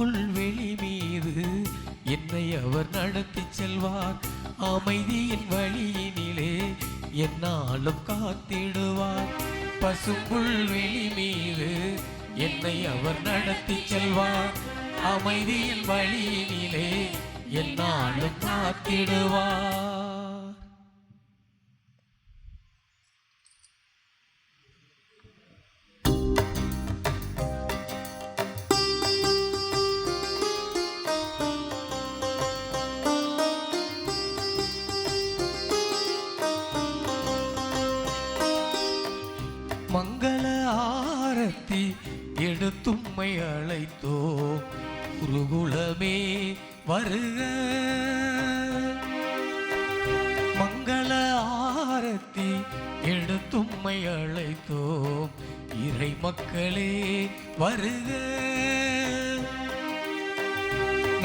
புல்வெளி மீது என்னை அவர் நடத்தி செல்வார். அமைதியின் வழியினிலே என்னாலும் காத்திடுவார். பசும்புல்வெளி மீது என்னை அவர் நடத்தி செல்வார். அமைதியின் வழியினிலே என்னாலும் காத்திடுவார். மங்கள ஆரத்தி எடுத்தும்மை அழைத்தோ குருகுலமே வருக. மங்கள ஆரத்தி எடுத்தும்மை அழைத்தோ இறை மக்களே வருக.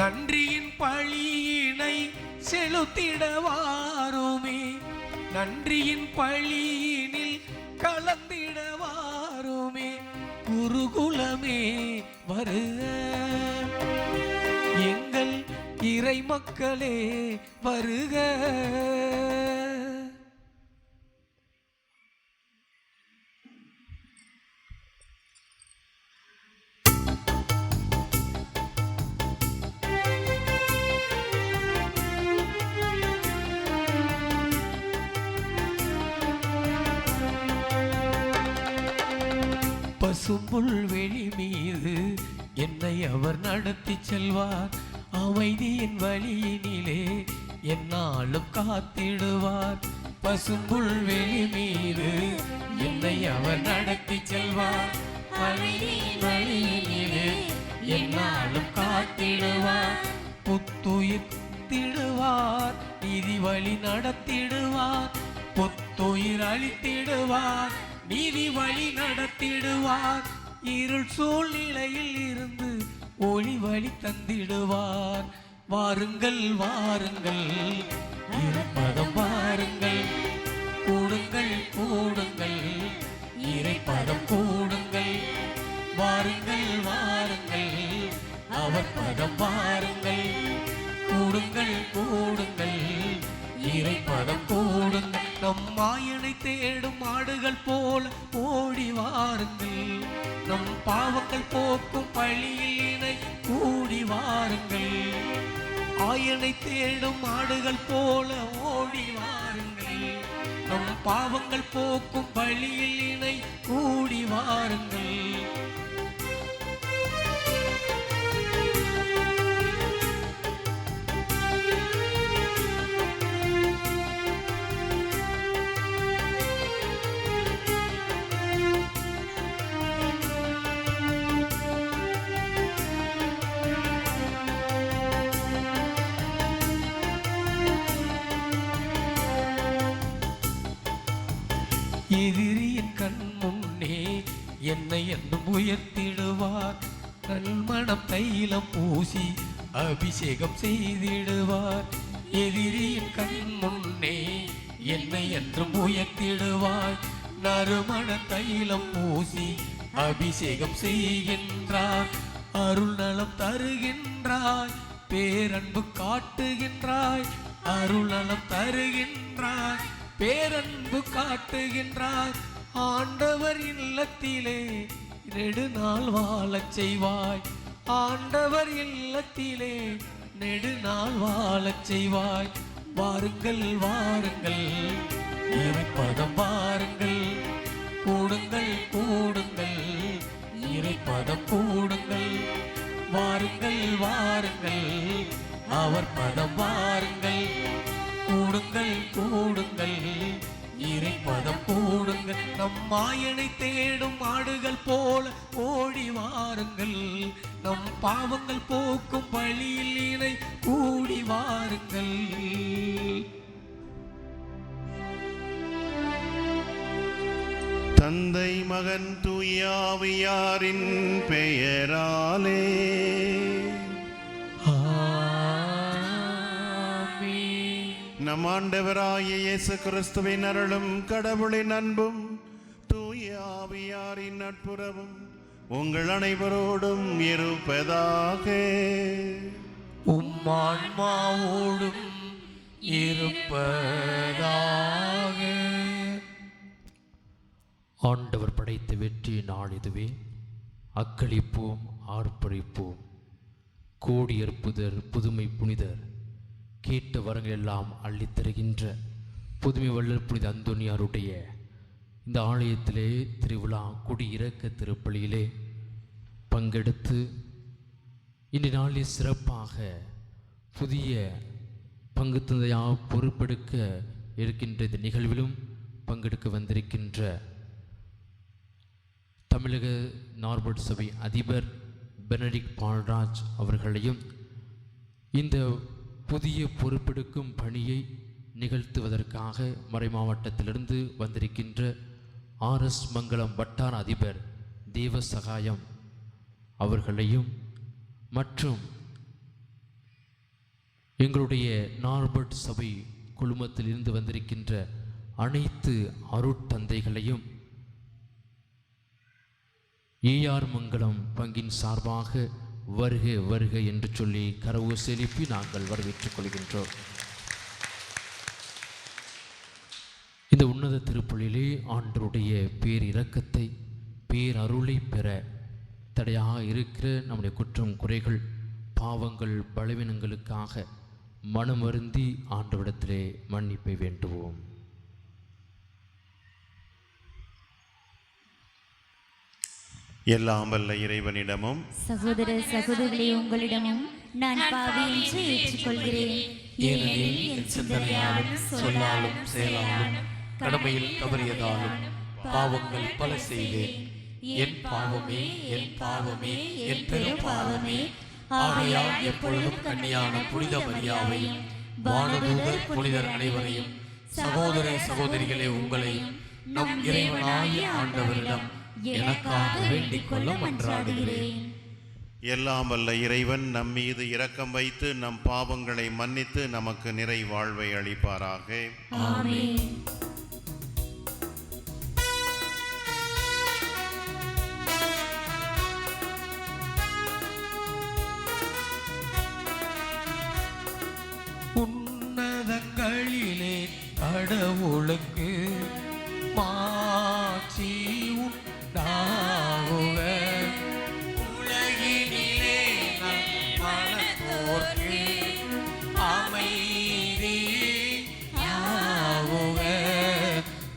நன்றியின் பழியினை செலுத்திடவாரோமே, நன்றியின் பழியினில் கலந்திடவாரோமே. குருகுலமே வருக, எங்கள் இறை மக்களே வருக. பசும்புல்வெளி மீது என்னை அவர் நடத்தி செல்வார். அமைதியின் வழியினிலே என்னாலும் காத்திடுவார். பசும்புல்வெளி மீது என்னை அவர் நடத்தி செல்வார். அமைதியின் வழியினிலே என்னாலும் காத்திடுவார். புத்துயிர் திடுவார், நீதி வழி நடத்திடுவார். புத்துயிர் அளித்திடுவார், நீதி வழி நடத்திடுவார். இருள் சூழ்நிலையில் இருந்து ஒளி வழி தந்திடுவார். வாருங்கள் வாருங்கள் இறைப்பதம் வாருங்கள், கூடுங்கள் கூடுங்கள் இறைப்பதம் கூடுங்கள். வாருங்கள் வாருங்கள் அவர் பதம் வாருங்கள், கூடுங்கள் கூடுங்கள் இறைப்பதம் கூடுங்கள். நம் மாயனை தேடும் ஆடுகள் போல ஓடி வாருங்கள். நம் பாவங்கள் போக்கும் பழியினை கூடி வாருங்கள். ஆயனை தேடும் ஆடுகள் போல ஓடி வாருங்கள். நம் பாவங்கள் போக்கும் பழியினை கூடி வாருங்கள். எதிரியின் கண் முன்னே என்னை என்றும் உயர்த்திடுவார். நல்மணம் தைலம் பூசி அபிஷேகம் செய்திடுவார். எதிரியின் கண் முன்னே என்னை என்றும் உயர்த்திடுவார். நறுமண தைலம் பூசி அபிஷேகம் செய்கின்றார். அருள் நலம் தருகின்றாய், பேரன்பு காட்டுகின்றாய். அருள் நலம் தருகின்றாய், பேரன்பு காட்டுகின்றார். ஆண்டவர் இல்லத்திலே நெடுநாள் வாழச் செய்வாய். ஆண்டவர் இல்லத்திலே நெடுநாள் வாழச் செய்வாய். வாருங்கள் வாருங்கள் இறைப்பதம் வாருங்கள், கூடுங்கள் கூடுங்கள் இறைப்பதம் கூடுங்கள். வாருங்கள் வாருங்கள் அவர் பதம் வாருங்கள், கூடுங்கள் கூடுங்கள் இறைப்பதம் கூடுங்கள். நம் மாயனை தேடும் ஆடுகள் போல ஓடி வாருங்கள். நம் பாவங்கள் போக்கும் பழியில் இணை கூடி வாருங்கள். தந்தை மகன் தூய ஆவியாரின் பெயராலே நம் ஆண்டவராகிய இயேசு கிறிஸ்துவின் அருளும் கடவுளின் அன்பும் தூய ஆவியாரின் நட்புறவும் உங்கள் அனைவரோடும் இருப்பதாக. உம்மான்மாவோடும் இருப்பதாக. ஆண்டவர் படைத்த வெற்றி நாள் இதுவே. அக்களிப்போம், ஆர்ப்பரிப்போம். கோடியற்புதர் புதுமை புனிதர் கேட்ட வரங்கள் எல்லாம் அள்ளித்தருகின்ற புதுமை வள்ளல் புனித அந்தோனியாருடைய இந்த ஆலயத்திலே திருவிழா குடியிறக்க திருப்பலியிலே பங்கெடுத்து இன்றைய நாளில் சிறப்பாக புதிய பங்கு தந்தையாக பொறுப்பெடுக்க இருக்கின்ற இந்த நிகழ்விலும் பங்கெடுக்க வந்திருக்கின்ற தமிழக நார்பர்ட் சபை அதிபர் பெனடிக்ட் பால்ராஜ் அவர்களையும் இந்த புதிய பொறுப்பெடுக்கும் பணியை நிகழ்த்துவதற்காக மறைமாவட்டத்திலிருந்து வந்திருக்கின்ற ஆர்எஸ் மங்கலம் வட்டார அதிபர் தேவசகாயம் அவர்களையும் மற்றும் எங்களுடைய நார்பர்ட் சபை குழுமத்தில் இருந்து வந்திருக்கின்ற அனைத்து அருட்தந்தைகளையும் ஏஆர் மங்கலம் பங்கின் சார்பாக வருக வருக என்று சொல்லி கரவூசி எழுப்பி நாங்கள் வரவேற்றுக் கொள்கின்றோம். இந்த உன்னத திருப்பலியிலே ஆண்டவருடைய பேரிரக்கத்தை பேரருளை பெற தடையாக இருக்கிற நம்முடைய குற்றம் குறைகள் பாவங்கள் பலவீனங்களுக்காக மனமருந்தி ஆண்டவரிடத்திலே மன்னிப்பை வேண்டுவோம். எல்லாம் வல்ல இறைவனிடமும் சகோதர சகோதரிகளே உங்களிடமும் நான் பாவி என்று ஏற்றுக்கொள்கிறேன். ஏனெனில் என் சிந்தனையாலும் சொல்லாலும் செயலாலும் கடமையில் தவறியதாலும் பாவங்கள் பல செய்தேன். என் பாவமே, என் பாவமே, என் பெரும் பாவமே. ஆகையால் எப்பொழுதும் கன்னியான புனித மரியாவையும் வானதூதர் புனிதர் அனைவரையும் சகோதர சகோதரிகளே உங்களையும் நம் இறைவனாகிய ஆண்டவரிடம் எனக்காக வேண்டிக் கொள்ள மன்றாடுகிறேன். எல்லாம் வல்ல இறைவன் நம் மீது இரக்கம் வைத்து நம் பாவங்களை மன்னித்து நமக்கு நிறை வாழ்வை அளிப்பாராக. ஆமென். உன்னதங்களிலே கடவுளுக்கு மாட்சி உண்டாகுக. உலகினிலே நல்மனத்தோர்க்கு அமைதியாகுக.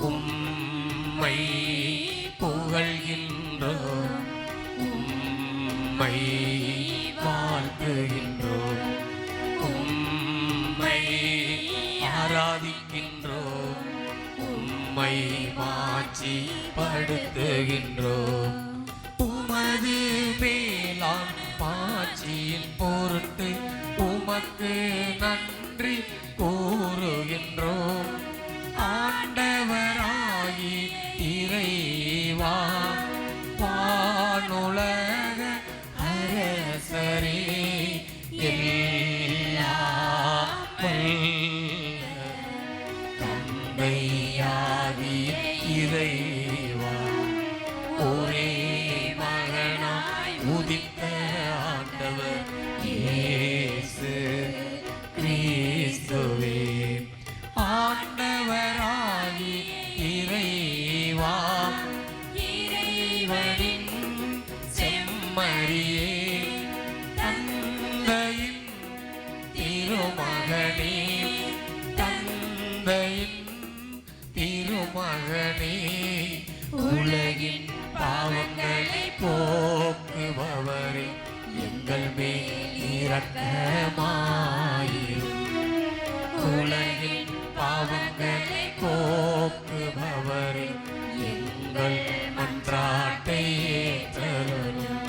உம்மை புகழ்கின்றோம், உம்மை வாழ்த்துகின்றோம், உம்மை ஆராதிக்கின்றோம், உம்மை மாட்சி படுத்துகின்றோம். உமது மேலான் மாட்சியின் பொருட்டு உமக்கு நன்றி கூறுகின்றோம். ஆண்டவராகி இறைவா, வானுலக அரசரே, தந்தையாகிய இறைவா, ஒரே மகனாய் உதித்த ஆண்டவர் இயேசு கிறிஸ்துவே, ஆண்டவராகி இறைவா, இறைவனின் செம்மறியே, தந்தையின் திருமகனே, தந்தையின் திருமகனே, உலகின் பாவங்களை போக்குபவரே, எங்கள் மேல் இரக்கமாயிரும். உலகின் பாவங்களை போக்குபவரே, எங்கள் மன்றாட்டை ஏற்றருளும்.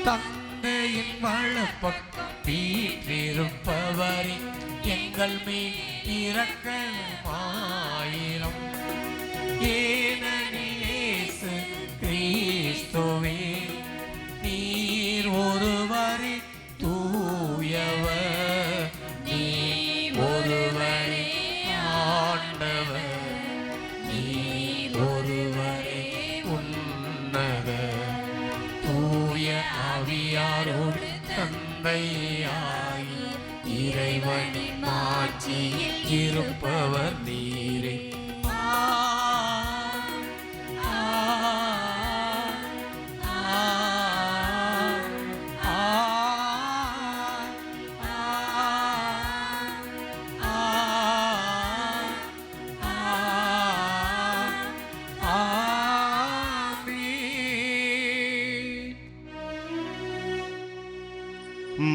தந்தையின் வலப்பக்கம் வீற்றிருப்பவரே, எங்கள் மேல் இரக்கமாயிரும். ஏனெனில் இயேசு கிறிஸ்துவே, நீர் ஒருவரே தூயவர், நீர் ஒருவரே ஆண்டவர், நீர் ஒருவரே உன்னதர்.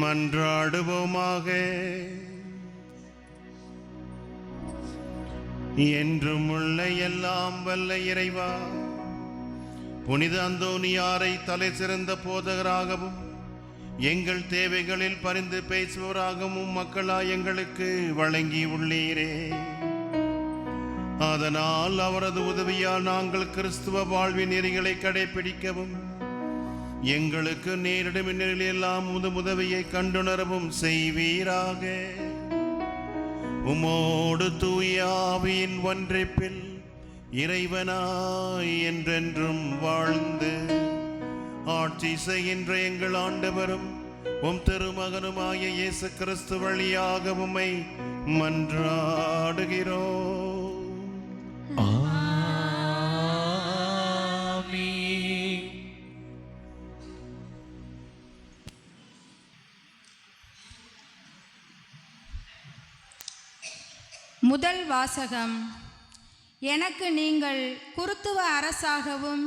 மன்றாடுவோமாக. என்றும் உள்ள எல்லாம் வல்ல இறைவா, புனித அந்தோனியாரை தலை சிறந்த போதகராகவும் எங்கள் தேவைகளில் பரிந்து பேசுவோராகவும் மக்களாய் எங்களுக்கு வழங்கி உள்ளீரே. அதனால் அவரது உதவியால் நாங்கள் கிறிஸ்துவ வாழ்வின் நெறிகளை கடைபிடிக்கவும் எங்களுக்கு நேரிடும் நிலையில் எல்லாம் உதவியை கண்டுணரவும் செய்வீராக. உமோடு தூய ஆவியின் ஒன்றிப்பில் இறைவனாய் என்றென்றும் வாழ்ந்து ஆட்சி செய்கின்ற எங்கள் ஆண்டவரும் உம் திருமகனுமாய இயேசு கிறிஸ்து வழியாக உம்மை மன்றாடுகிறோம். ஆமென். முதல் வாசகம். எனக்கு நீங்கள் குருத்துவ அரசாகவும்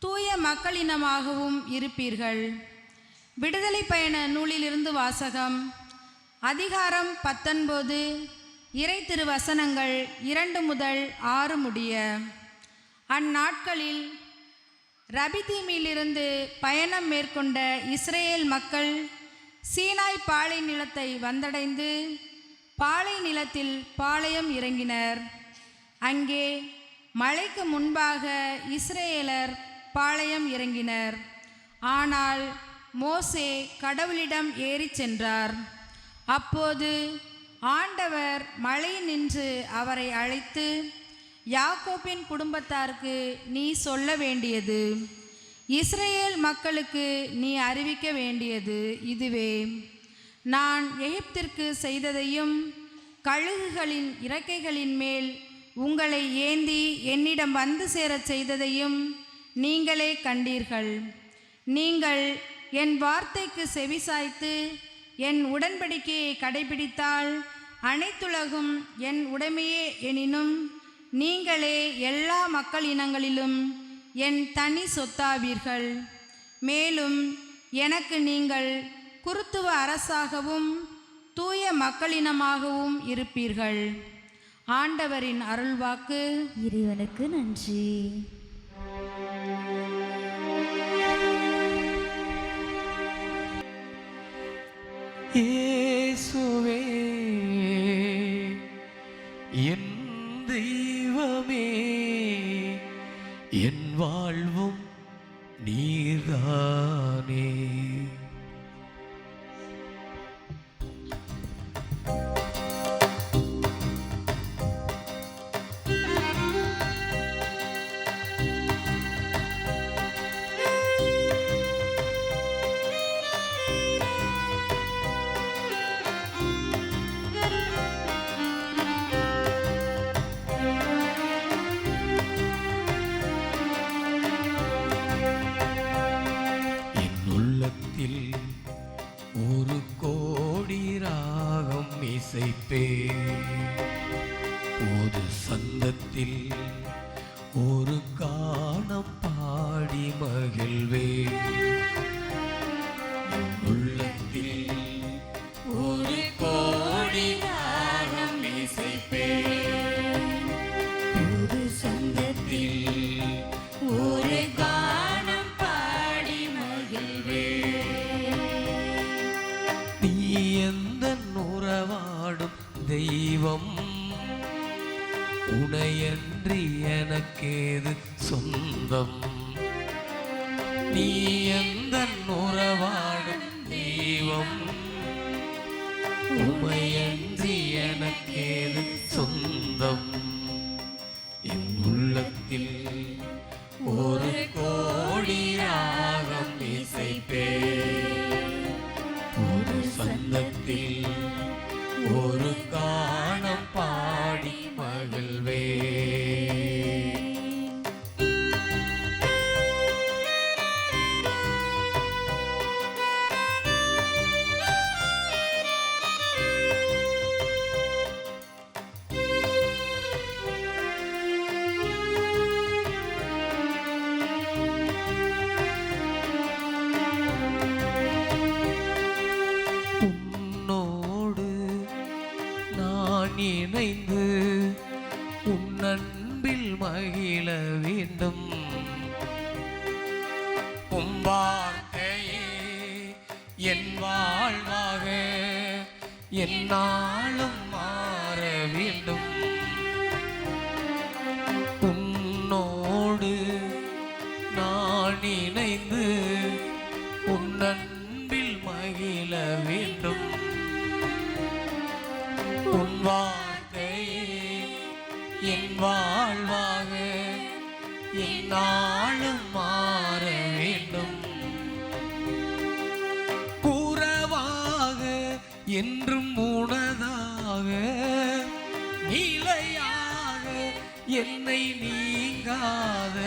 தூய மக்களினமாகவும் இருப்பீர்கள். விடுதலை பயண நூலிலிருந்து வாசகம். அதிகாரம் 19, இறை திருவசனங்கள் 2 முதல் 6 முடிய. அந்நாட்களில் ரபிதீமிலிருந்து பயணம் மேற்கொண்ட இஸ்ரேல் மக்கள் சீனாய் பாலை நிலத்தை வந்தடைந்து பாலை நிலத்தில் பாளையம் இறங்கினர். அங்கே மழைக்கு முன்பாக இஸ்ரேலர் பாளையம் இறங்கினர். ஆனால் மோசே கடவுளிடம் ஏறிச் சென்றார். அப்போது ஆண்டவர் மழையில் நின்று அவரை அழைத்து, யாக்கோபின் குடும்பத்தாருக்கு நீ சொல்ல வேண்டியது, இஸ்ரேல் மக்களுக்கு நீ அறிவிக்க வேண்டியது இதுவே. நான் எகிப்திற்கு செய்ததையும் கழுகுகளின் இறக்கைகளின் மேல் உங்களை ஏந்தி என்னிடம் வந்து சேரச் செய்ததையும் நீங்களே கண்டீர்கள். நீங்கள் என் வார்த்தைக்கு செவிசாய்த்து என் உடன்படிக்கையை கடைபிடித்தால் அனைத்துலகும் என் உடைமையே. எனினும் நீங்களே எல்லா மக்கள் இனங்களிலும் என் தனி சொத்தாவீர்கள். மேலும் எனக்கு நீங்கள் குருத்துவ அரசாகவும் தூய மக்களினமாகவும் இருப்பீர்கள். ஆண்டவரின் அருள்வாக்கு. இறைவனுக்கு நன்றி. இயேசுவே என் தெய்வமே, என் வாழ்வும் நீர்தானே. ஒரு கோடி ராகம் இசைப்பே, ஒரு சந்தத்தில் ஒரு கானம் பாடி மகிழ்வே. உள்ளத்தில் ஒரு கோடி ராகம் இசைப்பே, ஒரு சந்தத்தில் ஒரு கானம் பாடி மகிழ்வே. நீ எந்த உறவாடும் தெய்வம், உனையன்றி எனக்கேது சொந்தம். நீ எந்த உறவாடும் தெய்வம், உமையன்றி எனக்கேது சொந்தம். என் உள்ளத்தில் ஒரு கோடி ராகம் இசைப்பே, ஒரு சந்தத்தில் ஒரு கானம் பாடி மகிழ்வே. என் வாழ்வாக என்னாலும் மாற வேண்டும். உன்னோடு நான் இணைந்து உன் அன்பில் மகிழ வேண்டும். உன் வார்த்தையே என் வாழ்வாக என்னாலும் மாற வேண்டும். உறவாக என்றும் உனதாக நிலையாக என்னை நீங்காத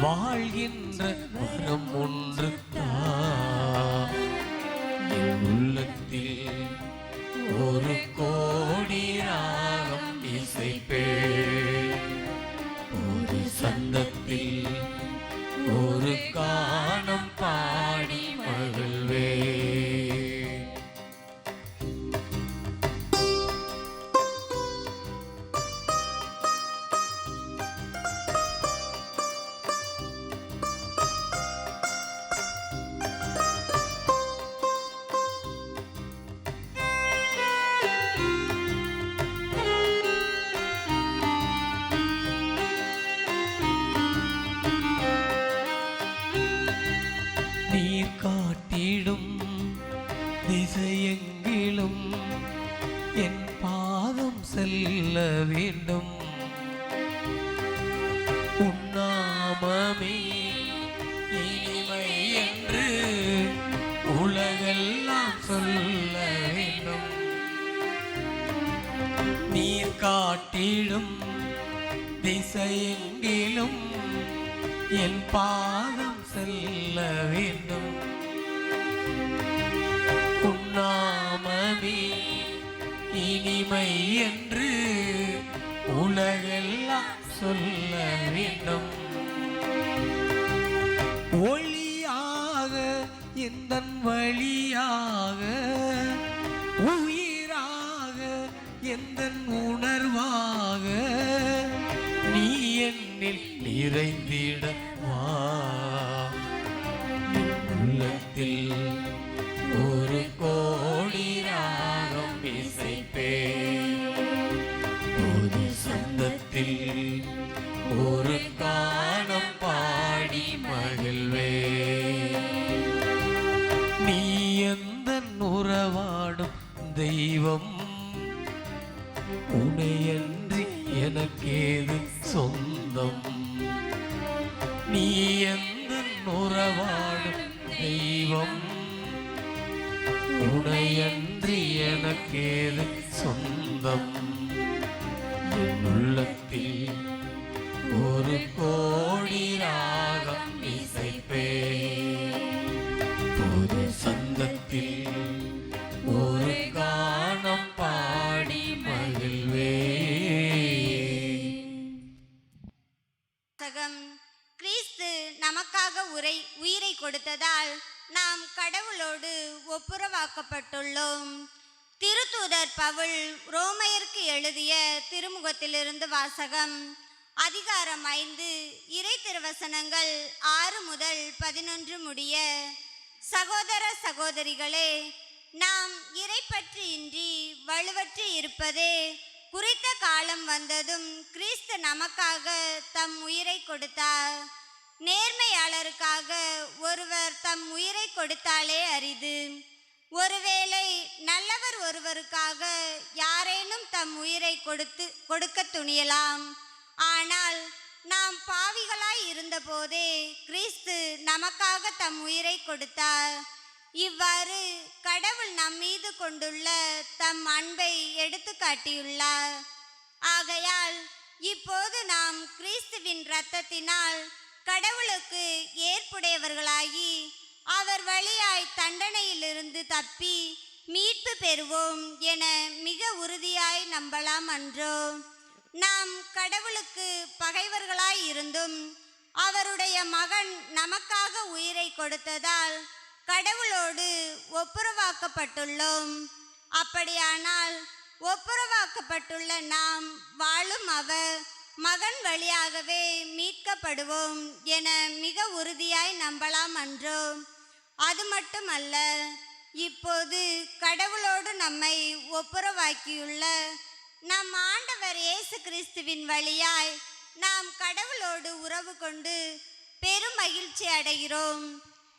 வாழ்கின்ற வரம் ஒன்று என் உள்ளத்தில் ஒரு கோடி ராகம் இசைப்பே. ஒரு சந்தத்தில் ஒரு கானம் பாடி மகிழ்வே. நீர் காட்டிடும் திசையெங்கிலும் என் பாதம் செல்ல வேண்டும். உன்னாமமே இனிமை என்று உலகெல்லாம் சொல்ல வேண்டும். நீர் காட்டிடும் திசையெங்கிலும் என் பாதம் செல்ல வேண்டும். உன்னாமமே இனிமை என்று உலகெல்லாம் சொல்ல வேண்டும். ஒளியாக எந்தன் வழியாக உயிராக எந்தன் உணர்வாக நீ என்னில் நிறைந்திட வா. உள்ளத்தில் ஒரு கோடி ராகம் இசைப்பே. ஒரு சந்தத்தில் ஒரு கானம் பாடி மகிழ்வே. நீ எந்தன் உறவாடும் தெய்வம், உனையன்றி எனக்கேது சொந்தம். நீ எந்தன் உறவாடும் தெய்வம், உனையன்றி எனக்கேது சொந்தம். என் உள்ளத்தில் ஒரு கோடி ராகம் இசைப்பே. ஒரு சந்தத்தில் ஒரு கானம் பாடி மகிழ்வே. கிறிஸ்து நமக்காக உயிரை கொடுத்ததால் நாம் கடவுளோடு ஒப்புரவாக்கப்பட்டுள்ளோம். திருத்தூதர் பவுல் ரோமையருக்கு எழுதிய திருமுகத்திலிருந்து வாசகம். அதிகாரம் 5 இறை திருவசனங்கள் 6 முதல் 11 முடிய. சகோதர சகோதரிகளே, நாம் இறைப்பற்று இன்றி வலுவற்று இருப்பதே குறித்த காலம் வந்ததும் கிறிஸ்து நமக்காக தம் உயிரை கொடுத்தார். நேர்மையாளருக்காக ஒருவர் தம் உயிரை கொடுத்தாலே அரிது. ஒருவேளை நல்லவர் ஒருவருக்காக யாரேனும் தம் உயிரை கொடுக்க துணியலாம். ஆனால் நாம் பாவிகளாய் இருந்தபோதே கிறிஸ்து நமக்காக தம் உயிரை கொடுத்தார். இவ்வாறு கடவுள் நம்மீது கொண்டுள்ள தம் அன்பை எடுத்து காட்டியுள்ளார். ஆகையால் இப்போது நாம் கிறிஸ்துவின் இரத்தத்தினால் கடவுளுக்கு ஏற்புடையவர்களாகி அவர் வழியாய் தண்டனையிலிருந்து தப்பி மீட்பு பெறுவோம் என மிக உறுதியாய் நம்பலாம் அன்றோ? நாம் கடவுளுக்கு பகைவர்களாய் இருந்தும் அவருடைய மகன் நமக்காக உயிரை கொடுத்ததால் கடவுளோடு ஒப்புரவாக்கப்பட்டுள்ளோம். அப்படியானால் ஒப்புரவாக்கப்பட்டுள்ள நாம் வாழும் அவர் மகன் வழியாகவே மீட்கப்படுவோம் என மிக உறுதியாய் நம்பலாம் அன்றோ? அது மட்டுமல்ல, இப்போது கடவுளோடு நம்மை ஒப்புரவாக்கியுள்ள நம் ஆண்டவர் இயேசு கிறிஸ்துவின் வழியாய் நாம் கடவுளோடு உறவு கொண்டு பெரும் மகிழ்ச்சி அடைகிறோம்.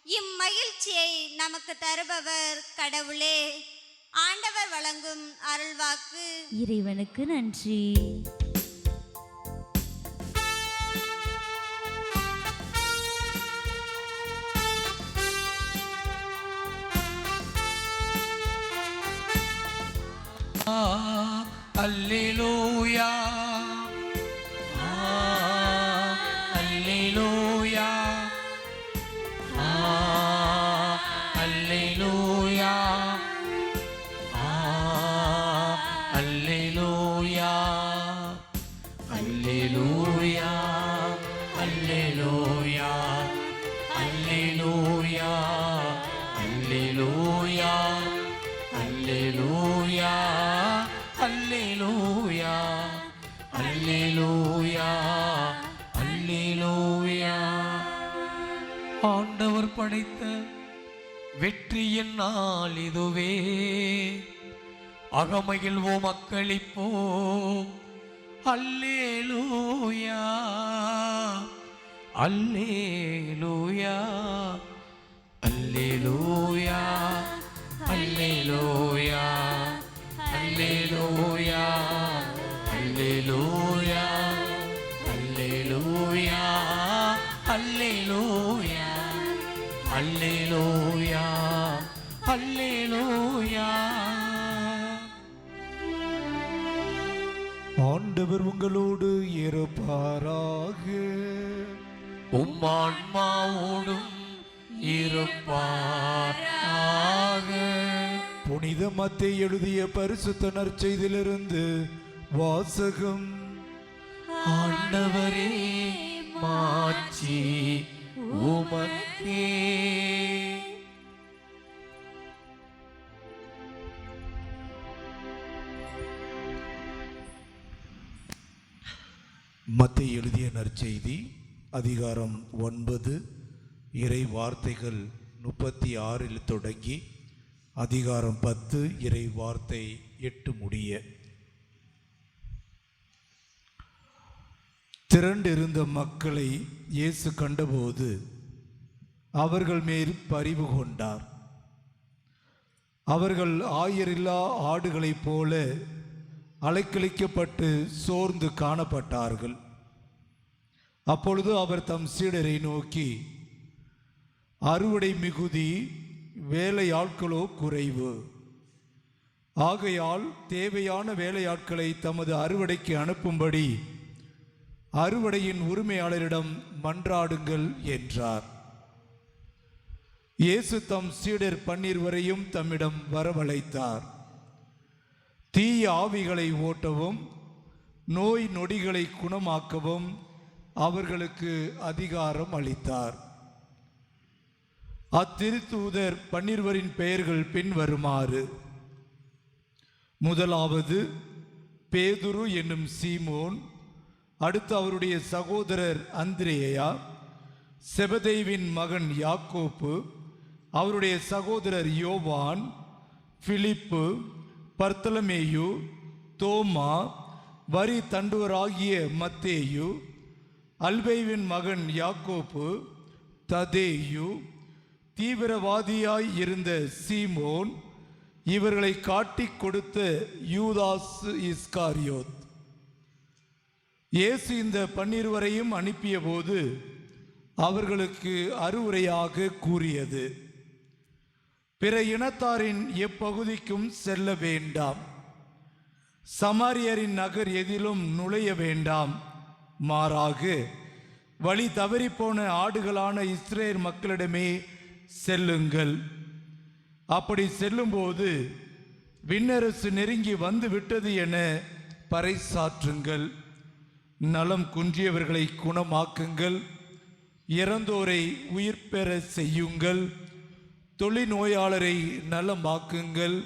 இம்மகிழ்ச்சியை நமக்கு தருபவர் கடவுளே. ஆண்டவர் வழங்கும் அருள்வாக்கு. இறைவனுக்கு நன்றி. அல்லேலூயா, அல்லேலூயா, அல்லேலூயா, அல்லேலூயா, அல்லேலூயா, அல்லேலூயா, அல்லேலூயா, அல்லேலூயா, அல்லேலூயா, அல்லேலூயா, அல்லேலூயா, அல்லேலூயா. ஆண்டவர் படைத்த வெற்றியின் நாள் இதுவே. அகமகிழ்வோம், அக்களிப்போம். அல்லேலூயா, அல்லேலூயா, அல்லேலூயா, அல்லேலூயா, அல்லேலூயா, அல்லேலூயா, அல்லேலூயா, அல்லேலூயா, அல்லேலூயா, அல்லேலூயா. ஆண்டவர் உங்களோடு இருப்பாராக. உம்மான்மாவோடும் இருப்பாராக. புனித மத்தேயு எழுதிய பரிசுத்த நற்செய்தியிலிருந்து வாசகம். ஆண்டவரே, மாட்சி உமக்கே. மத்தேயு எழுதிய நற்செய்தி அதிகாரம் 9, இறை வார்த்தைகள் 36 தொடங்கி அதிகாரம் 10 இறை வார்த்தை 8 முடிய. திரண்டிருந்த மக்களை இயேசு கண்டபோது அவர்கள் மேல் பரிவு கொண்டார். அவர்கள் ஆயரில்லா ஆடுகளைப் போல அலைக்கழிக்கப்பட்டு சோர்ந்து காணப்பட்டார்கள். அப்பொழுது அவர் தம் சீடரை நோக்கி, அறுவடை மிகுதி, வேலையாட்களோ குறைவு. ஆகையால் தேவையான வேலையாட்களை தமது அறுவடைக்கு அனுப்பும்படி அறுவடையின் உரிமையாளரிடம் மன்றாடுங்கள் என்றார். இயேசு தம் சீடர் 12 தம்மிடம் வரவழைத்தார். தீய ஆவிகளை ஓட்டவும் நோய் நொடிகளை குணமாக்கவும் அவர்களுக்கு அதிகாரம் அளித்தார். அத்திருத்தூதர் 12 பெயர்கள் பின்வருமாறு. முதலாவது பேதுரு என்னும் சீமோன், அடுத்து அவருடைய சகோதரர் அந்திரேயா, செபதேவின் மகன் யாக்கோப்பு, அவருடைய சகோதரர் யோவான், பிலிப்பு, பர்த்தலமேயு, தோமா, வரி தண்டுவராகிய மத்தேயு, அல்பேவின் மகன் யாக்கோப்பு, ததேயு, தீவிரவாதியாய் இருந்த சீமோன், இவர்களை காட்டிக் கொடுத்த யூதாஸ் இஸ்காரியோத். இயேசு இந்த 12 அனுப்பிய போது அவர்களுக்கு அறிவுரையாக கூறியது, பிற இனத்தாரின் எப்பகுதிக்கும் செல்ல வேண்டாம், சமாரியரின் நகர் எதிலும் நுழைய வேண்டாம், மாறாக வழி தவறிப்போன ஆடுகளான இஸ்ரேல் மக்களிடமே செல்லுங்கள். அப்படி செல்லும்போது விண்ணரசு நெருங்கி வந்து விட்டது என பறைசாற்றுங்கள். நலம் குன்றியவர்களை குணமாக்குங்கள், இறந்தோரை உயிர் பெற செய்யுங்கள், தொழில்நோயாளரை நலமாக்குங்கள்,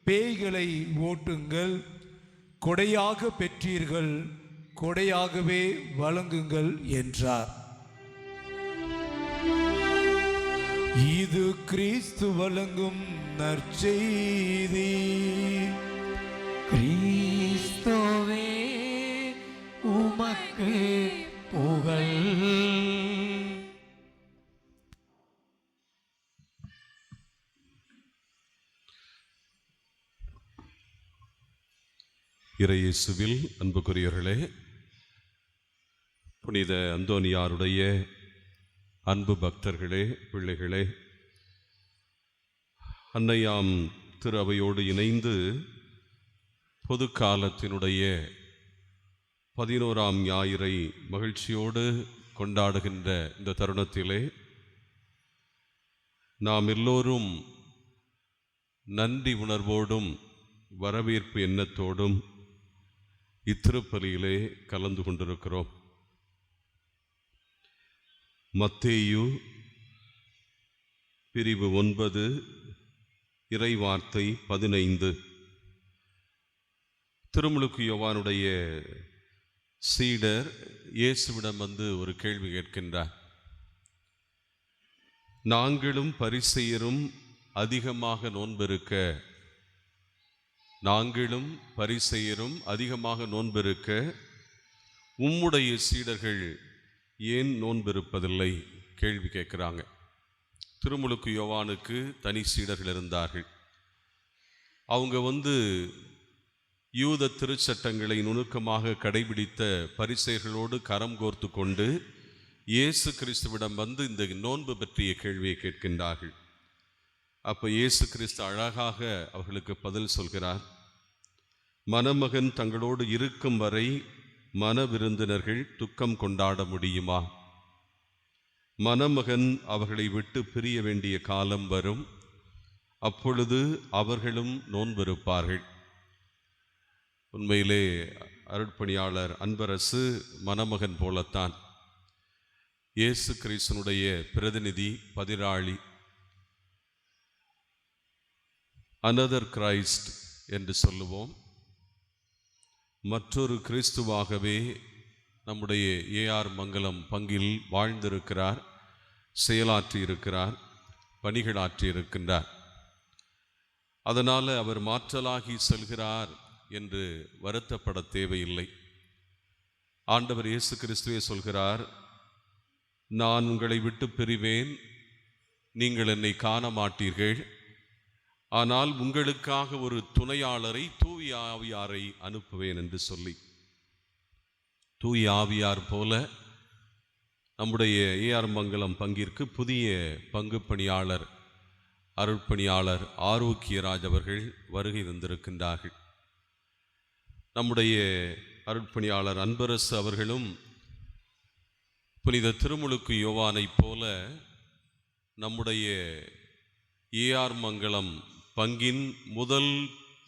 பேய்களை ஓட்டுங்கள். கொடையாக பெற்றீர்கள், கொடையாகவே வழங்குங்கள் என்றார். இது கிறிஸ்து வழங்கும் நற்செய்தி. கிறிஸ்துவே உமக்கு புகழ். இறையேசுவில் அன்புக்குரியவர்களே, புனித அந்தோனியாருடைய அன்பு பக்தர்களே, பிள்ளைகளே, அன்னையாம் திரு அவையோடு இணைந்து பொது காலத்தினுடைய 11ஆம் ஞாயிறை மகிழ்ச்சியோடு கொண்டாடுகின்ற இந்த தருணத்திலே நாம் எல்லோரும் நன்றி உணர்வோடும் வரவேற்பு எண்ணத்தோடும் இத்திருப்பலியிலே கலந்து கொண்டிருக்கிறோம். மத்தேயு பிரிவு 9 இறைவார்த்தை 15. திருமுழுக்கு யோவானுடைய சீடர் இயேசுவிடம் வந்து ஒரு கேள்வி கேட்கின்றார். நாங்களும் பரிசேயரும் அதிகமாக நோன்பிருக்க உம்முடைய சீடர்கள் ஏன் நோன்பிருப்பதில்லை? கேள்வி கேட்குறாங்க. திருமுழுக்கு யோவானுக்கு தனி சீடர்கள் இருந்தார்கள். அவங்க யூத திருச்சட்டங்களை நுணுக்கமாக கடைபிடித்த பரிசேயர்களோடு கரம் கோர்த்து கொண்டு இயேசு கிறிஸ்துவிடம் இந்த நோன்பு பற்றிய கேள்வியை கேட்கின்றார்கள். அப்போ இயேசு கிறிஸ்து அழகாக அவர்களுக்கு பதில் சொல்கிறார். மணமகன் தங்களோடு இருக்கும் வரை மன விருந்தினர்கள் துக்கம் கொண்டாட முடியுமா? மணமகன் அவர்களை விட்டு பிரிய வேண்டிய காலம் வரும், அப்பொழுது அவர்களும் நோன்பிருப்பார்கள். உண்மையிலே அருட்பணியாளர் அன்பரசு மணமகன் போலத்தான். இயேசு கிறிஸ்துனுடைய பிரதிநிதி, பதிராளி, another கிரைஸ்ட் என்று சொல்லுவோம். மற்றொரு கிறிஸ்துவாகவே நம்முடைய ஏஆர் மங்கலம் பங்கில் வாழ்ந்திருக்கிறார், செயலாற்றியிருக்கிறார், பணிகளாற்றியிருக்கின்றார். அதனால் அவர் மாற்றலாகி செல்கிறார் என்று வருத்தப்பட தேவையில்லை. ஆண்டவர் இயேசு கிறிஸ்துவே சொல்கிறார், நான் உங்களை விட்டு பிரிவேன், நீங்கள் என்னை காண மாட்டீர்கள், ஆனால் உங்களுக்காக ஒரு துணையாளரை, தூய ஆவியாரை அனுப்புவேன் என்று சொல்லி, தூய ஆவியார் போல நம்முடைய ஏஆர் மங்கலம் பங்கிற்கு புதிய பங்கு பணியாளர், அருட்பணியாளர் ஆரோக்கியராஜ் அவர்கள் வருகை தந்திருக்கின்றார்கள். நம்முடைய அருட்பணியாளர் அன்பரசு அவர்களும் புனித திருமுழுக்கு யோவானைப் போல நம்முடைய ஏஆர் மங்கலம் பங்கின் முதல்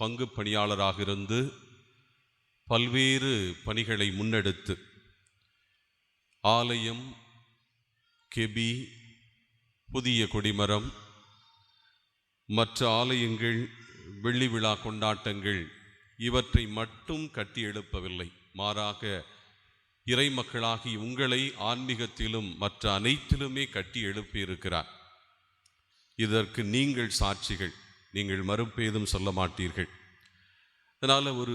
பங்கு பணியாளராக இருந்து பல்வேறு பணிகளை முன்னெடுத்து ஆலயம், கெபி, புதிய கொடிமரம், மற்ற ஆலயங்கள், வெள்ளி விழா கொண்டாட்டங்கள் இவற்றை மட்டும் கட்டி எழுப்பவில்லை, மாறாக இறை மக்களாகி உங்களை ஆன்மீகத்திலும் மற்ற அனைத்திலுமே கட்டி எழுப்பியிருக்கிறார். இதற்கு நீங்கள் சாட்சிகள், நீங்கள் மறுப்பேதும் சொல்ல மாட்டீர்கள். அதனால் ஒரு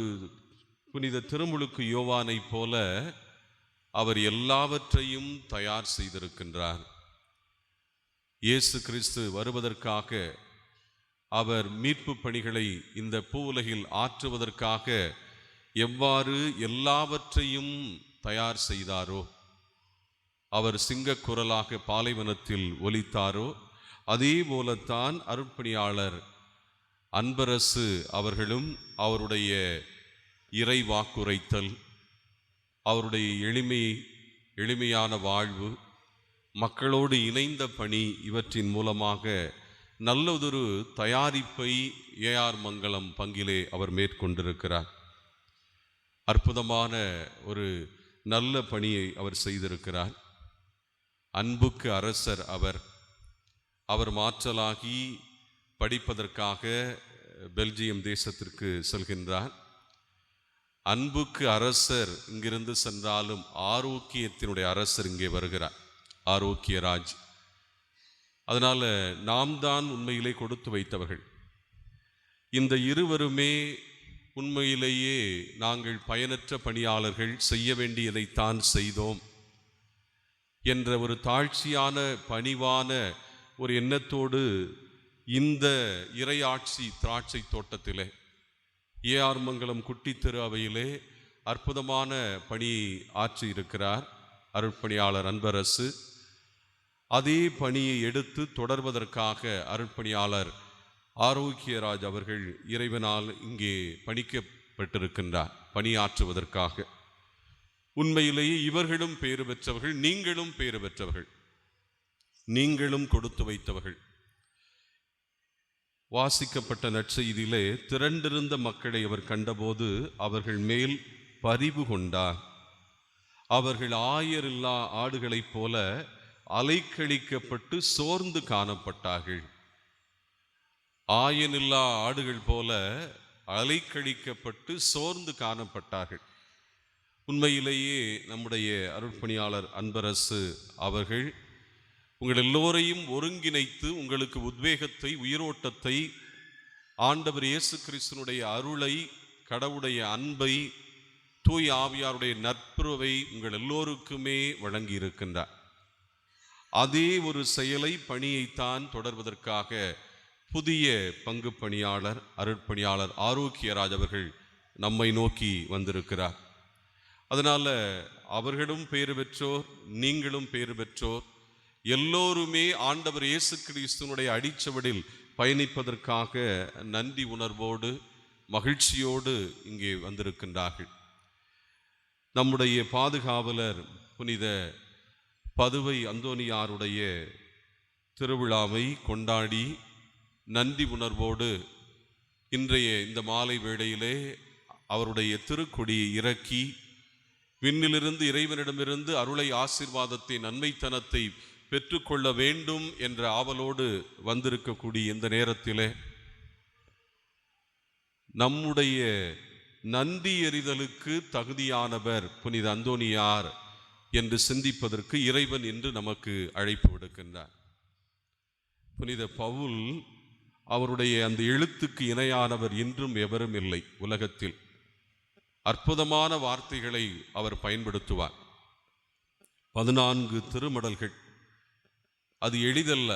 புனித திருமுழுக்கு யோவானைப் போல அவர் எல்லாவற்றையும் தயார் செய்திருக்கின்றார். இயேசு கிறிஸ்து வருவதற்காக, அவர் மீட்பு பணிகளை இந்த பூவுலகில் ஆற்றுவதற்காக எவ்வாறு எல்லாவற்றையும் தயார் செய்தாரோ, அவர் சிங்கக்குரலாக பாலைவனத்தில் ஒலித்தாரோ, அதே போலத்தான் அருட்பணியாளர் அன்பரசு அவர்களும் அவருடைய இறை வாக்குரைத்தல், அவருடைய எளிமையான வாழ்வு, மக்களோடு இணைந்த பணி இவற்றின் மூலமாக நல்லதொரு தயாரிப்பை ஏஆர் மங்கலம் பங்கிலே அவர் மேற்கொண்டிருக்கிறார். அற்புதமான ஒரு நல்ல பணியை அவர் செய்திருக்கிறார். அன்புக்கு அரசர் அவர் மாற்றலாகி படிப்பதற்காக பெல்ஜியம் தேசத்திற்கு செல்கின்றார். அன்புக்கு அரசர் இங்கிருந்து சென்றாலும் ஆரோக்கியத்தினுடைய அரசர் இங்கே வருகிறார், ஆரோக்கியராஜ். அதனால நாம் தான் உண்மையிலே கொடுத்து வைத்தவர்கள். இந்த இருவருமே உண்மையிலேயே நாங்கள் பயனற்ற பணியாளர்கள், செய்ய வேண்டியதைத்தான் செய்தோம் என்ற ஒரு தாழ்ச்சியான பணிவான ஒரு எண்ணத்தோடு இந்த இறையாட்சி திராட்சை தோட்டத்திலே ஏஆர் மங்கலம் குட்டி திரு அவையிலே அற்புதமான பணி ஆற்றி இருக்கிறார் அருட்பணியாளர் அன்பரசு. அதே பணியை எடுத்து தொடர்வதற்காக அருட்பணியாளர் ஆரோக்கியராஜ் அவர்கள் இறைவனால் இங்கே பணிக்கப்பட்டிருக்கின்றார் பணியாற்றுவதற்காக. உண்மையிலேயே இவர்களும் பேறு பெற்றவர்கள், நீங்களும் பேறு பெற்றவர்கள், நீங்களும் கொடுத்து வைத்தவர்கள். வாசிக்கப்பட்ட நற்செய்தியிலே திரண்டிருந்த மக்களை அவர் கண்டபோது அவர்கள் மேல் பரிவு கொண்டார். அவர்கள் ஆயரில்லா ஆடுகளைப் போல அலைக்கழிக்கப்பட்டு சோர்ந்து காணப்பட்டார்கள். ஆயனில்லா ஆடுகள் போல அலைக்கழிக்கப்பட்டு சோர்ந்து காணப்பட்டார்கள். உண்மையிலேயே நம்முடைய அருட்பணியாளர் அன்பரசு அவர்கள் உங்கள் எல்லோரையும் ஒருங்கிணைத்து உங்களுக்கு உத்வேகத்தை, உயிரோட்டத்தை, ஆண்டவர் இயேசு கிறிஸ்துனுடைய அருளை, கடவுளுடைய அன்பை, தூய் ஆவியாருடைய நட்புறவை உங்கள் எல்லோருக்குமே வழங்கி இருக்கின்றார். அதே ஒரு செயலை, பணியைத்தான் தொடர்வதற்காக புதிய பங்கு பணியாளர் அருட்பணியாளர் ஆரோக்கியராஜ் அவர்கள் நம்மை நோக்கி வந்திருக்கிறார். அதனால அவர்களும் பேறு பெற்றோர், நீங்களும் பேறு பெற்றோர். எல்லோருமே ஆண்டவர் இயேசு கிறிஸ்துவனுடைய அடிச்சவடில் பயணிப்பதற்காக நன்றி உணர்வோடு மகிழ்ச்சியோடு இங்கே வந்திருக்கின்றார்கள். நம்முடைய பாதுகாவலர் புனித பதுவை அந்தோனியாருடைய திருவிழாவை கொண்டாடி நன்றி உணர்வோடு இன்றைய இந்த மாலை வேளையிலே அவருடைய திருக்கொடியை இறக்கி விண்ணிலிருந்து இறைவனிடமிருந்து அருளை, ஆசீர்வாதத்தை, நன்மைத்தனத்தை பெற்றுக்கொள்ள வேண்டும் என்ற ஆவலோடு வந்திருக்கக்கூடிய இந்த நேரத்திலே நம்முடைய நன்றி எறிதலுக்கு தகுதியானவர் புனித அந்தோனியார் என்று சிந்திப்பதற்கு இறைவன் இன்று நமக்கு அழைப்பு விடுக்கின்றார். புனித பவுல் அவருடைய அந்த எழுத்துக்கு இணையானவர் இன்றும் எவரும் இல்லை உலகத்தில். அற்புதமான வார்த்தைகளை அவர் பயன்படுத்துவார். 14 திருமடல்கள், அது எளிதல்ல.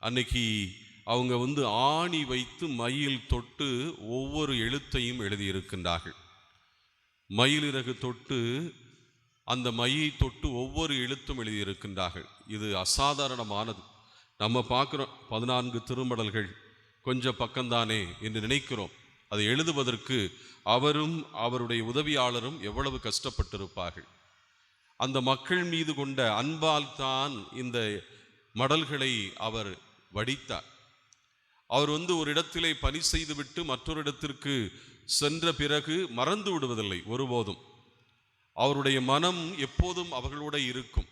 அன்னைக்கு அவங்க ஆணி வைத்து மயில் தொட்டு ஒவ்வொரு எழுத்தையும் எழுதியிருக்கின்றார்கள். மயிலிறகு தொட்டு அந்த மையை தொட்டு ஒவ்வொரு எழுத்தும் எழுதியிருக்கின்றார்கள். இது அசாதாரணமானது. நம்ம பார்க்குறோம் 14 திருமடல்கள் கொஞ்சம் பக்கம்தானே என்று நினைக்கிறோம். அதை எழுதுவதற்கு அவரும் அவருடைய உதவியாளரும் எவ்வளவு கஷ்டப்பட்டிருப்பார்கள். அந்த மக்கள் மீது கொண்ட அன்பால் தான் இந்த மடல்களை அவர் வடித்தார். அவர் ஒரு இடத்திலே பணி செய்துவிட்டு மற்றொரு இடத்திற்கு சென்ற பிறகு மறந்து விடுவதில்லை ஒருபோதும். அவருடைய மனம் எப்போதும் அவர்களோட இருக்கும்.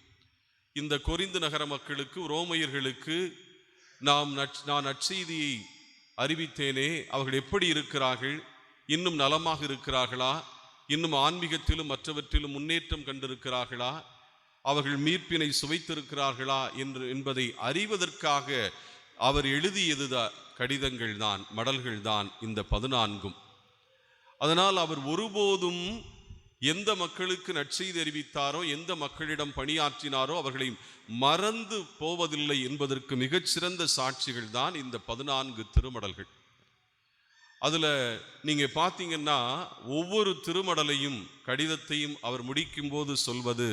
இந்த கொரிந்து நகர மக்களுக்கு, ரோமையர்களுக்கு நான் நற்செய்தியை அறிவித்தேனே, அவர்கள் எப்படி இருக்கிறார்கள், இன்னும் நலமாக இருக்கிறார்களா, இன்னும் ஆன்மீகத்திலும் மற்றவற்றிலும் முன்னேற்றம் கண்டிருக்கிறார்களா, அவர்கள் மீட்பினை சுவைத்திருக்கிறார்களா என்பதை அறிவதற்காக அவர் எழுதியது கடிதங்கள் தான், மடல்கள் தான் இந்த 14. அதனால் அவர் ஒருபோதும் எந்த மக்களுக்கு நற்செய்தி அறிவித்தாரோ, எந்த மக்களிடம் பணியாற்றினாரோ அவர்களை மறந்து போவதில்லை என்பதற்கு மிகச்சிறந்த சாட்சிகள் தான் இந்த 14 திருமடல்கள். அதுல நீங்க பார்த்தீங்கன்னா ஒவ்வொரு திருமடலையும், கடிதத்தையும் அவர் முடிக்கும் போது சொல்வது,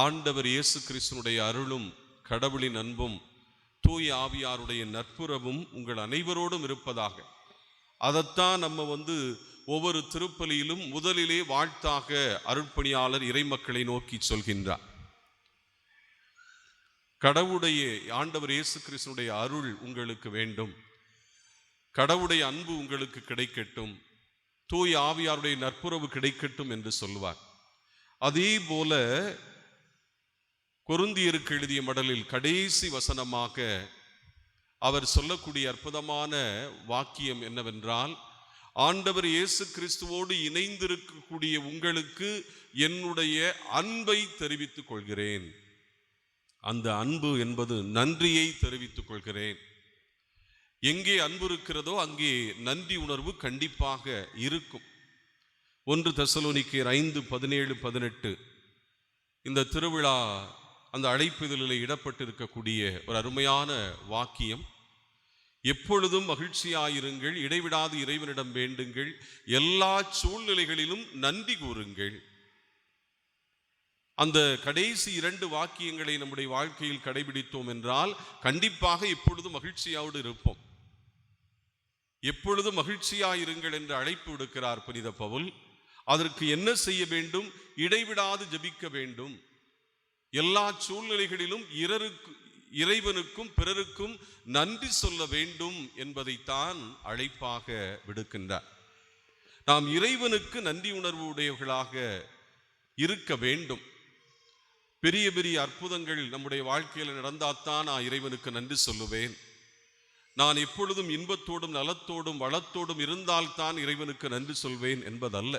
ஆண்டவர் இயேசு கிறிஸ்துனுடைய அருளும், கடவுளின் அன்பும், தூய ஆவியாருடைய நட்புறவும் உங்கள் அனைவரோடும் இருப்பதாக. அதைத்தான் நம்ம ஒவ்வொரு திருப்பலியிலும் முதலிலே வாழ்த்தாக அருட்பணியாளர் இறைமக்களை நோக்கி சொல்கின்றார். கடவுளுடைய, ஆண்டவர் இயேசு கிறிஸ்துனுடைய அருள் உங்களுக்கு வேண்டும், கடவுளுடைய அன்பு உங்களுக்கு கிடைக்கட்டும், தூய ஆவியாருடைய நட்புறவு கிடைக்கட்டும் என்று சொல்லுவார். அதே போல கொரிந்தியருக்கு எழுதிய மடலில் கடைசி வசனமாக அவர் சொல்லக்கூடிய அற்புதமான வாக்கியம் என்னவென்றால், ஆண்டவர் இயேசு கிறிஸ்துவோடு இணைந்திருக்கக்கூடிய உங்களுக்கு என்னுடைய அன்பை தெரிவித்துக் கொள்கிறேன். அந்த அன்பு என்பது நன்றியை தெரிவித்துக் கொள்கிறேன். எங்கே அன்பு இருக்கிறதோ அங்கே நன்றி உணர்வு கண்டிப்பாக இருக்கும். 1 தெசலோனிக்கேயர் 5:17-18 இந்த திருவிழா அந்த அழைப்பிதழில் இடப்பட்டிருக்கக்கூடிய ஒரு அருமையான வாக்கியம். எப்பொழுதும் மகிழ்ச்சியாயிருங்கள், இடைவிடாது இறைவனிடம் வேண்டுங்கள், எல்லா சூழ்நிலைகளிலும் நன்றி கூறுங்கள். அந்த கடைசி 2 வாக்கியங்களை நம்முடைய வாழ்க்கையில் கடைபிடித்தோம் என்றால் கண்டிப்பாக எப்பொழுதும் மகிழ்ச்சியோடு இருப்போம். எப்பொழுதும் மகிழ்ச்சியாயிருங்கள் என்று அழைப்பு விடுக்கிறார் புனித பவுல். அதற்கு என்ன செய்ய வேண்டும்? இடைவிடாது ஜெபிக்க வேண்டும். எல்லா சூழ்நிலைகளிலும் இறைவனுக்கும் பிறருக்கும் நன்றி சொல்ல வேண்டும் என்பதைத்தான் அழைப்பாக விடுக்கின்றார். நாம் இறைவனுக்கு நன்றி உணர்வு உடையவர்களாக இருக்க வேண்டும். பெரிய பெரிய அற்புதங்கள் நம்முடைய வாழ்க்கையில் நடந்தால்தான் நான் இறைவனுக்கு நன்றி சொல்லுவேன். நான் எப்பொழுதும் இன்பத்தோடும் நலத்தோடும் வளத்தோடும் இருந்தால்தான் இறைவனுக்கு நன்றி சொல்வேன் என்பதல்ல.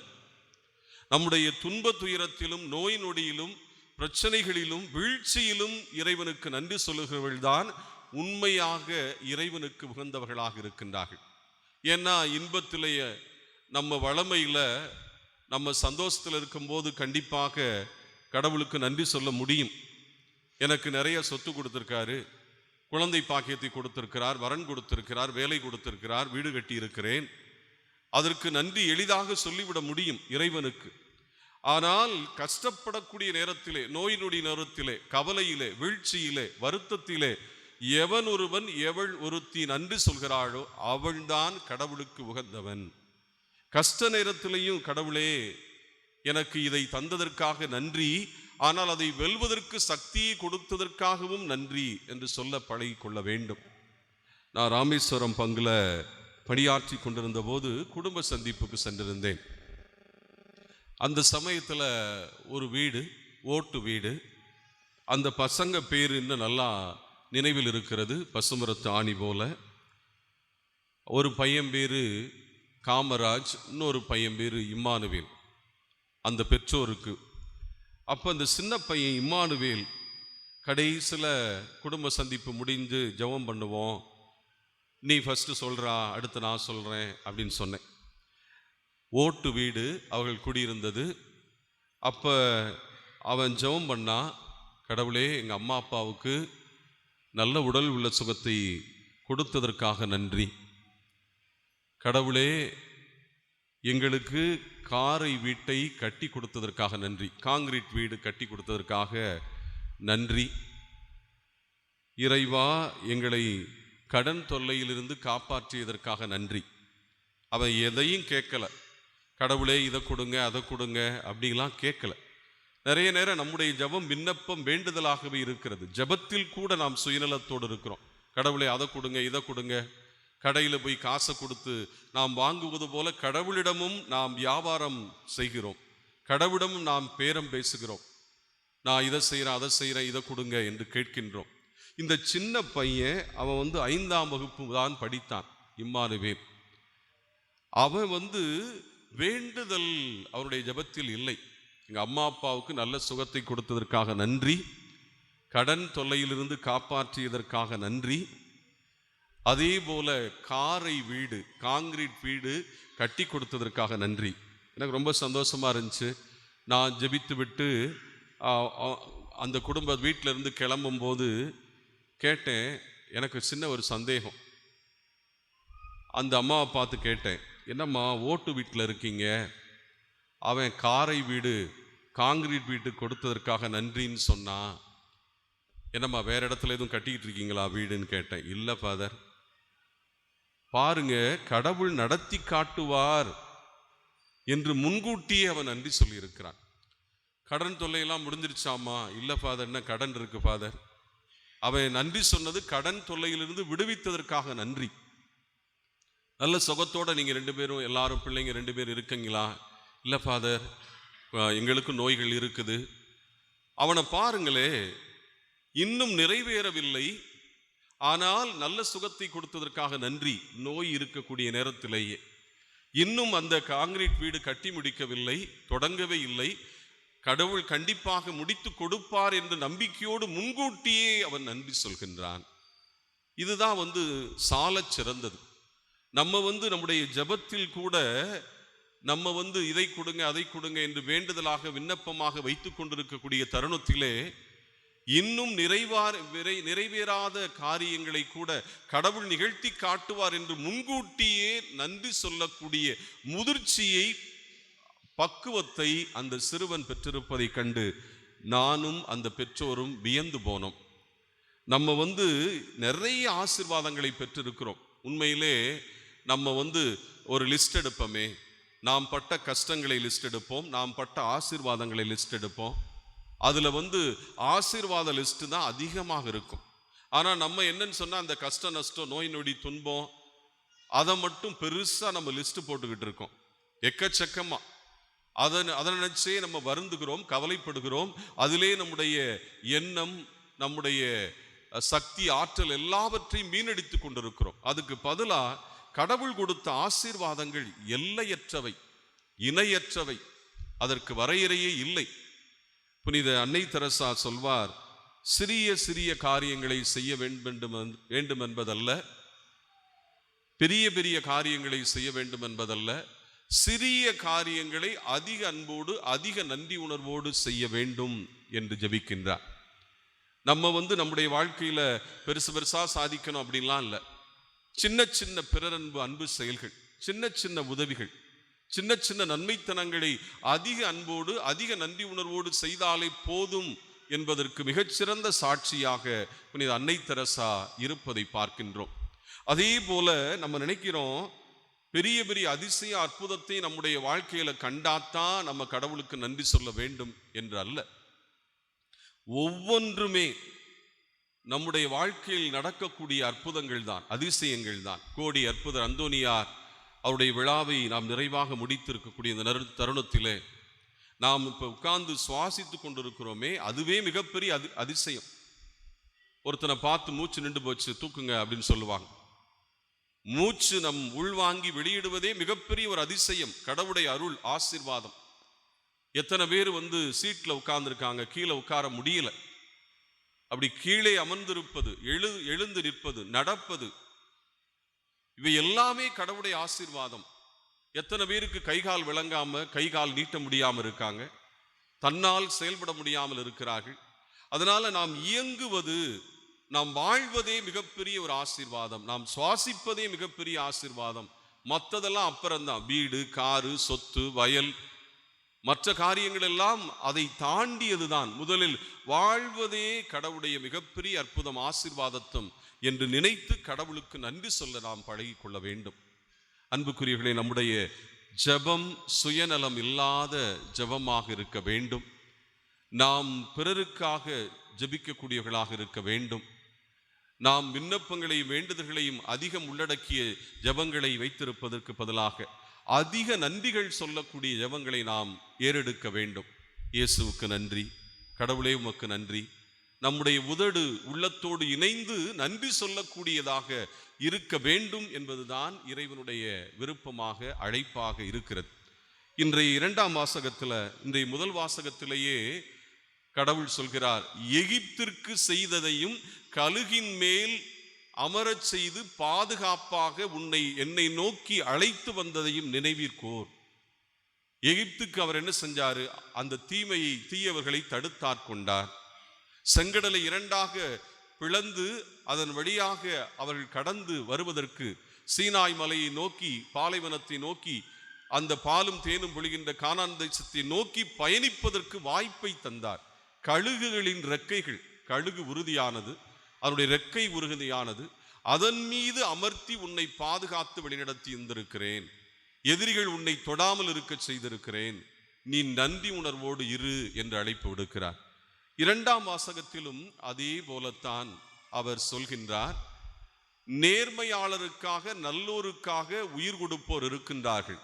நம்முடைய துன்ப துயரத்திலும் நோய் நொடியிலும் பிரச்சனைகளிலும் வீழ்ச்சியிலும் இறைவனுக்கு நன்றி சொல்லுகிறவர்கள்தான் உண்மையாக இறைவனுக்கு உகந்தவர்களாக இருக்கின்றார்கள். ஏன்னா இன்பத்திலேயே நம்ம வளமையில் நம்ம சந்தோஷத்தில் இருக்கும்போது கண்டிப்பாக கடவுளுக்கு நன்றி சொல்ல முடியும். எனக்கு நிறைய சொத்து கொடுத்துருக்காரு, குழந்தை பாக்கியத்தை கொடுத்திருக்கிறார், வரன் கொடுத்திருக்கிறார், வேலை கொடுத்திருக்கிறார், வீடு கட்டி இருக்கிறேன், அதற்கு நன்றி எளிதாக சொல்லிவிட முடியும் இறைவனுக்கு. ஆனால் கஷ்டப்படக்கூடிய நேரத்திலே, நோய் நொடி நேரத்திலே, கவலையிலே, வீழ்ச்சியிலே, வருத்தத்திலே எவன் ஒருவன் எவள் ஒருத்தி நன்றி சொல்கிறாளோ அவள்தான் கடவுளுக்கு உகந்தவன். கஷ்ட நேரத்திலேயும் கடவுளே எனக்கு இதை தந்ததற்காக நன்றி, ஆனால் அதை வெல்வதற்கு சக்தியை கொடுத்ததற்காகவும் நன்றி என்று சொல்ல பழகிக்கொள்ள வேண்டும். நான் ராமேஸ்வரம் பங்குல பணியாற்றி கொண்டிருந்த போது குடும்ப சந்திப்புக்கு சென்றிருந்தேன். அந்த சமயத்தில் ஒரு வீடு, ஓட்டு வீடு, அந்த பசங்க பேர் இன்னும் நல்லா நினைவில் இருக்கிறது, பசுமரத்து ஆணி போல. ஒரு பையன் பேர் காமராஜ், இன்னொரு பையன் பேர் இம்மானுவேல் அந்த பெற்றோருக்கு. அப்போ அந்த சின்ன பையன் இம்மானுவேல் கடைசியில் குடும்ப சந்திப்பு முடிந்து ஜெபம் பண்ணுவோம், நீ ஃபஸ்ட்டு சொல்கிறா அடுத்து நான் சொல்கிறேன் அப்படின்னு சொன்னேன். ஓட்டு வீடு அவர்கள் குடியிருந்தது. அப்போ அவன் ஜெபம் பண்ணா, கடவுளே எங்கள் அம்மா அப்பாவுக்கு நல்ல உடல் உள்ள சுகத்தை கொடுத்ததற்காக நன்றி. கடவுளே எங்களுக்கு காரை வீட்டை கட்டி கொடுத்ததற்காக நன்றி, காங்கிரீட் வீடு கட்டி கொடுத்ததற்காக நன்றி. இறைவா எங்களை கடன் தொல்லையிலிருந்து காப்பாற்றியதற்காக நன்றி. அவன் எதையும் கேட்கல, கடவுளே இதை கொடுங்க அதை கொடுங்க அப்படிலாம் கேட்கல. நிறைய நேரம் நம்முடைய ஜெபம் விண்ணப்பம் வேண்டுதலாகவே இருக்கிறது. ஜெபத்தில் கூட நாம் சுயநலத்தோடு இருக்கிறோம். கடவுளே அதை கொடுங்க இதை கொடுங்க. கடையில் போய் காசை கொடுத்து நாம் வாங்குவது போல கடவுளிடமும் நாம் வியாபாரம் செய்கிறோம், கடவுளிடமும் நாம் பேரம் பேசுகிறோம். நான் இதை செய்கிறேன் அதை செய்கிறேன் இதை கொடுங்க என்று கேட்கின்றோம். இந்த சின்ன பையன் அவன் 5ஆம் வகுப்பு தான் படித்தான், இம்மானுவேல். அவன் வேண்டுதல் அவருடைய ஜெபத்தில் இல்லை. எங்கள் அம்மா அப்பாவுக்கு நல்ல சுகத்தை கொடுத்ததற்காக நன்றி, கடன் தொல்லையிலிருந்து காப்பாற்றியதற்காக நன்றி, அதே போல காரை வீடு காங்கிரீட் வீடு கட்டி கொடுத்ததற்காக நன்றி. எனக்கு ரொம்ப சந்தோஷமா இருந்துச்சு. நான் ஜெபித்து விட்டு அந்த குடும்ப வீட்டில் இருந்து கிளம்பும்போது கேட்டேன், எனக்கு சின்ன ஒரு சந்தேகம். அந்த அம்மாவை பார்த்து கேட்டேன், என்னம்மா ஓட்டு வீட்டில் இருக்கீங்க, அவன் காரை வீடு காங்கிரீட் வீட்டு கொடுத்ததற்காக நன்றின்னு சொன்னான், என்னம்மா வேற இடத்துல எதுவும் கட்டிக்கிட்டு இருக்கீங்களா வீடுன்னு கேட்டேன். இல்லை ஃபாதர், பாருங்க கடவுள் நடத்தி காட்டுவார் என்று முன்கூட்டியே அவன் நன்றி சொல்லியிருக்கிறான். கடன் தொல்லையெல்லாம் முடிஞ்சிருச்சாமா? இல்லை ஃபாதர், என்ன கடன் இருக்கு ஃபாதர். அவன் நன்றி சொன்னது கடன் தொல்லையிலிருந்து விடுவித்ததற்காக நன்றி. நல்ல சுகத்தோட நீங்க 2 பேரும் எல்லாரும் பிள்ளைங்க 2 பேர் இருக்கீங்களா? இல்லை ஃபாதர், எங்களுக்கு நோய்கள் இருக்குது. அவனை பாருங்களே, இன்னும் நிறைவேறவில்லை, ஆனால் நல்ல சுகத்தை கொடுத்ததற்காக நன்றி. நோய் இருக்கக்கூடிய நேரத்திலேயே இன்னும் அந்த காங்கிரீட் வீடு கட்டி முடிக்கவில்லை, தொடங்கவே இல்லை. கடவுள் கண்டிப்பாக முடித்து கொடுப்பார் என்ற நம்பிக்கையோடு முன்கூட்டியே அவன் நன்றி சொல்கின்றான். இதுதான் சாலச் சிறந்தது. நம்ம நம்முடைய ஜெபத்தில் கூட நம்ம இதை கொடுங்க அதை கொடுங்க என்று வேண்டுதலாக விண்ணப்பமாக வைத்து கொண்டிருக்கக்கூடிய தருணத்திலே இன்னும் நிறைவேறாத காரியங்களை கூட கடவுள் நிகழ்த்தி காட்டுவார் என்று முன்கூட்டியே நன்றி சொல்லக்கூடிய முதிர்ச்சியை, பக்குவத்தை அந்த சிறுவன் பெற்றிருப்பதை கண்டு நானும் அந்த பெற்றோரும் வியந்து போனோம். நம்ம நிறைய ஆசீர்வாதங்களை பெற்றிருக்கிறோம். உண்மையிலே நம்ம ஒரு லிஸ்ட் எடுப்போமே, நாம் பட்ட கஷ்டங்களை லிஸ்ட் எடுப்போம், நாம் பட்ட ஆசீர்வாதங்களை லிஸ்ட் எடுப்போம். அதில் ஆசீர்வாத லிஸ்ட்டு தான் அதிகமாக இருக்கும். ஆனால் நம்ம என்னன்னு சொன்னால் அந்த கஷ்ட நஷ்டம், நோய் நொடி, துன்பம், அதை மட்டும் பெருசாக நம்ம லிஸ்ட்டு போட்டுக்கிட்டு இருக்கோம் எக்கச்சக்கமாக. அதை நினச்சே நம்ம வருந்துகிறோம், கவலைப்படுகிறோம். அதிலே நம்முடைய எண்ணம், நம்முடைய சக்தி, ஆற்றல் எல்லாவற்றையும் மீனடித்து கொண்டிருக்கிறோம். அதுக்கு பதிலாக கடவுள் கொடுத்த ஆசீர்வாதங்கள் எல்லையற்றவை, இணையற்றவை, அதற்கு வரையறையே இல்லை. புனித அன்னை தெரசா சொல்வார், சிறிய சிறிய காரியங்களை செய்ய வேண்டும் என்பதல்ல, பெரிய பெரிய காரியங்களை செய்ய வேண்டும் என்பதல்ல, சிறிய காரியங்களை அதிக அன்போடு அதிக நன்றி உணர்வோடு செய்ய வேண்டும் என்று ஜெபிக்கின்றார். நம்ம நம்முடைய வாழ்க்கையில பெருசு பெருசா சாதிக்கணும் அப்படின்லாம் இல்லை. சின்ன சின்ன பிறரன்பு, அன்பு செயல்கள், சின்ன சின்ன உதவிகள், சின்ன சின்ன நன்மைத்தனங்களை அதிக அன்போடு அதிக நன்றி உணர்வோடு செய்தாலே போதும் என்பதற்கு மிகச்சிறந்த சாட்சியாக புனித அன்னை தெரசா இருப்பதை பார்க்கின்றோம். அதே போல நம்ம நினைக்கிறோம், பெரிய பெரிய அதிசய அற்புதத்தை நம்முடைய வாழ்க்கையில கண்டாத்தான் நம்ம கடவுளுக்கு நன்றி சொல்ல வேண்டும் என்று அல்ல. ஒவ்வொன்றுமே நம்முடைய வாழ்க்கையில் நடக்கக்கூடிய அற்புதங்கள் தான், அதிசயங்கள் தான். கோடி அற்புதர் அந்தோனியார் அவருடைய விழாவை நாம் நிறைவாக முடித்திருக்கக்கூடிய இந்த தருணத்திலே நாம் இப்போ உட்கார்ந்து சுவாசித்து கொண்டிருக்கிறோமே, அதுவே மிகப்பெரிய அதிசயம். ஒருத்தனை பார்த்து மூச்சு நின்று போச்சு, தூக்குங்க அப்படின்னு சொல்லுவாங்க. மூச்சு நம் உள்வாங்கி வெளியிடுவதே மிகப்பெரிய ஒரு அதிசயம், கடவுளுடைய அருள், ஆசீர்வாதம். எத்தனை பேர் சீட்டில் உட்கார்ந்துருக்காங்க, கீழே உட்கார முடியல. அப்படி கீழே அமர்ந்திருப்பது, எழுந்து நிற்பது, நடப்பது, இவை எல்லாமே கடவுளுடைய ஆசீர்வாதம். எத்தனை பேருக்கு கைகால் விளங்காம, கைகால் நீட்ட முடியாமல் இருக்காங்க, தன்னால் செயல்பட முடியாமல் இருக்கிறார்கள். அதனால நாம் இயங்குவது, நாம் வாழ்வதே மிகப்பெரிய ஒரு ஆசீர்வாதம், நாம் சுவாசிப்பதே மிகப்பெரிய ஆசீர்வாதம். மற்றதெல்லாம் அப்புறம்தான், வீடு, காரு, சொத்து, வயல், மற்ற காரியங்கள் எல்லாம் அதை தாண்டியதுதான். முதலில் வாழ்வதே கடவுளுடைய மிகப்பெரிய அற்புதம், ஆசீர்வாதத்தும் என்று நினைத்து கடவுளுக்கு நன்றி சொல்ல நாம் பழகிக் கொள்ள வேண்டும். அன்புக்குரியவர்களே, நம்முடைய ஜெபம் சுயநலம் இல்லாத ஜெபமாக இருக்க வேண்டும். நாம் பிறருக்காக ஜெபிக்கக்கூடியவர்களாக இருக்க வேண்டும். நாம் விண்ணப்பங்களையும் வேண்டுதல்களையும் அதிகம் உள்ளடக்கிய ஜெபங்களை வைத்திருப்பதற்கு பதிலாக அதிக நன்றிகள் சொல்லக்கூடிய ஜெபங்களை நாம் ஏறெடுக்க வேண்டும். இயேசுவுக்கு நன்றி, கடவுளே உமக்கு நன்றி. நம்முடைய உதடு உள்ளத்தோடு இணைந்து நன்றி சொல்லக்கூடியதாக இருக்க வேண்டும் என்பதுதான் இறைவனுடைய விருப்பமாக, அழைப்பாக இருக்கிறது. இன்றைய 2ஆம் வாசகத்தில், இன்றைய முதல் வாசகத்திலேயே கடவுள் சொல்கிறார், எகிப்திற்கு செய்ததையும் கழுகின் மேல் அமரச் செய்து பாதுகாப்பாக என்னை நோக்கி அழைத்து வந்ததையும் நினைவிற்கோர். எகிப்துக்கு அவர் என்ன செஞ்சாரு? அந்த தீயவர்களை தடுத்தாட்கொண்டார். செங்கடலை 2ஆக பிளந்து அதன் வழியாக அவர்கள் கடந்து வருவதற்கு சீனாய் மலையை நோக்கி, பாலைவனத்தை நோக்கி, அந்த பாலும் தேனும் பொழிகின்ற கானான் தேசத்தை நோக்கி பயணிப்பதற்கு வாய்ப்பை தந்தார். கழுகுகளின் ரெக்கைகள், கழுகு உறுதியானது, அதனுடைய ரெக்கை உறுதியானது, அதன் மீது அமர்த்தி உன்னை பாதுகாத்து வழிநடத்தி இருந்திருக்கிறேன். எதிரிகள் உன்னை தொடாமல் இருக்க செய்திருக்கிறேன். நீ நன்றி உணர்வோடு இரு என்று அழைப்பு விடுக்கிறார். 2ஆம் வாசகத்திலும் அதே போலத்தான் அவர் சொல்கின்றார். நேர்மையாளருக்காக, நல்லோருக்காக உயிர் கொடுப்போர் இருக்கின்றார்கள்.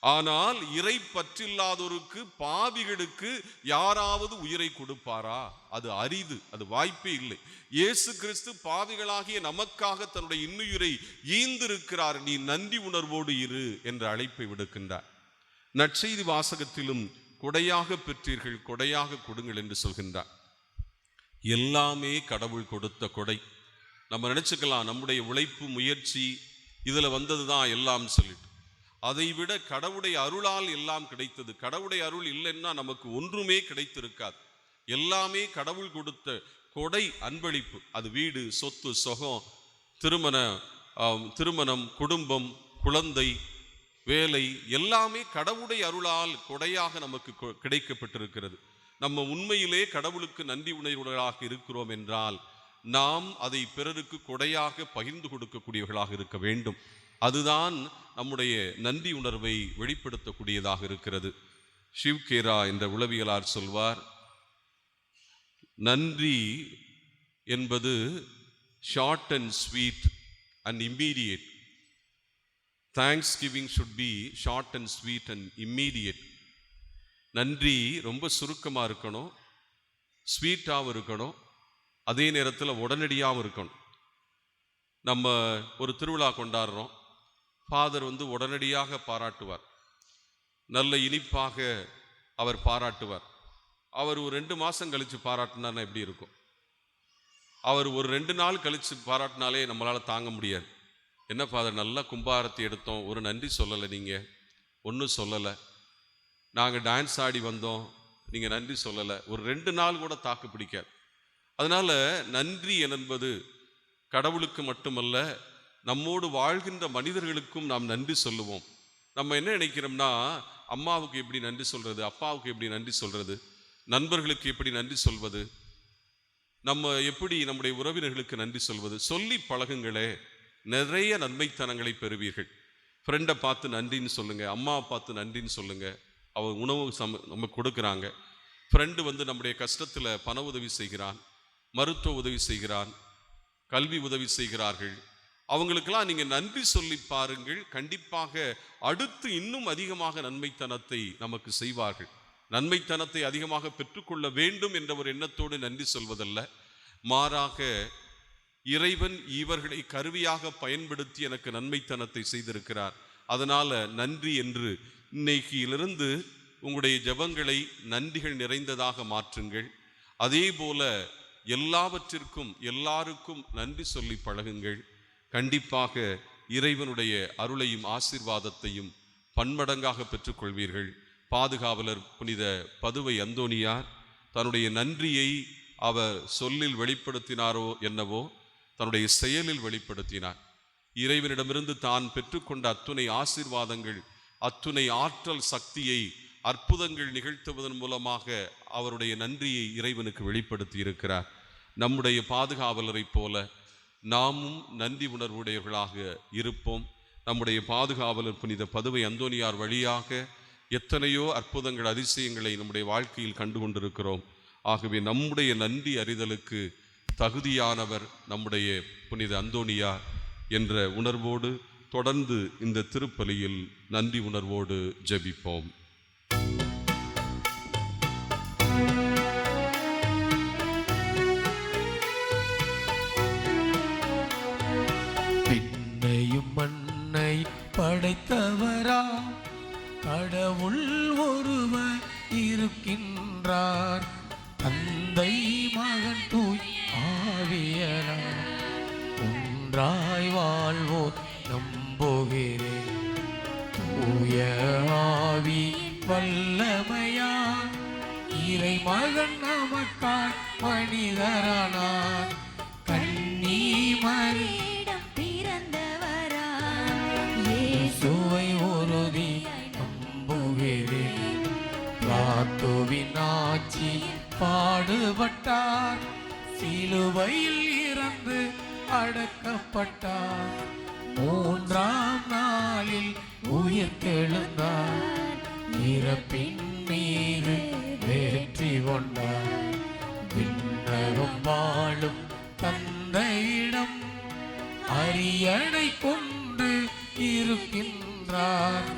ஆனால் இறை பற்றில்லாதோருக்கு, பாவிகளுக்கு யாராவது உயிரை கொடுப்பாரா? அது அரிது, அது வாய்ப்பே இல்லை. இயேசு கிறிஸ்து பாவிகளாகிய நமக்காக தன்னுடைய இன்னுயிரை ஈந்திருக்கிறார். நீ நன்றி உணர்வோடு இரு என்ற அழைப்பை விடுக்கின்றார். நற்செய்தி வாசகத்திலும் கொடையாக பெற்றீர்கள், கொடையாக கொடுங்கள் என்று சொல்கின்றார். எல்லாமே கடவுள் கொடுத்த கொடை. நம்ம நினைச்சுக்கலாம் நம்முடைய உழைப்பு முயற்சி இதுல வந்தது தான் எல்லாம் சொல்லிட்டு. அதை விட கடவுளுடைய அருளால் எல்லாம் கிடைத்தது. கடவுளுடைய அருள் இல்லைன்னா நமக்கு ஒன்றுமே கிடைத்திருக்காது. எல்லாமே கடவுள் கொடுத்த கொடை, அன்பளிப்பு. அது வீடு, சொத்து, சுகம், திருமணம், குடும்பம், குழந்தை, வேலை, எல்லாமே கடவுளுடைய அருளால் கொடையாக நமக்கு கிடைக்கப்பட்டிருக்கிறது. நம்ம உண்மையிலே கடவுளுக்கு நன்றி உணர்வுகளாக இருக்கிறோம் என்றால் நாம் அதை பிறருக்கு கொடையாக பகிர்ந்து கொடுக்கக்கூடியவர்களாக இருக்க வேண்டும். அதுதான் நம்முடைய நன்றி உணர்வை வெளிப்படுத்தக்கூடியதாக இருக்கிறது. ஷிவ்கேரா என்ற உளவியலார் சொல்வார், நன்றி என்பது short and sweet and immediate. Thanks giving should be short and sweet and immediate. நன்றி ரொம்ப சுருக்கமாக இருக்கணும், ஸ்வீட்டாகவும் இருக்கணும், அதே நேரத்தில் உடனடியாகவும் இருக்கணும். நம்ம ஒரு திருவிழா கொண்டாடுறோம், ஃபாதர் உடனடியாக பாராட்டுவார், நல்ல இனிப்பாக அவர் பாராட்டுவார். அவர் ஒரு 2 மாதம் கழித்து பாராட்டினார்னா எப்படி இருக்கும்? அவர் ஒரு 2 நாள் கழித்து பாராட்டினாலே நம்மளால் தாங்க முடியாது. என்ன ஃபாதர், நல்லா கும்பாரத்தி எடுத்தோம், ஒரு நன்றி சொல்லலை, நீங்கள் ஒன்றும் சொல்லலை. நாங்கள் டான்ஸ் ஆடி வந்தோம், நீங்கள் நன்றி சொல்லலை. ஒரு 2 நாள் கூட தாக்கு பிடிக்காது. அதனால் நன்றி என்பது கடவுளுக்கு மட்டுமல்ல, நம்மோடு வாழ்கின்ற மனிதர்களுக்கும் நாம் நன்றி சொல்லுவோம். நம்ம என்ன நினைக்கிறோம்னா, அம்மாவுக்கு எப்படி நன்றி சொல்கிறது, அப்பாவுக்கு எப்படி நன்றி சொல்கிறது, நண்பர்களுக்கு எப்படி நன்றி சொல்வது, நம்ம எப்படி நம்முடைய உறவினர்களுக்கு நன்றி சொல்வது. சொல்லி பழகுங்களே, நிறைய நன்மைத்தனங்களை பெறுவீர்கள். ஃப்ரெண்டை பார்த்து நன்றின்னு சொல்லுங்கள், அம்மாவை பார்த்து நன்றின்னு சொல்லுங்கள். அவர் உணவு நமக்கு கொடுக்குறாங்க. ஃப்ரெண்டு நம்முடைய கஷ்டத்தில் பண உதவி செய்கிறான், மருத்துவ உதவி செய்கிறான், கல்வி உதவி செய்கிறார்கள். அவங்களுக்கெல்லாம் நீங்கள் நன்றி சொல்லி பாருங்கள். கண்டிப்பாக அடுத்து இன்னும் அதிகமாக நன்மைத்தனத்தை நமக்கு செய்வார்கள். நன்மைத்தனத்தை அதிகமாக பெற்றுக்கொள்ள வேண்டும் என்ற ஒரு எண்ணத்தோடு நன்றி சொல்வதல்ல, மாறாக இறைவன் இவர்களை கருவியாக பயன்படுத்தி எனக்கு நன்மைத்தனத்தை செய்திருக்கிறார், அதனால நன்றி என்று இன்னைக்கிலிருந்து உங்களுடைய ஜெபங்களை நன்றிகள் நிறைந்ததாக மாற்றுங்கள். அதே போல எல்லாவற்றிற்கும் எல்லாருக்கும் நன்றி சொல்லி பழகுங்கள். கண்டிப்பாக இறைவனுடைய அருளையும் ஆசீர்வாதத்தையும் பன்மடங்காக பெற்றுக்கொள்வீர்கள். பாதுகாவலர் புனித பதுவை அந்தோனியார் தன்னுடைய நன்றியை அவர் சொல்லில் வெளிப்படுத்தினாரோ என்னவோ, தன்னுடைய செயலில் வெளிப்படுத்தினார். இறைவனிடமிருந்து தான் பெற்றுக்கொண்ட அத்துணை ஆசீர்வாதங்கள், அத்துணை ஆற்றல் சக்தியை அற்புதங்கள் நிகழ்த்துவதன் மூலமாக அவருடைய நன்றியை இறைவனுக்கு வெளிப்படுத்தி இருக்கிறார். நம்முடைய பாதுகாவலரை போல நாமும் நன்றி உணர்வுடையவர்களாக இருப்போம். நம்முடைய பாதுகாவலர் புனித பதுவை அந்தோனியார் வழியாக எத்தனையோ அற்புதங்கள், அதிசயங்களை நம்முடைய வாழ்க்கையில் கண்டு கொண்டிருக்கிறோம். ஆகவே நம்முடைய நன்றி அறிதலுக்கு தகுதியானவர் நம்முடைய புனித அந்தோனியார் என்ற உணர்வோடு தொடர்ந்து இந்த திருப்பலியில் நன்றி உணர்வோடு ஜெபிப்போம். பின்னையும் மண்ணை படைத்தவரா கடவுள் ஒருவர் இருக்கின்றார், தந்தை மகன் தூய் ஆவியனார், ஒன்றாய் வாழ்வோர் நம்புகிறேன். தூய ஆவி வல்லமையார் இறை மகன் நமக்காய் மனிதரானார், கன்னி மரியிடம் பிறந்தவரா இயேசுவை உறுதி நம்புகிறேன். பிலாத்துவின் ஆட்சி பாடுபட்டார், சிலுவையில் இறந்து அடக்கப்பட்டார், 3ஆம் நாளில் உயிர்த்தெழுந்தார், இறப்பின் மீது வெற்றி கொண்டார். விண்ணகம் வாழும் தந்தையிடம் அரியணை கொண்டு இருக்கின்றார்,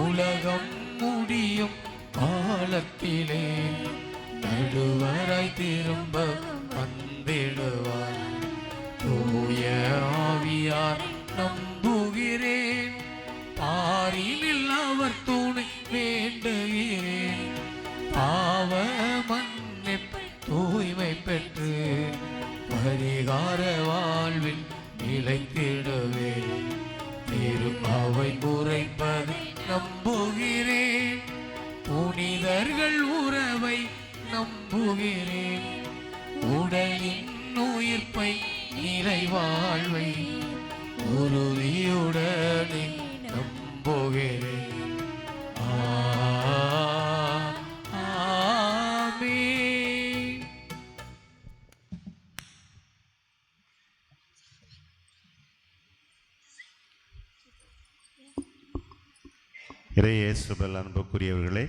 உலகம் முடியும் காலத்திலே நடுவராய் திரும்ப வந்திடுவார். தூய ஆவியார் நம்புகிறேன், பாரினில் அவர் துணை வேண்டுகிறேன். விகார வாழ்வில் நிலைத்திடவே திரு அவை உரைப்பதை நம்புகிறேன், புனிதர்கள் உறவை நம்புகிறேன், உடலின் உயிர்ப்பை நிறைவாழ்வை உறுதியுடனே நம்புகிறேன். ஆமென். இறையேசுவில் அன்புக்குரியவர்களே,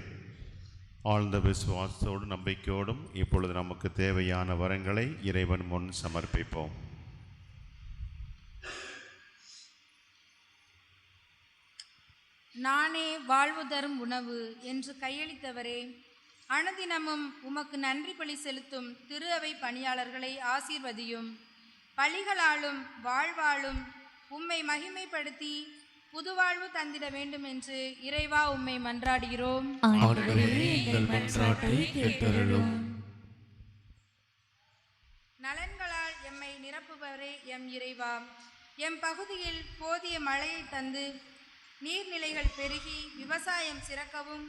ஆழ்ந்த விசுவாசத்தோடும் நம்பிக்கையோடும் இப்பொழுது நமக்கு தேவையான வரங்களை இறைவன் முன் சமர்ப்பிப்போம். நானே வாழ்வு தரும் உணவு என்று கையளித்தவரே, அனுதினமும் உமக்கு நன்றி பலி செலுத்தும் திரு அவை பணியாளர்களை ஆசீர்வதியும். பலிகளாலும் வாழ்வாலும் உம்மை மகிமைப்படுத்தி புதுவாழ்வு தந்திட வேண்டும் என்று இறைவா உம்மை மன்றாடுகிறோம். ஆண்டவரே, எங்கள் மன்றாட்டை கேட்டருளும். நலன்களால் எம்மை நிரப்புபவரே எம் இறைவா, எம் பகுதியில் போதிய மழையை தந்து நீர்நிலைகள் பெருகி விவசாயம் சிறக்கவும்,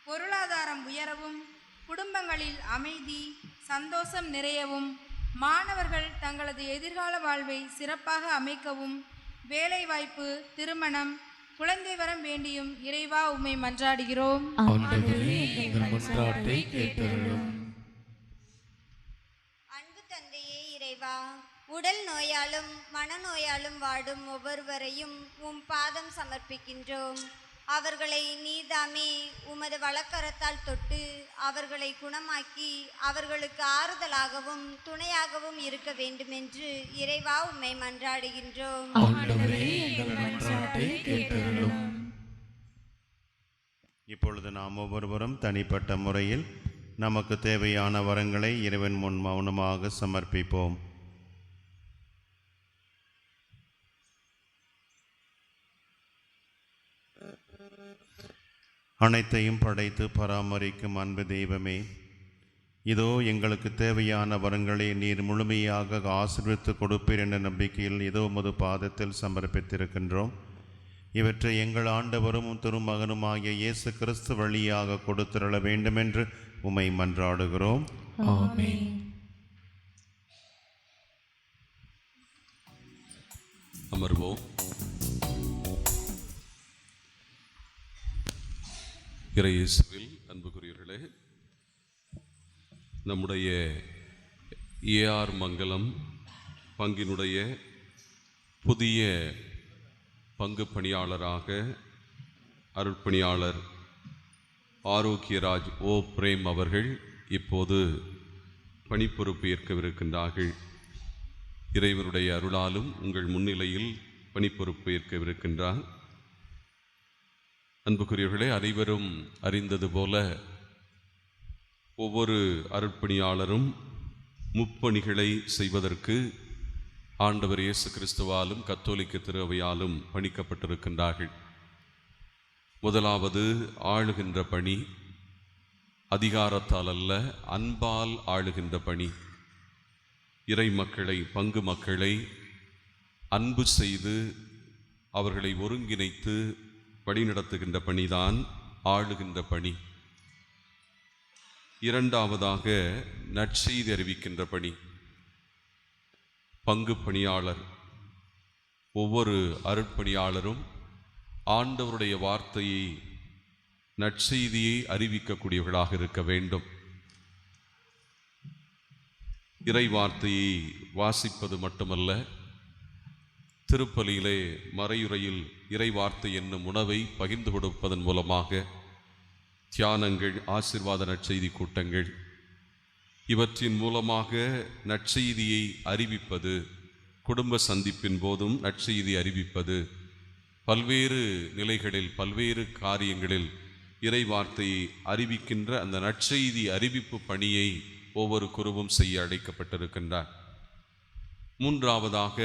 பொருளாதாரம் உயரவும், குடும்பங்களில் அமைதி சந்தோஷம் நிறையவும், மாணவர்கள் தங்களது எதிர்கால வாழ்வை சிறப்பாக அமைக்கவும், வேலைவாய்ப்பு, திருமணம், குழந்தை வரம் வேண்டியும் இறைவா உம்மை மன்றாடுகிறோம். ஆண்டவரே, எங்கள் மன்றாட்டை கேட்டருளும். அன்பு தந்தையே இறைவா, உடல் நோயாலும் மனநோயாலும் வாடும் ஒவ்வொருவரையும் உம் பாதம் சமர்ப்பிக்கின்றோம். அவர்களை நீதாமே உமது வலக்கரத்தால் தொட்டு அவர்களை குணமாக்கி அவர்களுக்கு ஆறுதலாகவும் துணையாகவும் இருக்க வேண்டுமென்று இறைவா உம்மை மன்றாடுகின்றோம். ஆண்டவரே, எங்கள் மன்றாட்டை கேட்டருளும். இப்பொழுது நாம் ஒவ்வொருவரும் தனிப்பட்ட முறையில் நமக்கு தேவையான வரங்களை இறைவன் முன் மௌனமாக சமர்ப்பிப்போம். அனைத்தையும் படைத்து பராமரிக்கும் அன்பு தெய்வமே, இதோ எங்களுக்கு தேவையான வரங்களை நீர் முழுமையாக ஆசீர்வதித்து கொடுப்பீர் என்ற நம்பிக்கையில் இதோ உமது பாதத்தில் சமர்ப்பித்திருக்கின்றோம். இவற்றை எங்கள் ஆண்டவரும் திருமகனுமாகிய இயேசு கிறிஸ்து வழியாக கொடுத்திருள வேண்டுமென்று உம்மை மன்றாடுகிறோம். ஆமென். அமர்வோம். இறையேசுவில் அன்புக்குரியவர்களே, நம்முடைய ஏஆர் மங்கலம் பங்கினுடைய புதிய பங்கு பணியாளராக அருட்பணியாளர் ஆரோக்கியராஜ் ஓ பிரேம் அவர்கள் இப்போது பணிப்பொறுப்பு ஏற்கவிருக்கின்றார்கள். இறைவனுடைய அருளாலும் உங்கள் முன்னிலையில் பணிப்பொறுப்பு ஏற்கவிருக்கின்றார். அன்புக்குரியவர்களே, அனைவரும் அறிந்தது போல ஒவ்வொரு அருட்பணியாளரும் முப்பணிகளை செய்வதற்கு ஆண்டவர் இயேசு கிறிஸ்துவாலும் கத்தோலிக்க திருவையாலும் பணிக்கப்பட்டிருக்கின்றார்கள். முதலாவது ஆளுகின்ற பணி, அதிகாரத்தால் அல்ல அன்பால் ஆளுகின்ற பணி. இறை மக்களை, பங்கு மக்களை அன்பு செய்து அவர்களை ஒருங்கிணைத்து வழிநடத்துகின்ற பணிதான் ஆளுகின்ற பணி. இரண்டாவதாக நற்செய்தி அறிவிக்கின்ற பணி. பங்கு பணியாளர், ஒவ்வொரு அருட்பணியாளரும் ஆண்டவருடைய வார்த்தையை, நற்செய்தியை அறிவிக்கக்கூடியவர்களாக இருக்க வேண்டும். இறை வார்த்தையை வாசிப்பது மட்டுமல்ல, திருப்பலியிலே மறையுறையில் இறை வார்த்தை என்னும் உணவை பகிர்ந்து கொடுப்பதன் மூலமாக தியானங்கள், ஆசீர்வாத நற்செய்தி கூட்டங்கள், இவற்றின் மூலமாக நற்செய்தியை அறிவிப்பது, குடும்ப சந்திப்பின் போதும் நற்செய்தி அறிவிப்பது, பல்வேறு நிலைகளில் பல்வேறு காரியங்களில் இறை வார்த்தையை அறிவிக்கின்ற அந்த நற்செய்தி அறிவிப்பு பணியை ஒவ்வொரு குருவும் செய்ய அழைக்கப்பட்டிருக்கின்றார். மூன்றாவதாக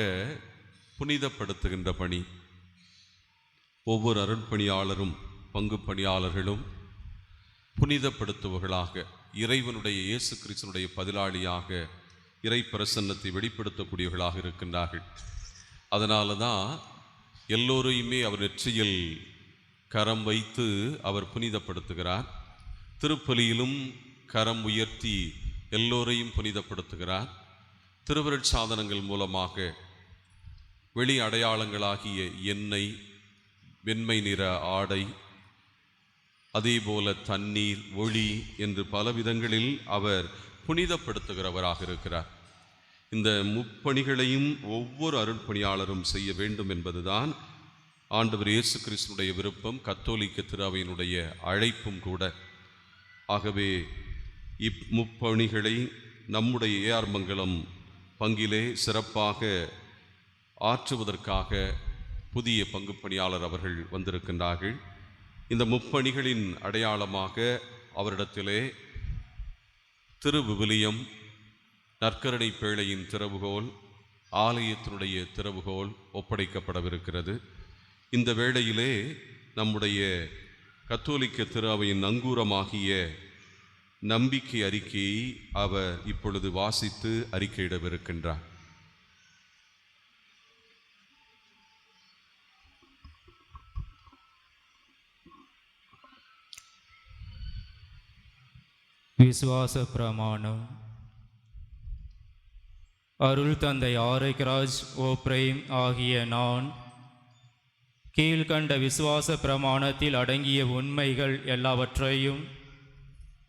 புனிதப்படுத்துகின்ற பணி. ஒவ்வொரு அருட்பணியாளரும் பங்கு பணியாளர்களும் புனிதப்படுத்துவர்களாக, இறைவனுடைய இயேசு கிறிஸ்துனுடைய பதிலாளியாக இறை பிரசன்னத்தை வெளிப்படுத்தக்கூடியவர்களாக இருக்கின்றார்கள். அதனால தான் எல்லோரையுமே அவர் நெற்றியில் கரம் வைத்து அவர் புனிதப்படுத்துகிறார். திருப்பலியிலும் கரம் உயர்த்தி எல்லோரையும் புனிதப்படுத்துகிறார். திருவருட்சாதனங்கள் மூலமாக வெளி அடையாளங்களாகிய எண்ணெய், வெண்மை நிற ஆடை, அதேபோல தண்ணீர், ஒளி என்று பல விதங்களில் அவர் புனிதப்படுத்துகிறவராக இருக்கிறார். இந்த முப்பணிகளையும் ஒவ்வொரு அருட்பணியாளரும் செய்ய வேண்டும் என்பதுதான் ஆண்டவர் இயேசு கிறிஸ்துனுடைய விருப்பம், கத்தோலிக்க திருஅவையினுடைய அழைப்பும் கூட. ஆகவே முப்பணிகளை நம்முடைய ஏஆர் மங்கலம் பங்கிலே சிறப்பாக ஆற்றுவதற்காக புதிய பங்கு பணியாளர் அவர்கள் வந்திருக்கின்றார்கள். இந்த முப்பணிகளின் அடையாளமாக அவரிடத்திலே திருவிவிலியம், நற்கருணை பேழையின் திறவுகோல், ஆலயத்தினுடைய திறவுகோல் ஒப்படைக்கப்படவிருக்கிறது. இந்த வேளையிலே நம்முடைய கத்தோலிக்க திருஅவையின் நங்கூரமாகிய நம்பிக்கை அறிக்கையை அவர் இப்பொழுது வாசித்து அறிக்கையிடவிருக்கின்றார். விசுவாச பிரமாணம். அருள் தந்தை ஆரோக்கியராஜ் ஓப்ரேம் ஆகிய நான் கீழ்கண்ட விசுவாச பிரமாணத்தில் அடங்கிய உண்மைகள் எல்லாவற்றையும்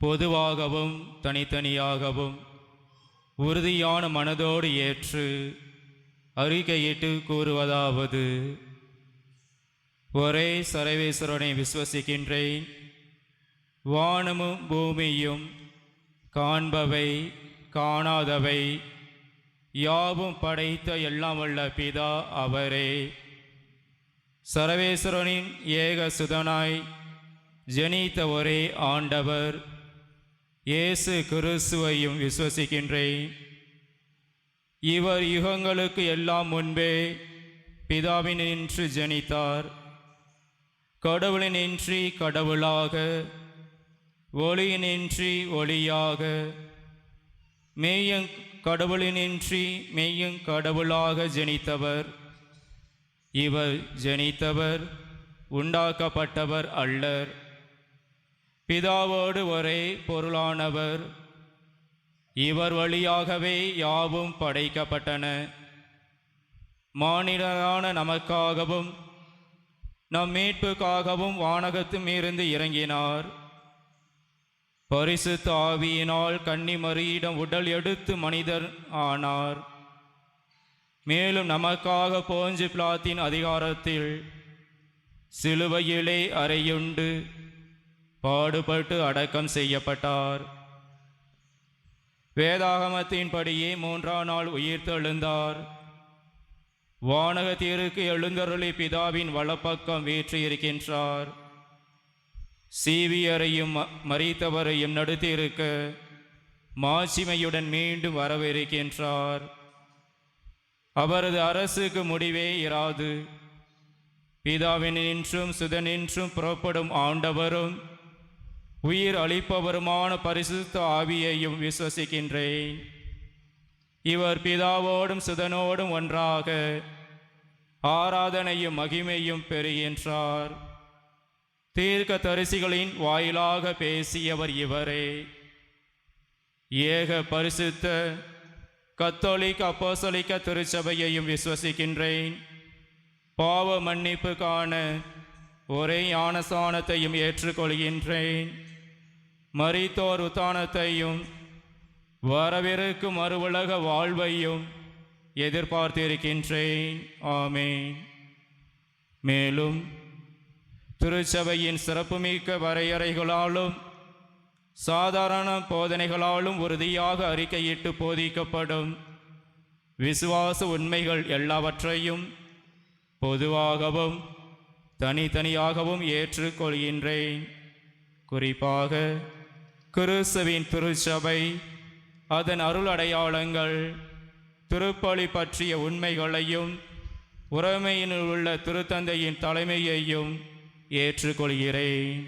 பொதுவாகவும் தனித்தனியாகவும் உறுதியான மனதோடு ஏற்று அறிக்கையிட்டு கூறுவதாவது: ஒரே சர்வேஸ்வரனை விசுவசிக்கின்றேன். வானமும் பூமியும், காண்பவை காணாதவை யாவும் படைத்த எல்லாம் வல்ல பிதா அவரே. சர்வேஸ்வரனின் ஏக சுதனாய் ஜனித்த ஒரே ஆண்டவர் இயேசு கிறிஸ்துவையும் விசுவசிக்கின்றேன். இவர் யுகங்களுக்கு எல்லாம் முன்பே பிதாவினின்று ஜனித்தார். கடவுளினின்றி கடவுளாக, ஒளியினின்றி ஒளியாக, மெய்யங் கடவுளினின்றி மெய்யங் கடவுளாக ஜனித்தவர். இவர் ஜனித்தவர், உண்டாக்கப்பட்டவர் அல்லர். பிதாவோடு ஒரே பொருளானவர். இவர் வழியாகவே யாவும் படைக்கப்பட்டன. மானிடரான நமக்காகவும் நம் மீட்புக்காகவும் வானகத்தும் இருந்து இறங்கினார். பரிசுத்த ஆவியினால் கன்னி மரியிடம் உடல் எடுத்து மனிதர் ஆனார். மேலும் நமக்காக போஞ்சு பிலாத்தின் அதிகாரத்தில் சிலுவையிலே அறையுண்டு பாடுபட்டு அடக்கம் செய்யப்பட்டார். வேதாகமத்தின்படியே 3ஆம் நாள் உயிர்த்தெழுந்தார். வானகத்திற்கு எழுந்தருளி பிதாவின் வலப்பக்கம் வீற்றிருக்கின்றார். சீவியரையும் மரித்தவரையும் நடுத்திருக்க மாட்சிமையுடன் மீண்டும் வரவிருக்கின்றார். அவரது அரசுக்கு முடிவே இராது. பிதாவினின்றும் சுதனின்றும் புறப்படும் ஆண்டவரும் உயிர் அளிப்பவருமான பரிசுத்த ஆவியையும் விசுவசிக்கின்றேன். இவர் பிதாவோடும் சுதனோடும் ஒன்றாக ஆராதனையும் மகிமையும் பெறுகின்றார். தீர்க்க தரிசிகளின் வாயிலாக பேசியவர் இவரே. ஏக பரிசுத்த கத்தோலிக்க அப்போஸ்தலிக்க திருச்சபையையும் விசுவசிக்கின்றேன். பாவ மன்னிப்பு காண ஒரே ஞானஸ்நானத்தையும் ஏற்றுக்கொள்கின்றேன். மரித்தோர் உத்தானத்தையும் வரவிருக்கும் மறுவுலக வாழ்வையும் எதிர்பார்த்திருக்கின்றேன். ஆமென். மேலும் திருச்சபையின் சிறப்புமிக்க வரையறைகளாலும் சாதாரண போதனைகளாலும் உறுதியாக அறிக்கையிட்டு போதிக்கப்படும் விசுவாச உண்மைகள் எல்லாவற்றையும் பொதுவாகவும் தனித்தனியாகவும் ஏற்றுக்கொள்கின்றேன். குறிப்பாக கிறிஸ்துவின் திருச்சபை, அதன் அருள் அடையாளங்கள், திருப்பலி பற்றிய உண்மைகளையும் உறமையில் உள்ள திருத்தந்தையின் தலைமையையும் ஏற்றுக்கொள்கிறேன்.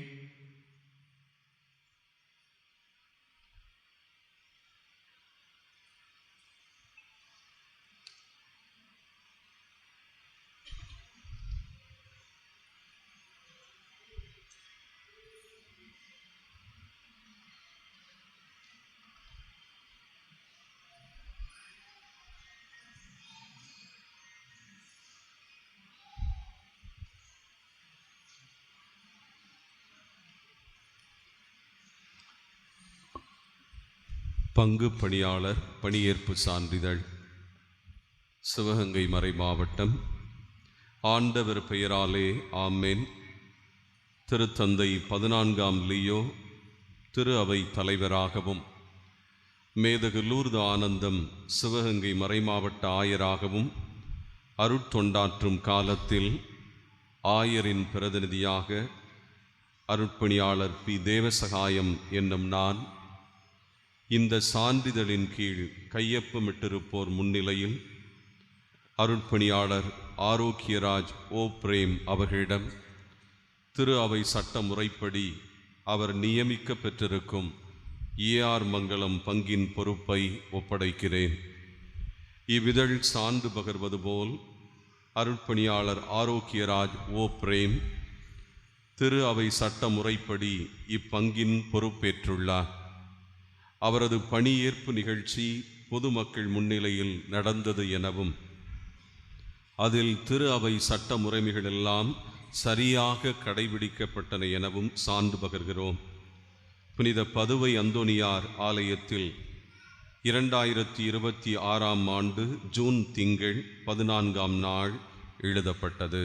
பங்கு பணியாளர் பணியேற்பு சான்றிதழ். சிவகங்கை மறை மாவட்டம். ஆண்டவர் பெயராலே ஆமேன். திருத்தந்தை 14ஆம் லியோ திரு அவை தலைவராகவும் மேதகு லூர்து ஆனந்தம் சிவகங்கை மறைமாவட்ட ஆயராகவும் அருட்தொண்டாற்றும் காலத்தில் ஆயரின் பிரதிநிதியாக அருட்பணியாளர் பி தேவசகாயம் என்னும் நான் இந்த சான்றிதழின் கீழ் கையொப்பமிட்டிருப்போர் முன்னிலையில் அருட்பணியாளர் ஆரோக்கியராஜ் ஓ பிரேம் அவர்களிடம் திரு அவை சட்ட முறைப்படி அவர் நியமிக்க பெற்றிருக்கும் ஏஆர் மங்கலம் பங்கின் பொறுப்பை ஒப்படைக்கிறேன். இவ்விதழ் சான்று பகர்வது போல் அருட்பணியாளர் ஆரோக்கியராஜ் ஓ பிரேம் திரு அவை சட்ட முறைப்படி இப்பங்கின் பொறுப்பேற்றுள்ளார். அவரது பணியேற்பு நிகழ்ச்சி பொதுமக்கள் முன்னிலையில் நடந்தது எனவும் அதில் திரு அவை சட்ட முறைமைகள் எல்லாம் சரியாக கடைபிடிக்கப்பட்டன எனவும் சான்று பகர்கிறோம். புனித பதுவை அந்தோனியார் ஆலயத்தில் 2026ஆம் ஆண்டு ஜூன் திங்கள் 14ஆம் நாள் எழுதப்பட்டது.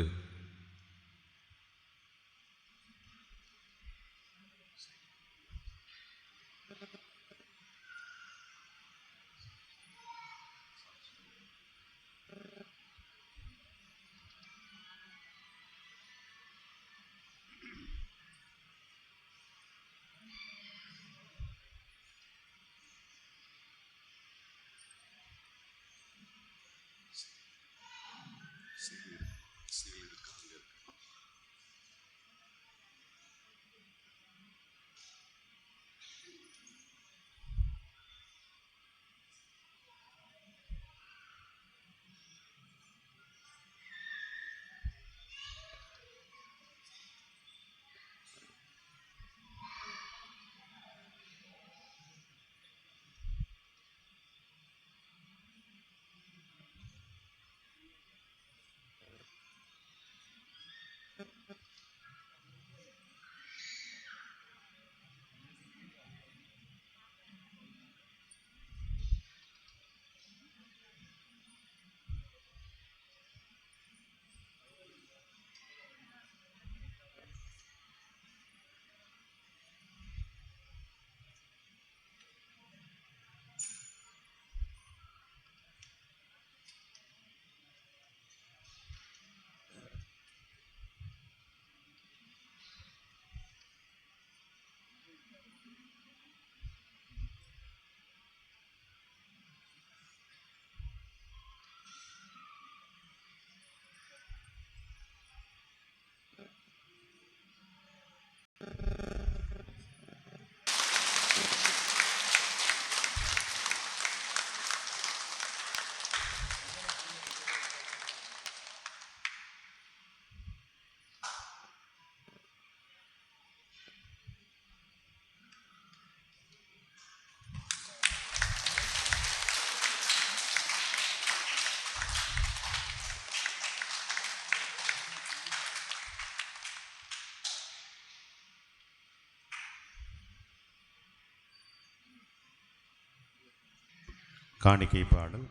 காணிக்கை பாடல்.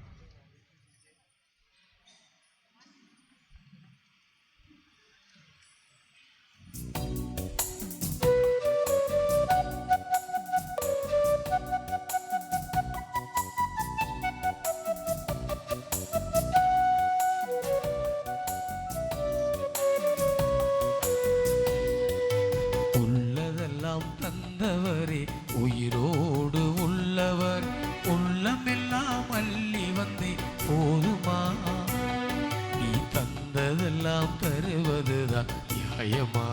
உள்ளதெல்லாம் தந்தவரே, உயிரோடு உள்ளவர், உள்ளமெல்லாம் அள்ளி வந்தே போதுமா? நீ தந்ததெல்லாம் தருவதுதான் நியாயமா?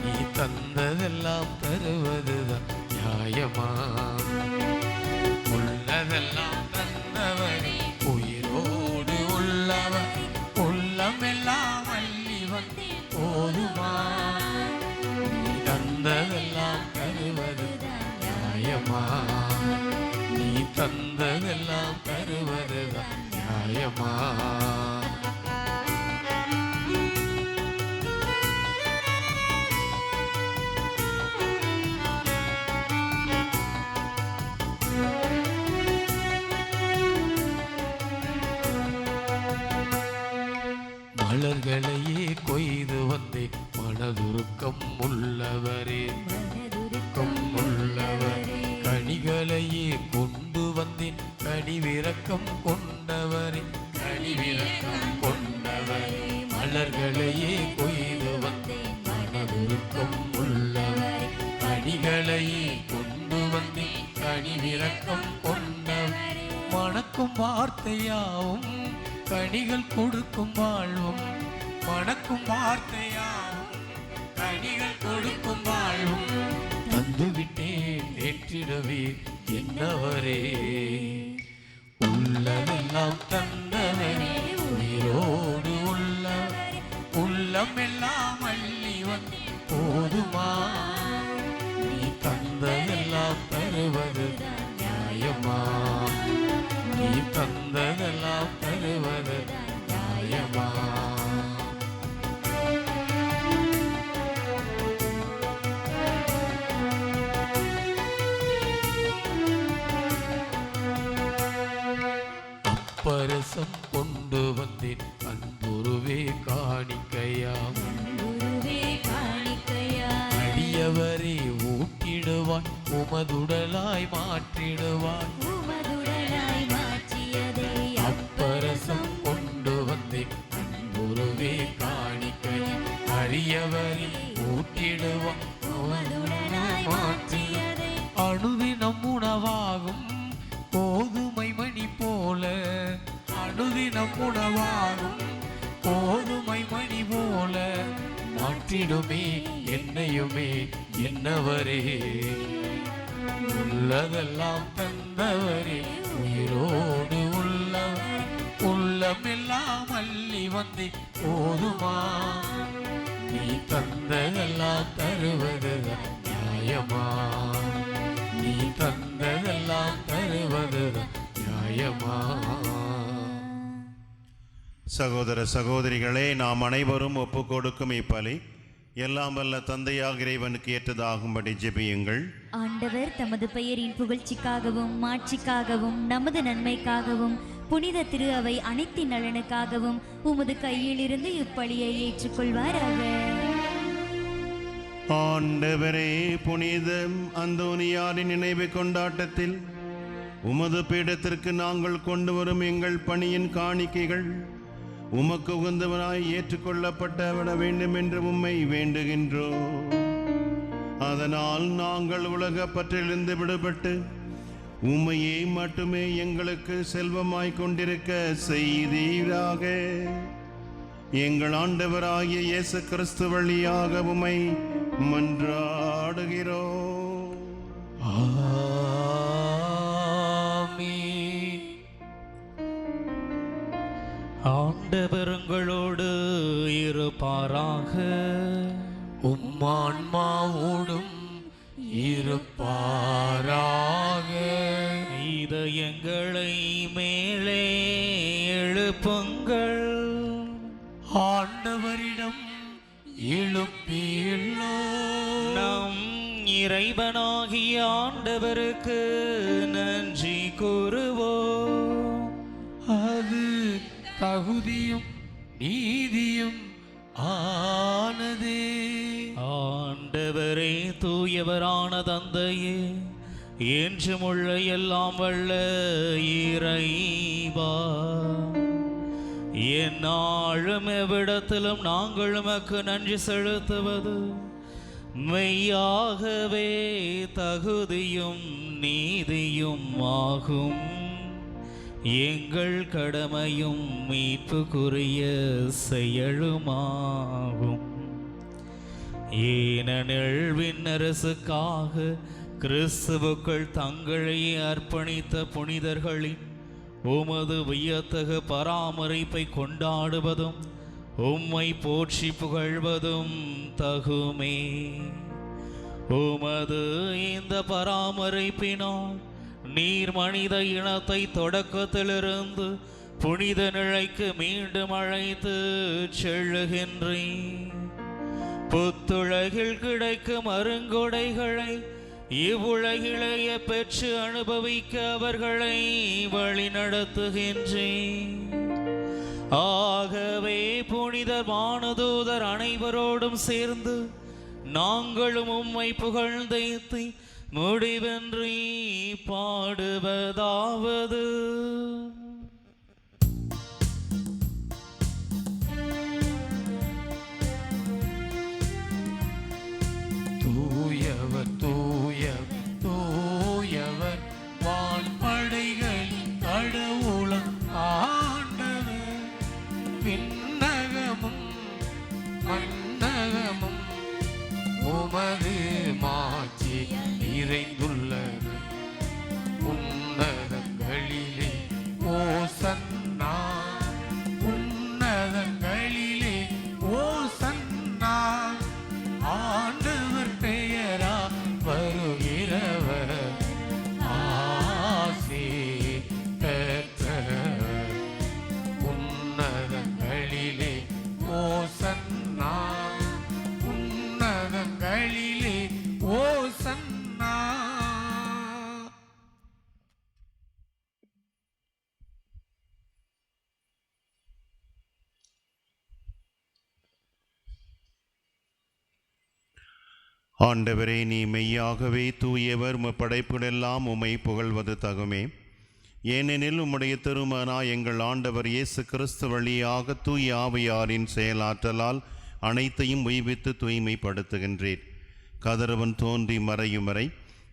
நீ தந்ததெல்லாம் தருவதுதான் நியாயமா? உள்ளதெல்லாம் தந்தவரே, உயிரோடு உள்ளவர், உள்ளமெல்லாம் அள்ளி வந்தே போதுமா? நீ தந்ததெல்லாம் தருவதுதான் நியாயமா? நீ தந்ததெல்லாம் தருவதுதான் நியாயமா? மலர்களையே கொய்து வந்தேன் மனதுருக்கம் உள்ளவரே உள்ளவரே கனிகளையே கொண்டு வந்தேன் கனிவிரக்கம் கொண்டவரே கனிவிரக்கம் கொண்டவரே மலர்களையே கொய்து வந்தேன் மனதுருக்கம் உள்ளவரே கனிகளையே கொண்டு வந்தேன் கனிவிரக்கம் கொண்டவரே மணக்கும் வார்த்தையாவும் கனிகள் கொடுக்கும் வாழ்வும் மணக்கும் வார்த்தையாவும் கனிகள் கொடுக்கும் வாழ்வும் தந்துவிட்டேன் ஏற்றிடவே என்னவரே உள்ளதெல்லாம் தந்தவரே உயிரோடு உள்ளம் எல்லாம் அள்ளி வந்து போதுமா நீ தந்ததெல்லாம் தருவது நியாயமா நீ தந்ததெல்லாம் தருவது நியாயமா அப்பரசம் கொண்டு வந்தேன் அன்புருவே காணிக்கையாம் அடியவரே ஊட்டிடுவாய் உமதுடலாய் மாற்றிடுவாய் அப்பரசம் கொண்டு வந்தேன் அன்புருவே காணிக்கையாம் அடியவரே ஊட்டிடுவாய் உமதுடலாய் மாற்றியதே அணுதினம் உணவாகும் கோதுமை மணி போல அணுதினம் உணவாகும் கோதுமை மணி போல மாற்றிடுமே என்னையுமே என்னவரே உள்ளதெல்லாம் தந்தவரே உயிரோடு உள்ளமெல்லாம் அள்ளி வந்து போதுமா நீ தந்ததெல்லாம் தருவது நியாயமா நீ தந்ததெல்லாம் தருவது நியாயமா சகோதர சகோதரிகளே, நாம் அனைவரும் ஒப்பு கொடுக்கும் இப்பலி எல்லாம் வல்ல தந்தையாக இறைவனுக்கு ஏற்றதாகும்படி ஜெபியுங்கள். ஆண்டவர் தமது பெயரின் புகழ்ச்சிக்காகவும் மாட்சிக்காகவும் நமது நன்மைக்காகவும் புனித திரு அவை அனைத்தின் நலனுக்காகவும் உமது கையிலிருந்து இப்பலியை ஏற்றுக்கொள்வாராக. ஆண்டவரே, புனித அந்தோனியாரின் நினைவு கொண்டாட்டத்தில் உமது பீடத்திற்கு நாங்கள் கொண்டு வரும் எங்கள் பணியின் காணிக்கைகள் உமக்கு உகந்தவனாய் ஏற்றுக்கொள்ளப்பட வேண்டும் என்று உம்மை வேண்டுகின்றோம். அதனால் நாங்கள் உலக பற்றிலிருந்து விடுபட்டு உம்மையே மட்டுமே எங்களுக்கு செல்வமாய் கொண்டிருக்க செய்தீராக. எங்கள் ஆண்டவராகிய இயேசு கிறிஸ்து வழியாக உம்மை மன்றாடுகிறோம். ஆண்டவருங்களோடு இருப்பாராக. உம்மான்மாவோடும் இருப்பாராக. இதயங்களை மேலே எழுப்புங்கள். ஆண்டவரிடம் எழுப்பியுள்ளோம். நம் இறைவனாகிய ஆண்டவருக்கு நன்றி கூறுவோம். அது தகுதியும் நீதியும் ஆனதே. ஆண்டவரே, தூயவரான தந்தையே, என்றுமுள்ள எல்லாம் வல்ல இறைவா, எந்நாளும் எவ்விடத்திலும் நாங்கள் உமக்கு நன்றி செலுத்துவது மெய்யாகவே தகுதியும் நீதியும் ஆகும். எங்கள் கடமையும் மீட்புக்குரிய செயலுமாகும். ஏனெனில் விண்ணரசுக்காக கிறிஸ்துவுக்குள் தங்களையே அர்ப்பணித்த புனிதர்களின் உமது வியத்தகு பராமரிப்பை கொண்டாடுவதும் உம்மை போற்றி புகழ்வதும் தகுமே. உமது இந்த பராமரிப்பினால் நீர் மனித இனத்தை தொடக்கத்திலிருந்து புனித நிலைக்கு மீண்டும் அழைத்து செல்லுகின்றேன். புத்துலகில் கிடைக்கும் அருங்கொடைகளை இவ்வுலகிலேயே பெற்று அனுபவிக்க அவர்களை வழி நடத்துகின்றேன். ஆகவே புனிதர் வானதூதர் அனைவரோடும் சேர்ந்து நாங்களும் உம்மை புகழ்ந்தேத்தி முடிவின்றி பாடுவதாவது. தூயவர் தூயவர் தூயவர் வான்படைகளின் கடவுளம் ஆண்டவர். விண்ணகமும் மண்ணகமும் உமது மாட்சி நிறைந்துள்ளது. உன்னதங்களிலே ஓசன்னா, உன்னதங்களிலே ஓசன்னா. ஆண்டவர் பெயரா வருகிறவர் ஆசி பெற்றவர். உன்னதங்களிலே ஓசன்னா, உன்னதங்களிலே ஓசன்னா. ஆண்டவரே, நீ மெய்யாகவே தூயவர். படைப்புகளெல்லாம் உம்மை புகழ்வது தகுமே. ஏனெனில் உம்முடைய திருமகனாய் எங்கள் ஆண்டவர் இயேசு கிறிஸ்து வழியாக தூய ஆவியாரின் செயலாற்றலால் அனைத்தையும் உய்வித்து தூய்மைப்படுத்துகின்றீர். கதிரவன் தோன்றி மறையும் வரை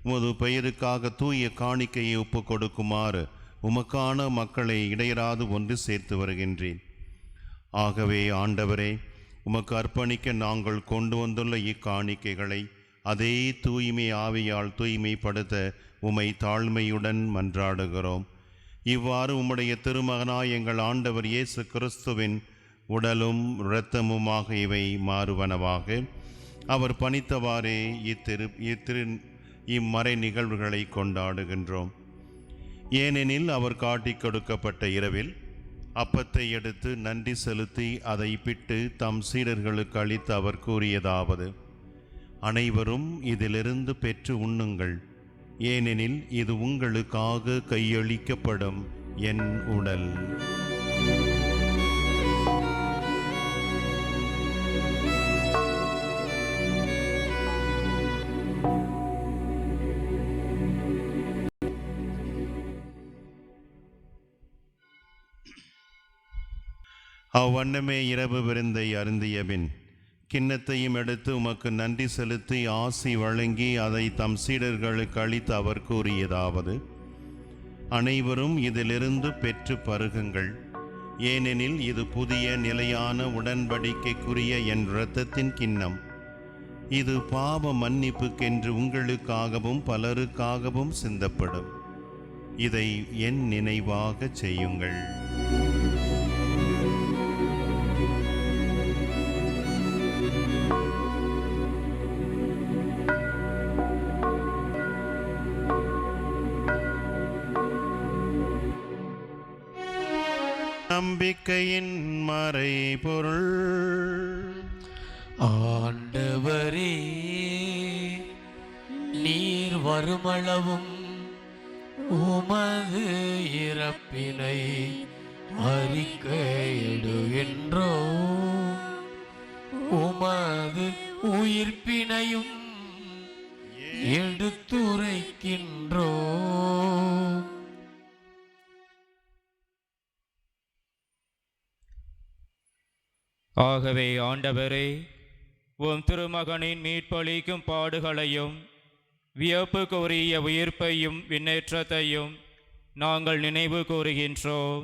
உமது பெயருக்காக தூய காணிக்கையை ஒப்பு கொடுக்குமாறு உமக்கான மக்களை இடையராது ஒன்று சேர்த்து வருகின்றேன். ஆகவே ஆண்டவரே, உமக்கு அர்ப்பணிக்க நாங்கள் கொண்டு வந்துள்ள இக்காணிக்கைகளை அதே தூய்மை ஆவியால் தூய்மைப்படுத்த உம்மை தாழ்மையுடன் மன்றாடுகிறோம். இவ்வாறு உம்முடைய திருமகனாய் எங்கள் ஆண்டவர் இயேசு கிறிஸ்துவின் உடலும் இரத்தமுமாக இவை மாறுவனவாக. அவர் பணித்தவாறே இம்மறை நிகழ்வுகளை கொண்டாடுகின்றோம். ஏனெனில் அவர் காட்டிக் கொடுக்கப்பட்ட இரவில் அப்பத்தை எடுத்து நன்றி செலுத்தி அதை பிட்டு தம் சீடர்களுக்கு அளித்து அவர் கூறியதாவது: அனைவரும் இதிலிருந்து பெற்று உண்ணுங்கள், ஏனெனில் இது உங்களுக்காக கையளிக்கப்படும் என் உடல். அவ்வண்ணமே இரவு விருந்தை அருந்தியபின் கிண்ணத்தையும் எடுத்து உமக்கு நன்றி செலுத்தி ஆசி வழங்கி அதை தம் சீடர்களுக்கு அளித்து அவர் கூறியதாவது: அனைவரும் இதிலிருந்து பெற்று பருகுங்கள், ஏனெனில் இது புதிய நிலையான உடன்படிக்கைக்குரிய என் இரத்தத்தின் கிண்ணம். இது பாவ மன்னிப்புக்கென்று உங்களுக்காகவும் பலருக்காகவும் சிந்தப்படும். இதை என் நினைவாக செய்யுங்கள். நம்பிக்கையின் மறைபொருள். ஆண்டவரே, நீர் வருமளவும் உமது இறப்பினை அறிக்கையிடுகின்றோம், உமது உயிர்ப்பினையும் எடுத்துரைக்கின்றோம். ஆகவே ஆண்டவரே, உம் திருமகனின் மீட்பளிக்கும் பாடுகளையும் வியப்புக்குரிய உயிர்ப்பையும் விண்ணேற்றத்தையும் நாங்கள் நினைவு கூறுகின்றோம்.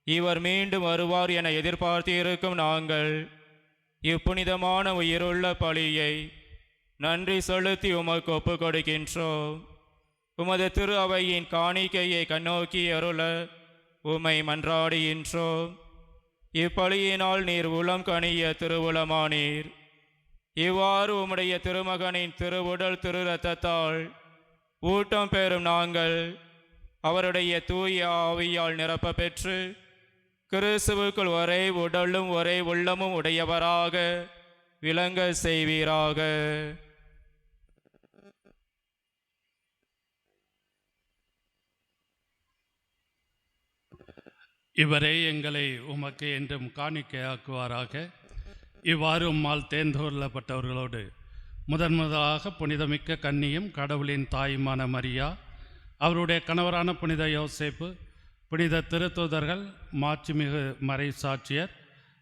இவர் மீண்டும் வருவார் என எதிர்பார்த்திருக்கும் நாங்கள் இப்புனிதமான உயிருள்ள பலியை நன்றி செலுத்தி உமக்கு ஒப்புக் கொடுக்கின்றோம். உமது திரு அவையின் காணிக்கையை கண்ணோக்கி அருள உம்மை மன்றாடுகின்றோம். இப்பலியினால் நீர் உளம் கனிய திருவுளமானீர். இவ்வாறு உம்முடைய திருமகனின் திருவுடல் திரு இரத்தத்தால் ஊட்டம் பெறும் நாங்கள் அவருடைய தூய ஆவியால் நிரப்ப பெற்று கிறிஸ்துவுக்குள் ஒரே உடலும் ஒரே உள்ளமும் உடையவராக விளங்க செய்வீராக. இவரே எங்களை உமக்கு என்றும் காணிக்கையாக்குவாராக. இவ்வாறு உம்மால் தேர்ந்தெடுக்கப்பட்டவர்களோடு முதலாக புனிதமிக்க கன்னியும் கடவுளின் தாயுமான மரியா, அவருடைய கணவரான புனித யோசேப்பு, புனித திருத்தூதர்கள், மாட்சிமிகு மறை சாட்சியர்,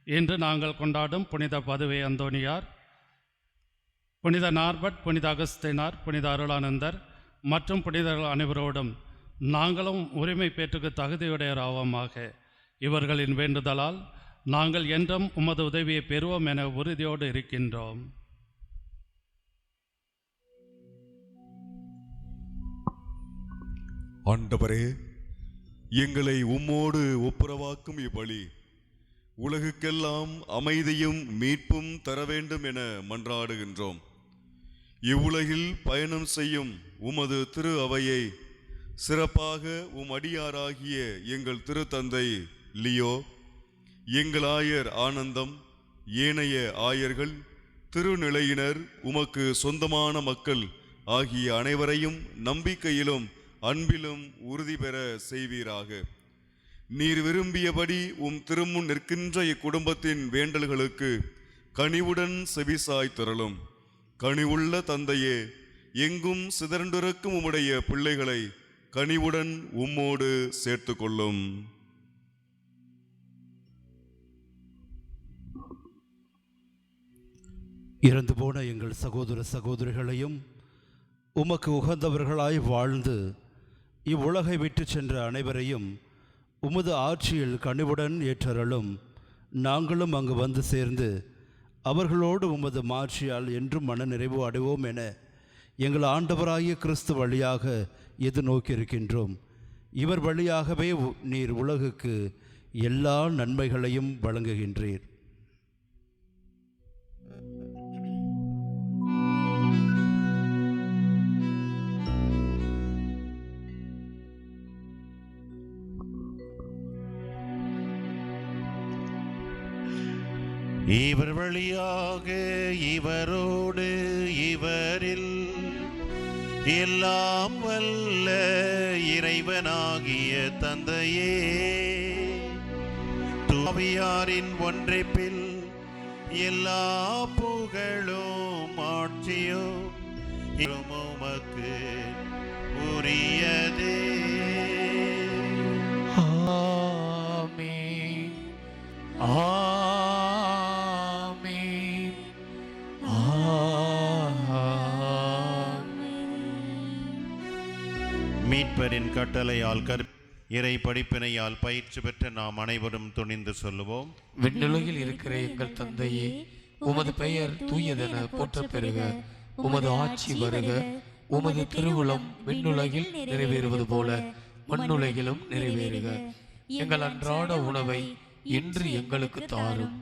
இன்று நாங்கள் கொண்டாடும் புனித பதுவை அந்தோனியார், புனித நார்பட், புனித அகஸ்தினார், புனித அருளானந்தர் மற்றும் புனிதர்கள் அனைவரோடும் நாங்களும் உரிமை பேற்றுக்கு தகுதியுடையராவோமாக. இவர்களின் வேண்டுதலால் நாங்கள் என்றும் உமது உதவியை பெறுவோம் என உறுதியோடு இருக்கின்றோம். ஆண்டவரே, எங்களை உம்மோடு ஒப்புரவாக்கும் இப்பலி உலகுக்கெல்லாம் அமைதியும் மீட்பும் தர வேண்டும் என மன்றாடுகின்றோம். இவ்வுலகில் பயணம் செய்யும் உமது திரு அவையை சிறப்பாக உம் அடியாராகிய எங்கள் திருத்தந்தை லியோ, எங்கள் ஆயர் ஆனந்தம், ஏனைய ஆயர்கள், திருநிலையினர், உமக்கு சொந்தமான மக்கள் ஆகிய அனைவரையும் நம்பிக்கையிலும் அன்பிலும் உறுதி பெற செய்வீராக. நீர் விரும்பியபடி உம் திருமுன் நிற்கின்ற இக்குடும்பத்தின் வேண்டல்களுக்கு கனிவுடன் செவிசாய் தரலும். கனிவுள்ள தந்தையே, எங்கும் சிதறண்டிருக்கும் உம்முடைய பிள்ளைகளை கனிவுடன் உம்மோடு சேர்த்து கொள்ளும். இறந்து போன எங்கள் சகோதர சகோதரிகளையும் உமக்கு உகந்தவர்களாய் வாழ்ந்து இவ்வுலகை விட்டு சென்ற அனைவரையும் உமது ஆட்சியில் கனிவுடன் ஏற்றருளும். நாங்களும் அங்கு வந்து சேர்ந்து அவர்களோடு உமது மாட்சியால் என்றும் மனநிறைவு அடைவோம் என எங்கள் ஆண்டவராகிய கிறிஸ்து வழியாக எதிர்நோக்கியிருக்கின்றோம். இவர் வழியாகவே நீர் உலகுக்கு எல்லா நன்மைகளையும் வழங்குகின்றீர். இவர் வழியாக இவரோடு இவரில் எல்லாம் வல்ல இறைவனாகிய தந்தையே, ஆவியாரின் ஒன்றைப்பில் எல்லா புகழும் ஆட்சியும் உமக்கு உரியதே. ஆமென். ஆமென். மீட்பரின் கட்டளையால் இறை படிப்பினையால் பயிற்சி பெற்ற நாம் அனைவரும் துணிந்து சொல்லுவோம். விண்ணுலகில் இருக்கிற எங்கள் தந்தையே, உமது பெயர் தூயதென போற்றப் பெறுக. உமது ஆட்சி வருக. உமது திருவுளம் விண்ணுலகில் நிறைவேறுவது போல மண்ணுலகிலும் நிறைவேறுக. எங்கள் அன்றாட உணவை இன்று எங்களுக்கு தாரும்.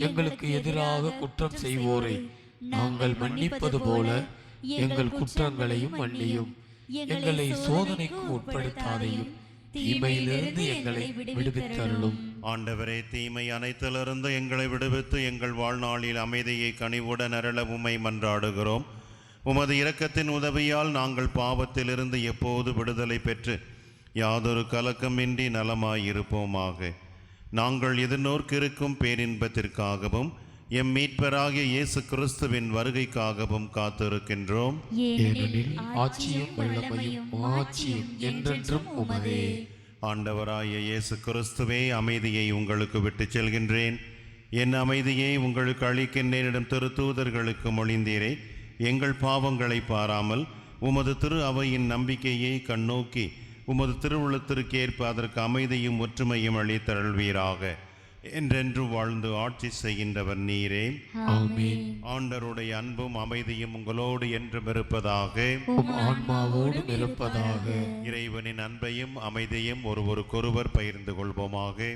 எங்களுக்கு எதிராக குற்றம் செய்வோரை நாங்கள் மன்னிப்பது போல எங்கள் குற்றங்களையும் மன்னியும். எங்களை சோதனைக்கு உட்படுத்தாதையும் தீமையிலிருந்து எங்களை விடுவித்தருளும். ஆண்டவரே, தீமை அனைத்திலிருந்து எங்களை விடுவித்து எங்கள் வாழ்நாளில் அமைதியை கனிவுடன் அருள உம்மை மன்றாடுகிறோம். உமது இரக்கத்தின் உதவியால் நாங்கள் பாவத்திலிருந்து எப்போது விடுதலை பெற்று யாதொரு கலக்கமின்றி நலமாயிருப்போமாக. நாங்கள் எதிர்நோக்கிருக்கும் பேரின்பத்திற்காகவும் எம் மீட்பராகிய இயேசு கிறிஸ்துவின் வருகைக்காகவும் காத்திருக்கின்றோம். ஏனெனில் ஆட்சியும் வல்லமையும் மாட்சியும் என்றென்றும் உமதே. ஆண்டவராகிய இயேசு கிறிஸ்துவே, அமைதியை உங்களுக்கு விட்டுச் செல்கின்றேன், என் அமைதியை உங்களுக்கு அளிக்கின்றேன் திருத்தூதர்களுக்கு மொழிந்தீரே. எங்கள் பாவங்களை பாராமல் உமது திரு அவையின் நம்பிக்கையை கண்ணோக்கி உமது திருவுளத்திற்கேற்ப அதற்கு அமைதியும் ஒற்றுமையும் அளித்தருள்வீராக. என்றென்று வாழ்ந்து ஆட்சி செய்கின்றவர் நீரே. ஆமென். ஆண்டவருடைய அன்பும் அமைதியும் உங்களோடு என்றும் இருப்பதாக. ஆன்மாவோடும் இருப்பதாக. இறைவனின் அன்பையும் அமைதியும் ஒருவருக்கொருவர் பகிர்ந்து கொள்வோமாக.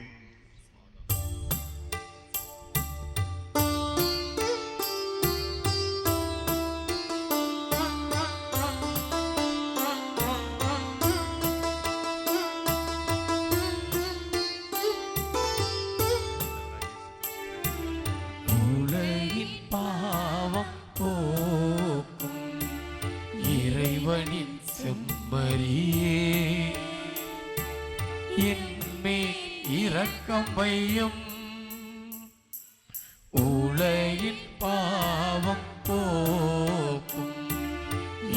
இரக்கம் வையும். உலகின் பாவம் போக்கும்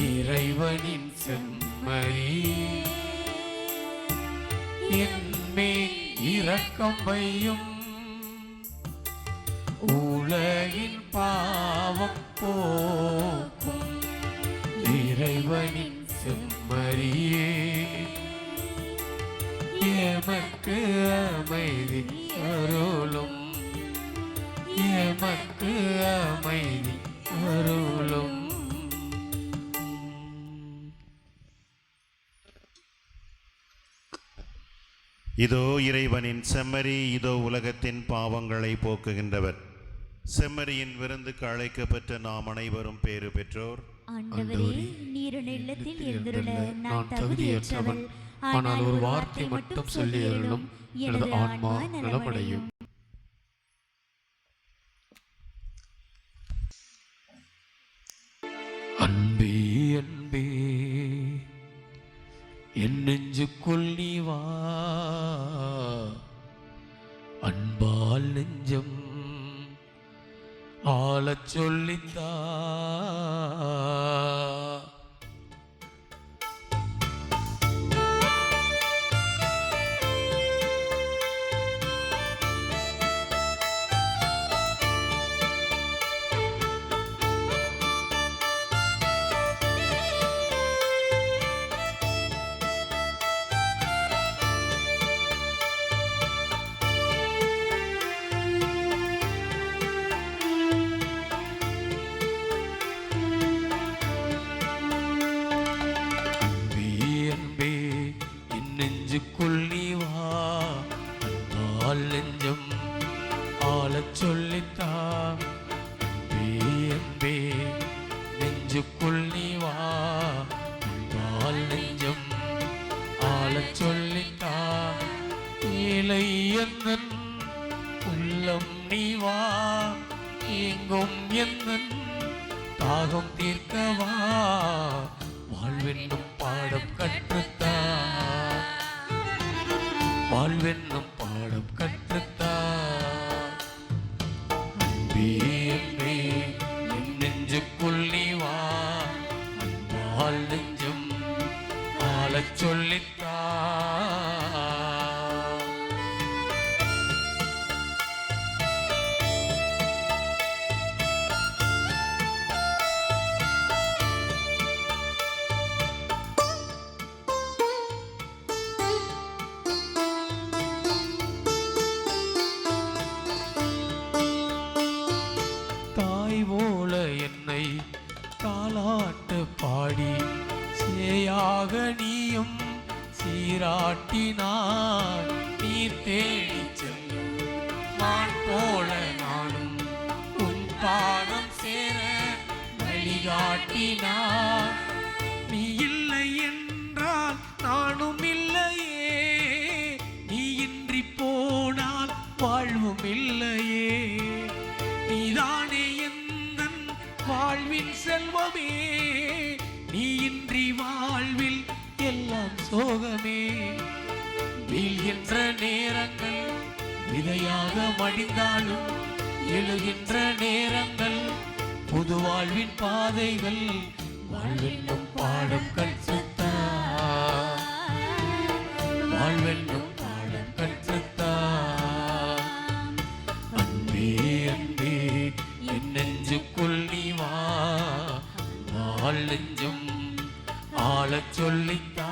இறைவனின் செம்மறி, என்மேல் இரக்கம் வையும். உலகின் பாவம் போக்கும் இறைவனின் செம்மறியே, எமக்கு அமைதி அருளும், எமக்கு அமைதி அருளும். இதோ இறைவனின் செம்மறி, இதோ உலகத்தின் பாவங்களை போக்குகின்றவர். செம்மறியின் விருந்துக்கு அழைக்கப்பட்ட நாம் அனைவரும் பேறு பெற்றோர். ஆண்டவரே, நீர் இல்லத்தில் எழுந்துருள நான் தகுதியற்றவள், ஆனால் ஒரு வார்த்தை மட்டும் சொல்லி அருளும், எனது ஆன்மா நலமடையும். அன்பே அன்பே என் நெஞ்சுக்குள் நீ வா, அன்பால் நெஞ்சம் ஆளச் சொல்லித்தா. நெஞ்சுக்குள் நீ வா, அன்பால் நெஞ்சம் ஆளச் சொல்லித்தா. அன்பே நெஞ்சுக்குள் நீ வா, அன்பால் நெஞ்சம் ஆளச் சொல்லித்தா. ஏழை என்னன் உள்ளம் நீ வா, எங்கும் என்னன் தாகம் தீர்க்கவா. வாழ்வென்னும் பாடம் கற்றுத்தா, வாழ்வென்னும் பாடம் கற்றுத்தா. அன்பே அன்பே என் நெஞ்சுக்குள் நீ வா, அன்பால் நெஞ்சம் ஆளச் சொல்லித்தா. போல என்னை தாலாட்டு பாடி சேயாக நீயும் சீராட்டினாய். நீர் தேடி செல்லும் மான் போல நானும் உன் பாதம் சேர வழிகாட்டினாய். நீ இல்லை என்றால் நானும் இல்லையே, நீ இன்றி போனால் வாழ்வும் இல்லையே. நீதானே வாழ்வின் செல்வமே, நீ இன்றி வாழ்வில் எல்லாம் சோகமே. வீழ்கின்ற நேரங்கள் விதையாக மடிந்தாலும், எழுகின்ற நேரங்கள் புது வாழ்வின் பாதைகள். வாழ்வென்னும் பாடம் கற்றுத்தா, வாழ்வென்னும் பாடம் கற்றுத்தா. அன்பே அன்பே என் நெஞ்சுக்குள் நீ வா, ஆள் நெஞ்சம் ஆளச் சொல்லித்தா.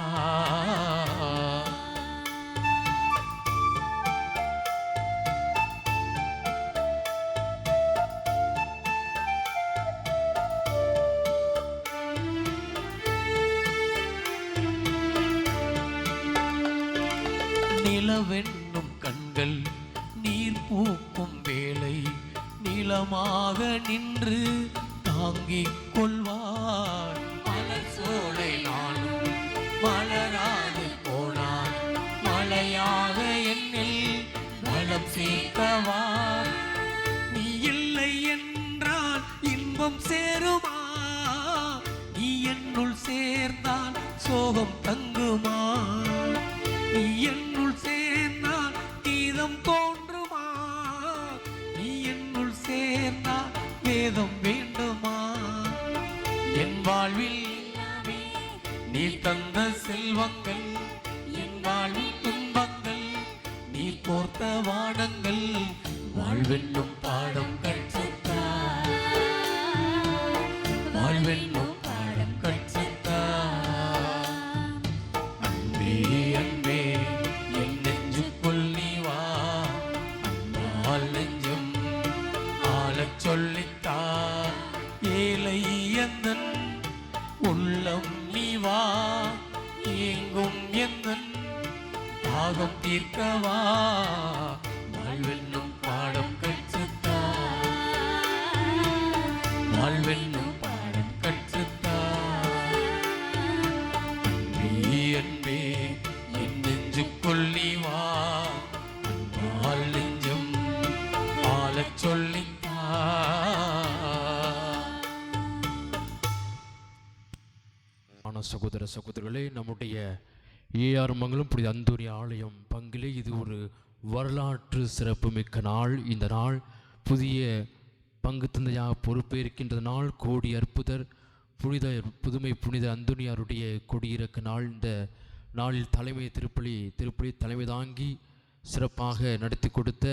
நிலவென்னும் கண்கள் நீர் பூக்கும் வேளை, நிலமாக நின்று தாங்கிக் கொள்வார். மலர் சோலை நானும் மலராது போனார், மலையாக என்னில் வளம் சேர்க்கவா. நீ இல்லை என்றால் இன்பம் சேருமா, நீ என்னுள் சேர்ந்தால் சோகம் தங்குமா. நீ என்னுள் சேர்ந்தால் தீ செல்வங்கள் என் வாழ்வின் துன்பங்கள் நீர் போர்த்த வானங்கள் வாழ்வென்னும் பாடம் கற்றுத்தார் வாழ்வென்னும் பாடம் கற்றுத்தார் அன்பே அன்பே என் நெஞ்சுக்குள் நீ வா அன்பால் நெஞ்சும் ஆளச் சொல்லித்தார் ஏழை எந்தன் உள்ளம் நீ வா ஏங்கும் எந்தன் தாகம் தீர்க்கவா வாழ்வென்னும் பாடம் கற்றுத்தார் வாழ்வென்னும் பாடம் கற்றுத்தார் அன்பே அன்பே என் நெஞ்சுக்குள் நீ வா அன்பால் நெஞ்சும் ஆளச் சொல்லித்தார். சகோதர சகோதரர்களே, நம்முடைய ஏஆர் மங்கலம் புனித அந்தோணி ஆலயம் பங்கிலே இது ஒரு வரலாற்று சிறப்புமிக்க நாள். இந்த நாள் புதிய பங்கு தந்தையாக பொறுப்பேற்கின்ற நாள். கோடி அற்புதர் புதுமை புனித அந்தோணியாருடைய கொடியிறக்க நாள். இந்த நாளில் திருப்பலி தலைமை தாங்கி சிறப்பாக நடத்தி கொடுத்த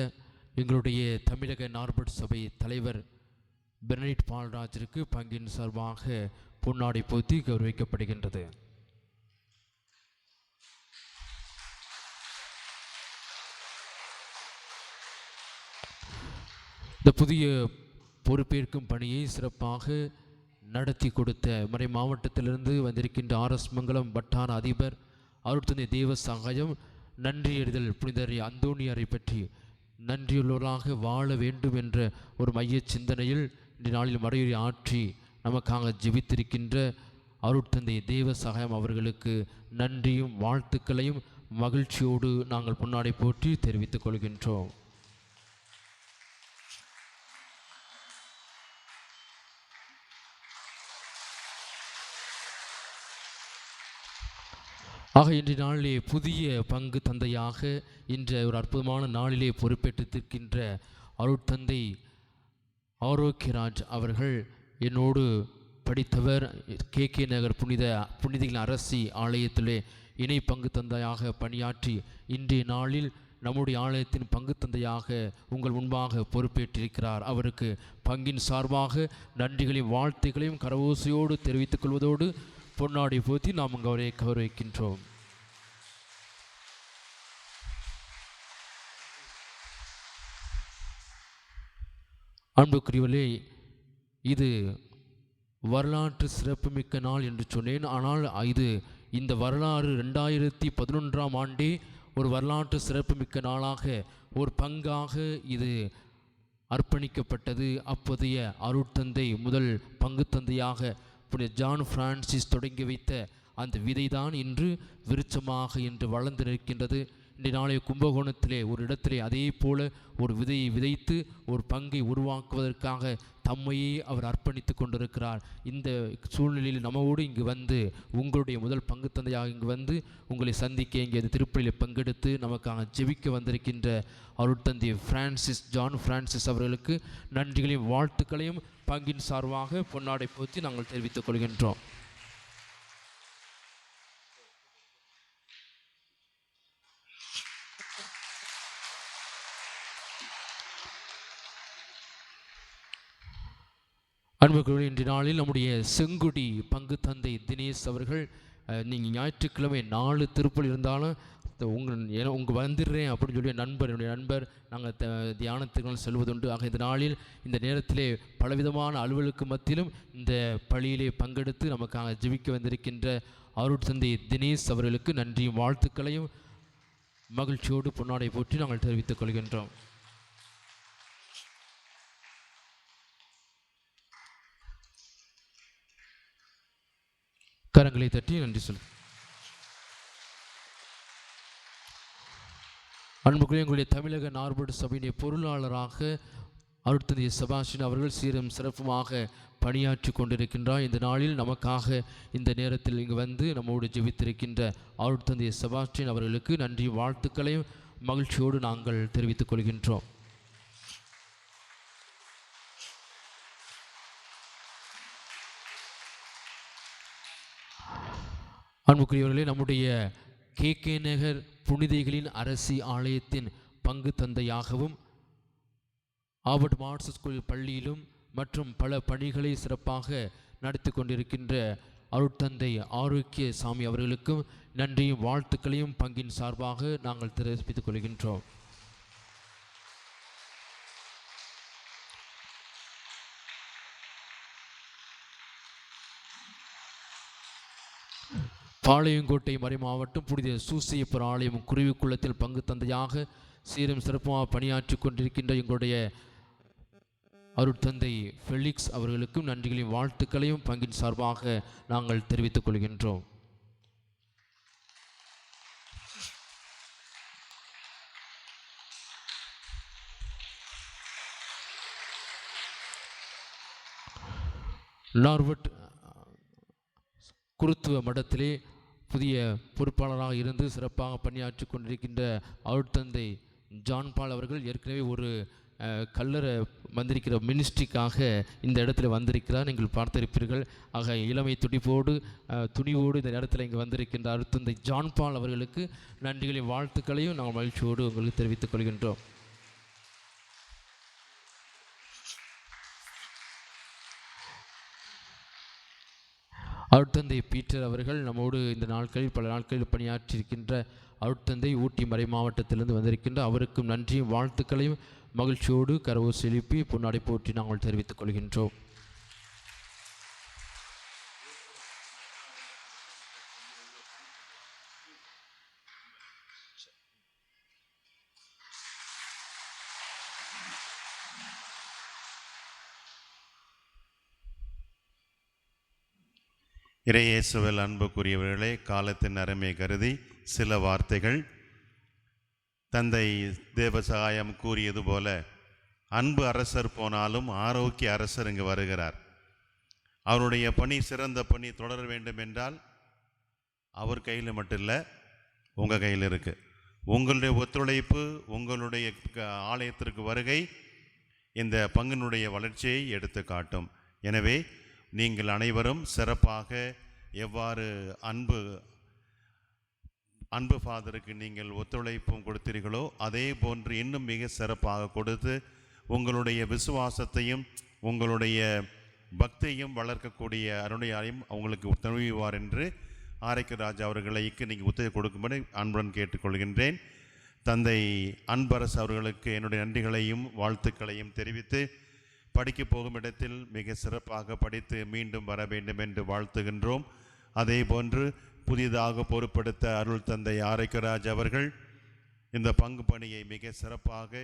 எங்களுடைய தமிழக நார்பட் சபை தலைவர் பெர்னிட் பால்ராஜருக்கு பங்கின் சார்பாக பொன்னாடை போத்தி கௌரவிக்கப்படுகின்றது. இந்த புதிய பொறுப்பேற்கும் பணியை சிறப்பாக நடத்தி கொடுத்த மறை மாவட்டத்திலிருந்து வந்திருக்கின்ற ஆர்எஸ் மங்கலம் வட்டார அதிபர் அருட்தந்தை தேவ சகாயம் நன்றியறிதல் புனிதர் அந்தோணியாரை பற்றி நன்றியுள்ளவராக வாழ வேண்டும் என்ற ஒரு மைய சிந்தனையில் இந்த நாளில் மறையுரை ஆற்றி நமக்காக ஜெபித்திருக்கின்ற அருட்தந்தை தேவ சகாயம் அவர்களுக்கு நன்றியும் வாழ்த்துக்களையும் மகிழ்ச்சியோடு நாங்கள் பொன்னாடை போற்றி தெரிவித்துக் கொள்கின்றோம். ஆக இன்றைய நாளிலே புதிய பங்கு தந்தையாக இன்ற ஒரு அற்புதமான நாளிலே பொறுப்பேற்றிருக்கின்ற அருட்தந்தை ஆரோக்கியராஜ் அவர்கள் என்னோடு படித்தவர். கே நகர் புனிதர்கள் அரசி ஆலயத்திலே இணை பங்கு தந்தையாக பணியாற்றி இன்றைய நாளில் நம்முடைய ஆலயத்தின் பங்கு தந்தையாக உங்கள் முன்பாக பொறுப்பேற்றிருக்கிறார். அவருக்கு பங்கின் சார்பாக நன்றிகளையும் வாழ்த்துக்களையும் கரவோசையோடு தெரிவித்துக் கொள்வதோடு பொன்னாடி போத்தி நாம் அவரை கௌரவிக்கின்றோம். அன்புக்குரியவர்களே, இது வரலாற்று சிறப்புமிக்க நாள் என்று சொன்னேன். ஆனால் இந்த வரலாறு 2011ஆம் ஆண்டே ஒரு வரலாற்று சிறப்புமிக்க நாளாக ஒரு பங்காக இது அர்ப்பணிக்கப்பட்டது. அப்போதைய அருட்தந்தை முதல் பங்கு தந்தையாக புனித ஜான் பிரான்சிஸ் தொடங்கி வைத்த அந்த விதைதான் இன்று விருட்சமாக இன்று வளர்ந்து நிற்கின்றது. இன்றைய நாளைய கும்பகோணத்திலே ஒரு இடத்திலே அதே போல ஒரு விதையை விதைத்து ஒரு பங்கை உருவாக்குவதற்காக தம்மையே அவர் அர்ப்பணித்து கொண்டிருக்கிறார். இந்த சூழ்நிலையில் நம்மோடு இங்கு வந்து உங்களுடைய முதல் பங்கு தந்தையாக இங்கு வந்து உங்களை சந்திக்க இங்கே திருப்பலியில் பங்கெடுத்து நமக்காக ஜெபிக்க வந்திருக்கின்ற அருட்தந்தை ஜான் பிரான்சிஸ் அவர்களுக்கு நன்றிகளையும் வாழ்த்துக்களையும் பங்கின் சார்பாக பொன்னாடை போற்றி நாங்கள் தெரிவித்துக் கொள்கின்றோம். அன்புக்குரிய இன்றைய நாளில் நம்முடைய செங்குடி பங்கு தந்தை தினேஷ் அவர்கள், நீங்கள் ஞாயிற்றுக்கிழமை 4 திருப்பலி இருந்தாலும் உங்கள் வந்துடுறேன் அப்படின்னு சொல்லி என்னுடைய நண்பர் நாங்கள் தியானத்துக்கு செல்வதுண்டு. ஆக இந்த நாளில் இந்த நேரத்திலே பலவிதமான அலுவலுக்கு மத்தியிலும் இந்த பள்ளியிலே பங்கெடுத்து நமக்காக ஜெபிக்க வந்திருக்கின்ற அருட்தந்தை தினேஷ் அவர்களுக்கு நன்றியும் வாழ்த்துக்களையும் மகிழ்ச்சியோடு பொன்னாடை போற்றி நாங்கள் தெரிவித்துக் கொள்கின்றோம். கரங்களை தட்டி நன்றி சொல். அன்புக்குரிய எங்களுடைய தமிழக நார்பட் சபையினுடைய பொருளாளராக அருட்தந்தை செபாஸ்டின் அவர்கள் சீரும் சிறப்புமாக பணியாற்றி கொண்டிருக்கின்றார். இந்த நாளில் நமக்காக இந்த நேரத்தில் இங்கு வந்து நம்மோடு ஜெபித்திருக்கின்ற அருட்தந்தை செபாஸ்டின் அவர்களுக்கு நன்றி வாழ்த்துக்களையும் மகிழ்ச்சியோடு நாங்கள் தெரிவித்துக் கொள்கின்றோம். அன்புக்குரியவர்களே, நம்முடைய கே நகர் புனிதைகளின் அரசி ஆலயத்தின் பங்கு தந்தையாகவும் ஆபர்ட் மார்ட்ஸ் ஸ்கூல் பள்ளியிலும் மற்றும் பல பணிகளை சிறப்பாக நடத்தி கொண்டிருக்கின்ற அருட்தந்தை ஆரோக்கிய சாமி அவர்களுக்கும் நன்றியும் வாழ்த்துக்களையும் பங்கின் சார்பாக நாங்கள் தெரிவித்துக் கொள்கின்றோம். பாளையங்கோட்டை மறைமாவட்டம் புனித சூசியப்பர் ஆலயம் குருவிக்குளத்தில் பங்கு தந்தையாக சீரும் சிறப்புமாக பணியாற்றி கொண்டிருக்கின்ற எங்களுடைய அருட்தந்தை ஃபெலிக்ஸ் அவர்களுக்கும் நன்றிகளையும் வாழ்த்துக்களையும் பங்கின் சார்பாக நாங்கள் தெரிவித்துக் கொள்கின்றோம். நார்வட் குருத்துவ மடத்திலே புதிய பொறுப்பாளராக இருந்து சிறப்பாக பணியாற்றி கொண்டிருக்கின்ற அருட்தந்தை ஜான் பால் அவர்கள் ஏற்கனவே ஒரு கல்லறை வந்திருக்கிற மினிஸ்ட்ரிக்காக இந்த இடத்துல வந்திருக்கிறார், நீங்கள் பார்த்திருப்பீர்கள். ஆக இளமை துணிவோடு இந்த இடத்துல இங்கே வந்திருக்கின்ற அருட்தந்தை ஜான் பால் அவர்களுக்கு நன்றிகளையும் வாழ்த்துக்களையும் நாங்கள் மகிழ்ச்சியோடு உங்களுக்கு தெரிவித்துக் கொள்கின்றோம். அருட்தந்தை பீட்டர் அவர்கள் நம்மோடு இந்த நாட்களில் பல நாட்களில் பணியாற்றியிருக்கின்ற அருட்தந்தை ஊட்டி மறை மாவட்டத்திலிருந்து வந்திருக்கின்ற அவருக்கும் நன்றியும் வாழ்த்துக்களையும் மகிழ்ச்சியோடு கரவூர் செலுப்பி பொன்னாடை போற்றி நாங்கள் தெரிவித்துக் கொள்கின்றோம். இறையேசுவில் அன்புக்குரியவர்களே, காலத்தின் அருமை கருதி சில வார்த்தைகள். தந்தை தேவசகாயம் கூறியது போல, அன்பு அரசர் போனாலும் ஆரோக்கிய அரசர் இங்கு வருகிறார். அவருடைய பணி, சிறந்த பணி தொடர வேண்டும் என்றால் அவர் கையில் மட்டும் இல்லை, உங்கள் கையில் இருக்குது. உங்களுடைய ஒத்துழைப்பு, உங்களுடைய ஆலயத்திற்கு வருகை இந்த பங்கினுடைய வளர்ச்சியை எடுத்து காட்டும். எனவே நீங்கள் அனைவரும் சிறப்பாக எவ்வாறு அன்பு ஃபாதருக்கு நீங்கள் ஒத்துழைப்பும் கொடுத்தீர்களோ அதே போன்று இன்னும் மிக சிறப்பாக கொடுத்து உங்களுடைய விசுவாசத்தையும் உங்களுடைய பக்தியையும் வளர்க்கக்கூடிய அருணையாரையும் அவங்களுக்கு துணைவார் என்று ஆரோக்கியராஜ் அவர்களுக்கு நீங்கள் ஒத்துழைப்பு கொடுக்கும்படி அன்புடன் கேட்டுக்கொள்கின்றேன். தந்தை அன்பரசு அவர்களுக்கு என்னுடைய நன்றிகளையும் வாழ்த்துக்களையும் தெரிவித்து, படிக்க போகும் இடத்தில் மிக சிறப்பாக படித்து மீண்டும் வர வேண்டும் என்று வாழ்த்துகின்றோம். அதே போன்று புதிதாக பொறுப்படுத்த அருள் தந்தை ஆரோக்கியராஜ் அவர்கள் இந்த பங்கு பணியை மிக சிறப்பாக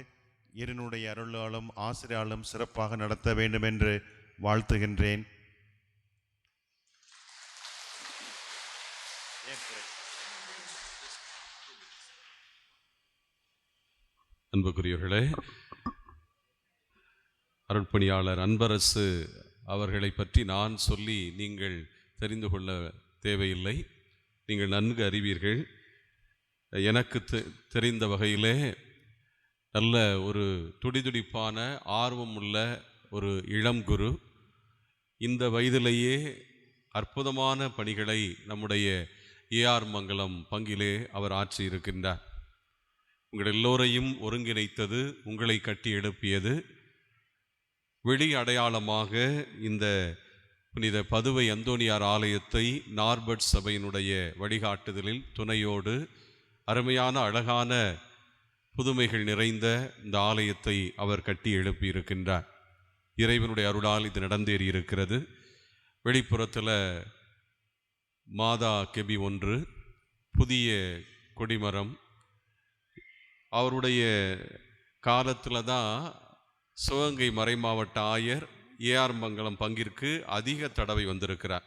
இருனுடைய அருளாலும் ஆசிரியாலும் சிறப்பாக நடத்த வேண்டும் என்று வாழ்த்துகின்றேன். அன்புக்குரியவர்களே, அருட்பணியாளர் அன்பரசு அவர்களை பற்றி நான் சொல்லி நீங்கள் தெரிந்து கொள்ள தேவையில்லை, நீங்கள் நன்கு அறிவீர்கள். எனக்கு தெரிந்த வகையிலே நல்ல ஒரு துடிதுடிப்பான ஆர்வமுள்ள ஒரு இளம் குரு. இந்த வயதிலேயே அற்புதமான பணிகளை நம்முடைய ஏஆர் மங்கலம் பங்கிலே அவர் ஆற்றி இருக்கின்றார். உங்கள் எல்லோரையும் ஒருங்கிணைத்தது, உங்களை கட்டி எழுப்பியது. வெளி அடையாளமாக இந்த புனித பதுவை அந்தோனியார் ஆலயத்தை நார்பர்ட் சபையினுடைய வழிகாட்டுதலில் துணையோடு அருமையான அழகான புதுமைகள் நிறைந்த இந்த ஆலயத்தை அவர் கட்டி எழுப்பியிருக்கின்றார். இறைவனுடைய அருளால் இது நடந்தேறி இருக்கிறது. வெளிப்புறத்தில் மாதா கெபி 1, புதிய கொடிமரம். அவருடைய காலத்தில் தான் சிவகங்கை மறைமாவட்ட ஆயர் ஏஆர் மங்கலம் பங்கிற்கு அதிக தடவை வந்திருக்கிறார்.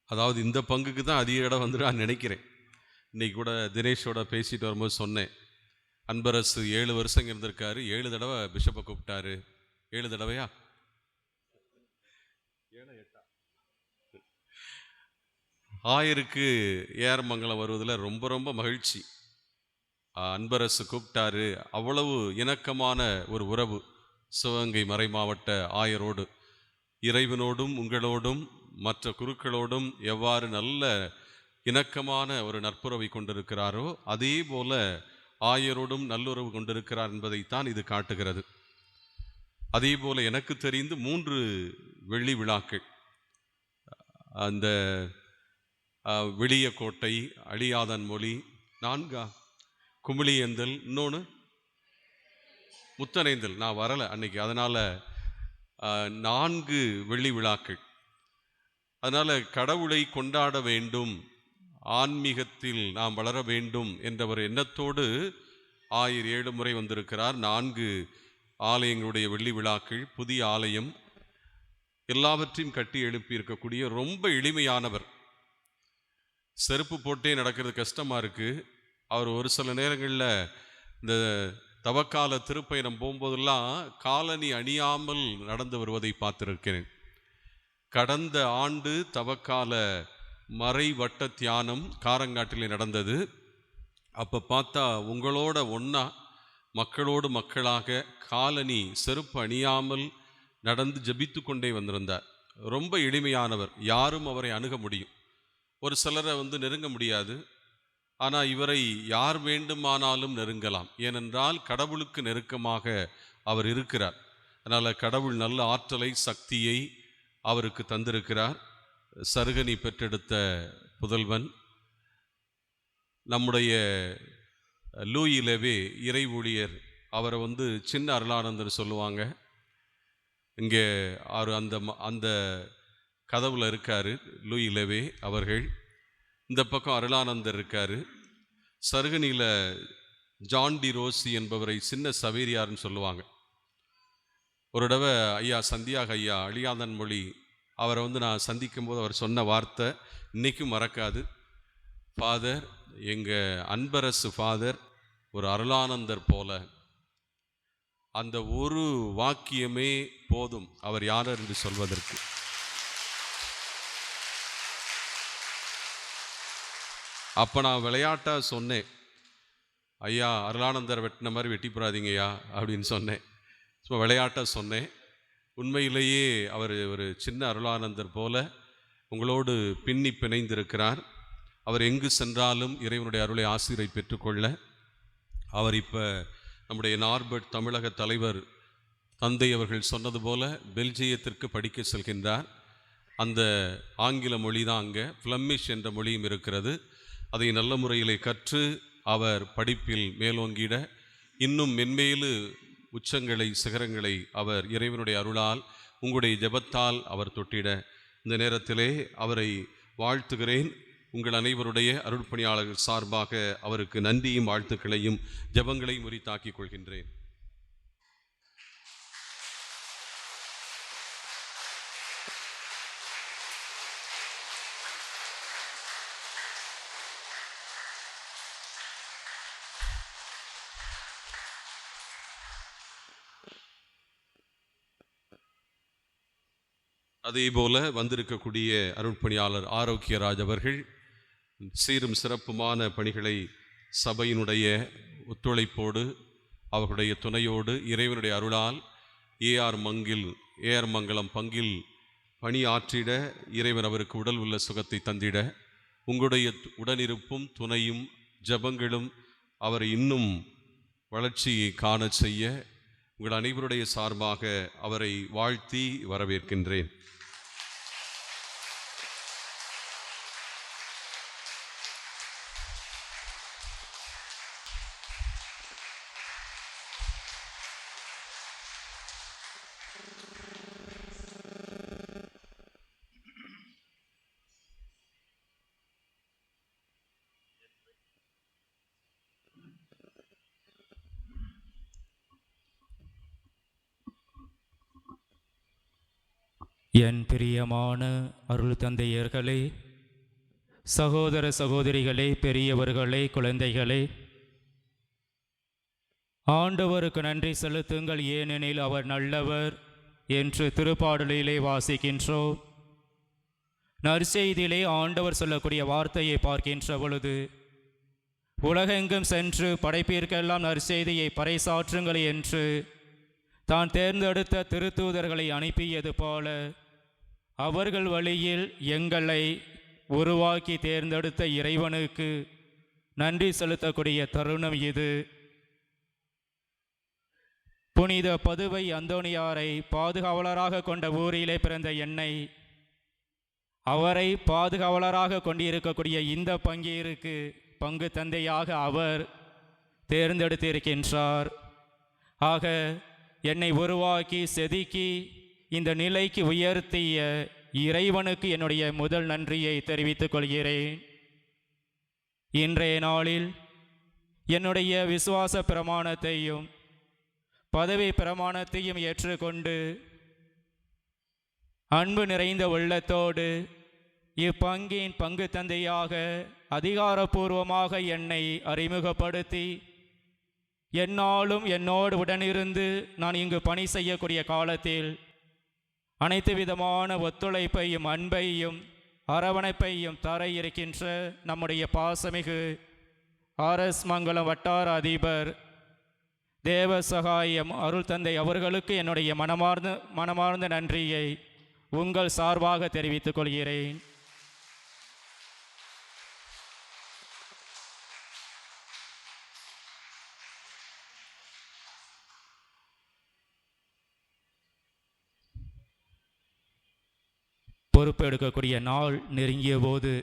அதாவது இந்த பங்குக்கு தான் அதிக இடம் வந்துடான்னு நினைக்கிறேன். இன்றைக்கி கூட தினேஷோட பேசிட்டு வரும்போது சொன்னேன், அன்பரசு 7 வருஷம் இருந்திருக்காரு, 7 தடவை பிஷப்பை கூப்பிட்டாரு. 7 தடவையா? 7 8 ஆயருக்கு ஏஆர் மங்கலம் வருவதில் ரொம்ப ரொம்ப மகிழ்ச்சி. அன்பரசு கூப்பிட்டாரு. அவ்வளவு இணக்கமான ஒரு உறவு சிவகங்கை மறை மாவட்ட ஆயரோடு. இறைவனோடும் உங்களோடும் மற்ற குருக்களோடும் எவ்வாறு நல்ல இணக்கமான ஒரு நட்புறவை கொண்டிருக்கிறாரோ அதே போல ஆயரோடும் நல்லுறவு கொண்டிருக்கிறார் என்பதைத்தான் இது காட்டுகிறது. அதே போல எனக்கு தெரிந்து 3 வெள்ளி விழாக்கள், அந்த வெளியக்கோட்டை, அழியாதன் மொழி, 4 குமிழியந்தல், இன்னொன்று முத்தனைந்தல். நான் வரலை அன்னைக்கு, அதனால் 4 வெள்ளி விழாக்கள். அதனால் கடவுளை கொண்டாட வேண்டும், ஆன்மீகத்தில் நாம் வளர வேண்டும் என்ற ஒரு எண்ணத்தோடு ஆயர் 7 முறை வந்திருக்கிறார். 4 ஆலயங்களுடைய வெள்ளி விழாக்கள், புதிய ஆலயம், எல்லாவற்றையும் கட்டி எழுப்பி இருக்கக்கூடிய ரொம்ப எளிமையானவர். செருப்பு போட்டே நடக்கிறது கஷ்டமாக இருக்குது. அவர் ஒரு சில நேரங்களில் இந்த தவக்கால திருப்பயணம் போகும்போதெல்லாம் காலணி அணியாமல் நடந்து வருவதை பார்த்திருக்கிறேன். கடந்த ஆண்டு தவக்கால மறை வட்ட தியானம் காரங்காட்டிலே நடந்தது. அப்போ பார்த்தா உங்களோட ஒன்றா மக்களோடு மக்களாக காலணி செருப்பு அணியாமல் நடந்து ஜபித்து கொண்டே வந்திருந்தார். ரொம்ப எளிமையானவர், யாரும் அவரை அணுக முடியும். ஒரு சிலரை நெருங்க முடியாது, ஆனால் இவரை யார் வேண்டுமானாலும் நெருங்கலாம். ஏனென்றால் கடவுளுக்கு நெருக்கமாக அவர் இருக்கிறார். அதனால் கடவுள் நல்ல ஆற்றலை, சக்தியை அவருக்கு தந்திருக்கிறார். சருகனி பெற்றெடுத்த புதல்வன், நம்முடைய லூயிலவே இறை ஊழியர், அவரை சின்ன அருளானந்தர் சொல்லுவாங்க. இங்கே அவர் அந்த கதவுல இருக்கார் லூயிலவே அவர்கள். இந்த பக்கம் அருளானந்தர் இருக்கார். சருகனியில் ஜான் டி ரோசி என்பவரை சின்ன சவேரியார்னு சொல்லுவாங்க. ஒரு தடவை ஐயா சந்தியாக ஐயா அழியாதன் மொழி அவரை நான் சந்திக்கும் போது அவர் சொன்ன வார்த்தை இன்றைக்கும் மறக்காது. ஃபாதர், எங்கள் அன்பரசு ஃபாதர் ஒரு அருளானந்தர் போல. அந்த ஒரு வாக்கியமே போதும் அவர் யார் என்று சொல்வதற்கு. அப்போ நான் விளையாட்டாக சொன்னேன், ஐயா அருளானந்தர் வெட்டின மாதிரி வெட்டிப்புறாதீங்கய்யா அப்படின்னு சொன்னேன். சும்மா விளையாட்டாக சொன்னேன். உண்மையிலேயே அவர் ஒரு சின்ன அருளானந்தர் போல உங்களோடு பின்னி பிணைந்திருக்கிறார். அவர் எங்கு சென்றாலும் இறைவனுடைய அருளை ஆசிரை பெற்றுக்கொள்ள அவர் இப்போ நம்முடைய நார்பர்ட் தமிழக தலைவர் தந்தை அவர்கள் சொன்னது போல பெல்ஜியத்திற்கு படிக்க செல்கின்றார். அந்த ஆங்கில மொழி தான் அங்கே ஃப்ளமிஷ் என்ற மொழியும் இருக்கிறது. அதை நல்ல முறையிலே கற்று அவர் படிப்பில் மேலோங்கிட, இன்னும் மென்மேலு உச்சங்களை, சிகரங்களை அவர் இறைவனுடைய அருளால், உங்களுடைய ஜெபத்தால் அவர் தொட்டிட இந்த நேரத்திலே அவரை வாழ்த்துகிறேன். உங்கள் அனைவருடைய அருட்பணியாளர்கள் சார்பாக அவருக்கு நன்றியும் வாழ்த்துக்களையும் ஜெபங்களையும் உரித்தாக்கிக் கொள்கின்றேன். அதே போல வந்திருக்கக்கூடிய அருட்பணியாளர் ஆரோக்கியராஜ் அவர்கள் சீரும் சிறப்புமான பணிகளை சபையினுடைய ஒத்துழைப்போடு, அவர்களுடைய துணையோடு, இறைவனுடைய அருளால் ஏஆர் மங்கலம் பங்கில் பணி ஆற்றிட இறைவன் அவருக்கு உடல் உள்ள சுகத்தை தந்திட, உங்களுடைய உடனிருப்பும் துணையும் ஜபங்களும் அவரை இன்னும் வளர்ச்சியை காண செய்ய உங்கள் அனைவருடைய சார்பாக அவரை வாழ்த்தி வரவேற்கின்றேன். என் பிரியமான அருள் தந்தையர்களே, சகோதர சகோதரிகளே, பெரியவர்களே, குழந்தைகளே, ஆண்டவருக்கு நன்றி செலுத்துங்கள், ஏனெனில் அவர் நல்லவர் என்று திருப்பாடலிலே வாசிக்கின்றோம். நற்செய்தியிலே ஆண்டவர் சொல்லக்கூடிய வார்த்தையை பார்க்கின்ற பொழுது, உலகெங்கும் சென்று படைப்பிற்கெல்லாம் நற்செய்தியை பறைசாற்றுங்கள் என்று தான் தேர்ந்தெடுத்த திருத்தூதர்களை அனுப்பியது போல அவர்கள் வழியில் எங்களை உருவாக்கி தேர்ந்தெடுத்த இறைவனுக்கு நன்றி செலுத்தக்கூடிய தருணம் இது. புனித பதுவை அந்தோணியாரை பாதுகாவலராக கொண்ட ஊரிலே பிறந்த என்னை அவரை பாதுகாவலராக கொண்டிருக்கக்கூடிய இந்த பங்கீருக்கு பங்கு தந்தையாக அவர் தேர்ந்தெடுத்திருக்கின்றார். ஆக என்னை உருவாக்கி செதுக்கி இந்த நிலைக்கு உயர்த்திய இறைவனுக்கு என்னுடைய முதல் நன்றியை தெரிவித்துக் கொள்கிறேன். இன்றைய நாளில் என்னுடைய விசுவாச பிரமாணத்தையும் பதவி பிரமாணத்தையும் ஏற்றுக்கொண்டு அன்பு நிறைந்த உள்ளத்தோடு இப்பங்கின் பங்கு தந்தையாக அதிகாரப்பூர்வமாக என்னை அறிமுகப்படுத்தி என்னாலும் என்னோடு உடனிருந்து நான் இங்கு பணி செய்யக்கூடிய காலத்தில் அனைத்து விதமான ஒத்துழைப்பையும் அன்பையும் அரவணைப்பையும் தர இருக்கின்ற நம்முடைய பாசமிகு ஆர்எஸ் மங்கலம் வட்டார அதிபர் தேவ சகாயம் அருள் தந்தை அவர்களுக்கு என்னுடைய மனமார்ந்த நன்றியை உங்கள் சார்பாக தெரிவித்துக் கொள்கிறேன். பொறுப்பு எடுக்கக்கூடிய நாள் நெருங்கிய போது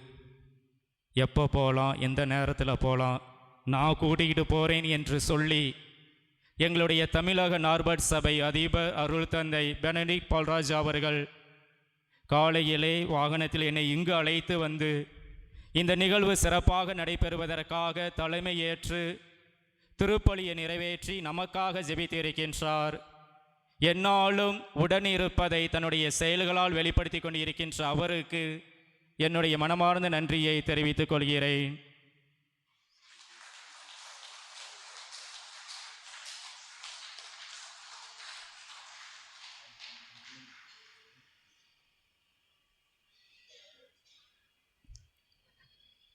எப்போ போகலாம், எந்த நேரத்தில் போகலாம், நான் கூட்டிகிட்டு போகிறேன் என்று சொல்லி எங்களுடைய தமிழக நார்பர்ட் சபை அதிபர் அருள் தந்தை பெனடிக்ட் பால்ராஜ் அவர்கள் காலையிலே வாகனத்தில் என்னை இங்கு அழைத்து வந்து இந்த நிகழ்வு சிறப்பாக நடைபெறுவதற்காக தலைமை ஏற்று திருப்பலியை நிறைவேற்றி நமக்காக ஜெபித்திருக்கின்றார். என்னாலும் உடனிருப்பதை தன்னுடைய செயல்களால் வெளிப்படுத்தி கொண்டிருக்கின்ற அவருக்கு என்னுடைய மனமார்ந்த நன்றியை தெரிவித்துக் கொள்கிறேன்.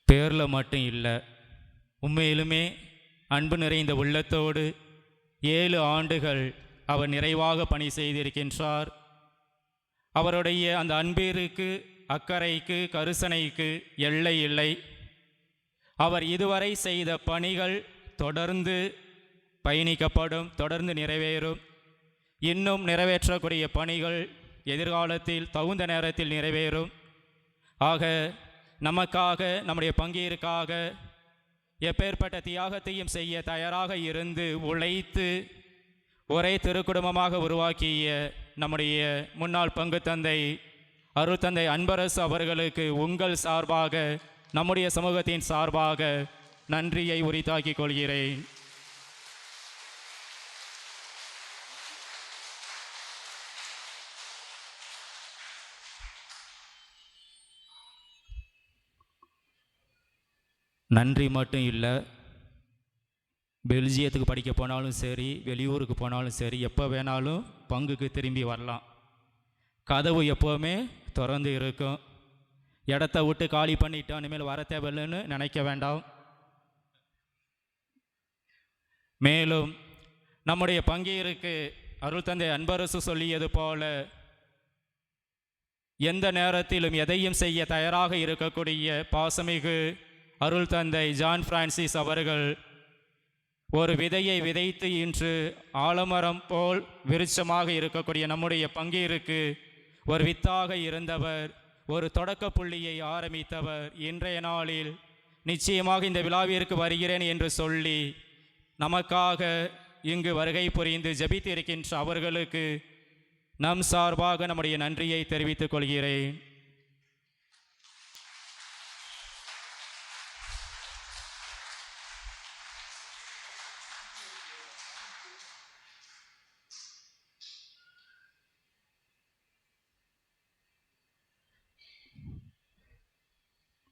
பேரில் மட்டும் இல்லை, உண்மையிலுமே அன்பு நிறைந்த உள்ளத்தோடு 7 ஆண்டுகள் அவர் நிறைவாக பணி செய்திருக்கின்றார். அவருடைய அந்த அன்பிற்கு, அக்கறைக்கு, கருசனைக்கு எல்லை இல்லை. அவர் இதுவரை செய்த பணிகள் தொடர்ந்து பயணிக்கப்படும், தொடர்ந்து நிறைவேறும். இன்னும் நிறைவேற்றக்கூடிய பணிகள் எதிர்காலத்தில் தகுந்த நேரத்தில் நிறைவேறும். ஆக நமக்காக, நம்முடைய பங்கீருக்காக எப்பேற்பட்ட தியாகத்தையும் செய்ய தயாராக இருந்து உழைத்து ஒரே திருக்குடும்பமாக உருவாக்கிய நம்முடைய முன்னாள் பங்கு தந்தை அருள் தந்தை அன்பரசு அவர்களுக்கு உங்கள் சார்பாக, நம்முடைய சமூகத்தின் சார்பாக நன்றியை உரித்தாக்கிக் கொள்கிறேன். நன்றி மட்டும் இல்லை, பெல்ஜியத்துக்கு படிக்க போனாலும் சரி, வெளியூருக்கு போனாலும் சரி, எப்போ வேணாலும் பங்குக்கு திரும்பி வரலாம். கதவு எப்போவுமே திறந்து இருக்கும். இடத்த விட்டு காலி பண்ணிட்டோம், இனிமேல் வர தேவையில்லைன்னு நினைக்க வேண்டாம். மேலும் நம்முடைய பங்கீருக்கு அருள் தந்தை அன்பரசு சொல்லியது போல எந்த நேரத்திலும் எதையும் செய்ய தயாராக இருக்கக்கூடிய பாசமிகு அருள் தந்தை ஜான் பிரான்சிஸ் அவர்கள் ஒரு விதையை விதைத்து இன்று ஆலமரம் போல் விருட்சமாக இருக்கக்கூடிய நம்முடைய பங்கீருக்கு ஒரு வித்தாக இருந்தவர், ஒரு தொடக்க புள்ளியை ஆரம்பித்தவர். இன்றைய நாளில் நிச்சயமாக இந்த விழாவிற்கு வருகிறேன் என்று சொல்லி நமக்காக இங்கு வருகை புரிந்து ஜெபித்திருக்கின்ற அவர்களுக்கு நம் சார்பாக நம்முடைய நன்றியை தெரிவித்துக் கொள்கிறேன்.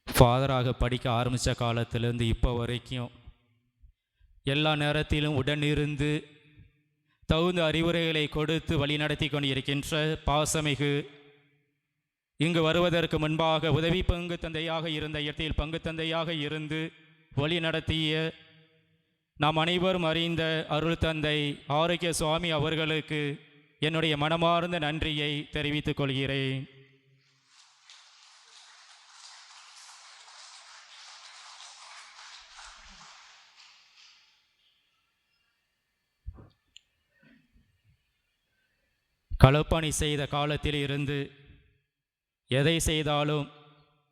ஃபாதராக படிக்க ஆரம்பித்த காலத்திலேருந்து இப்போ வரைக்கும் எல்லா நேரத்திலும் உடனிருந்து தகுந்த அறிவுரைகளை கொடுத்து வழி நடத்தி கொண்டிருக்கின்ற பாசமிகு இங்கு வருவதற்கு முன்பாக உதவி பங்கு தந்தையாக இருந்த இடத்தில் பங்கு தந்தையாக இருந்து வழி நடத்திய நாம் அனைவரும் அறிந்த அருள் தந்தை ஆரோக்கிய சுவாமி அவர்களுக்கு என்னுடைய மனமார்ந்த நன்றியை தெரிவித்துக் கொள்கிறேன். களப்பணி செய்த காலத்தில் இருந்து எதை செய்தாலும்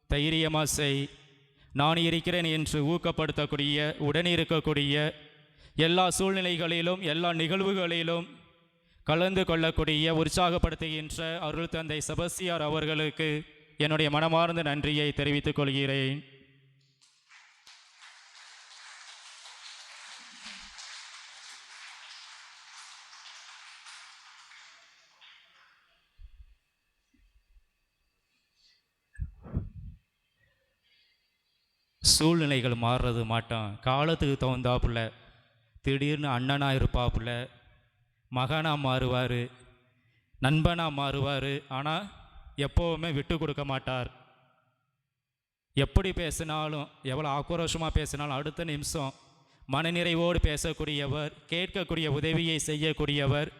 தைரியமாக செய், நான் இருக்கிறேன் என்று ஊக்கப்படுத்தக்கூடிய, உடனிருக்கக்கூடிய, எல்லா சூழ்நிலைகளிலும் எல்லா நிகழ்வுகளிலும் கலந்து கொள்ளக்கூடிய, உற்சாகப்படுத்துகின்ற அருள் தந்தை செபஸ்தியார் அவர்களுக்கு என்னுடைய மனமார்ந்த நன்றியை தெரிவித்துக் கொள்கிறேன். சூழ்நிலைகள் மாறுறது மாட்டான், காலத்துக்கு தகுந்தாப்புல திடீர்னு அண்ணனாக இருப்பாப்புல, மகனாக மாறுவார், நண்பனாக மாறுவார். ஆனால் எப்போவுமே விட்டு கொடுக்க மாட்டார். எப்படி பேசினாலும், எவ்வளோ ஆக்ரோஷமாக பேசினாலும் அடுத்த நிமிஷம் மனநிறைவோடு பேசக்கூடியவர், கேட்கக்கூடிய உதவியை செய்யக்கூடியவர்,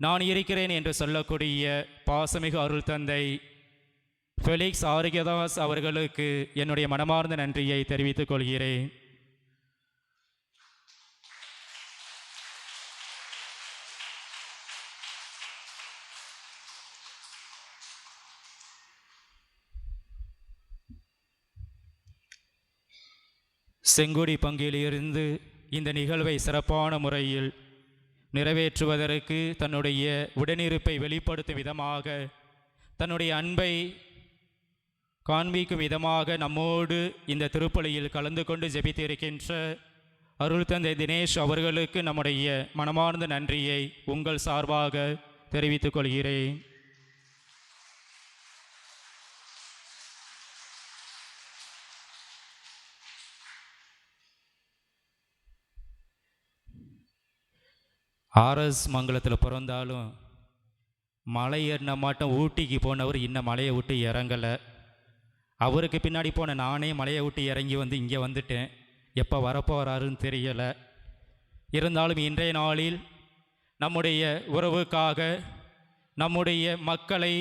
நான் இருக்கிறேன் என்று சொல்லக்கூடிய பாசமிகு அருள் தந்தை ஃபெலிக்ஸ் ஆரோக்கியதாஸ் அவர்களுக்கு என்னுடைய மனமார்ந்த நன்றியை தெரிவித்துக் கொள்கிறேன். செங்கொடி பங்கிலிருந்து இந்த நிகழ்வை சிறப்பான முறையில் நிறைவேற்றுவதற்கு தன்னுடைய உடனிருப்பை வெளிப்படுத்தும் விதமாக, தன்னுடைய அன்பை காண்பிக்கும் விதமாக நம்மோடு இந்த திருப்பலியில் கலந்து கொண்டு ஜெபித்திருக்கின்ற அருள் தந்தை தினேஷ் அவர்களுக்கு நம்முடைய மனமார்ந்த நன்றியை உங்கள் சார்பாக தெரிவித்துக் கொள்கிறேன். ஆர்எஸ் மங்கலத்தில் பிறந்தாலும் மலை ஏறின மாட்டம் ஊட்டிக்கு போனவர் இன்னும் மலையை விட்டு இறங்கலை. அவருக்கு பின்னாடி போன நானே மலையை விட்டு இறங்கி வந்து இங்கே வந்துட்டேன். எப்போ வரப்போகிறாருன்னு தெரியலை. இருந்தாலும் இன்றைய நாளில் நம்முடைய உறவுக்காக, நம்முடைய மக்களை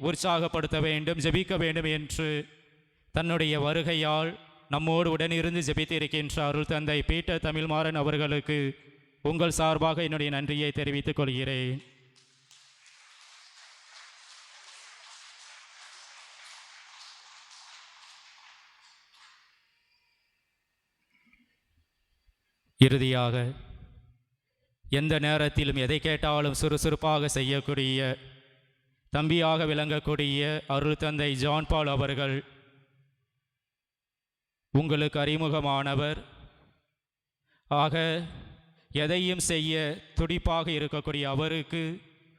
உற்சாகப்படுத்த வேண்டும், ஜெபிக்க வேண்டும் என்று தன்னுடைய வருகையால் நம்மோடு உடனிருந்து ஜெபித்திருக்கின்ற அருள் தந்தை பீட்டர் தமிழ்மாறன் அவர்களுக்கு உங்கள் சார்பாக என்னுடைய நன்றியை தெரிவித்துக் கொள்கிறேன். இறுதியாக, எந்த நேரத்திலும் எதை கேட்டாலும் சுறுசுறுப்பாக செய்யக்கூடிய, தம்பியாக விளங்கக்கூடிய அருள் தந்தை ஜான் பால் அவர்கள் உங்களுக்கு அறிமுகமானவர். ஆக எதையும் செய்ய துடிப்பாக இருக்கக்கூடிய அவருக்கு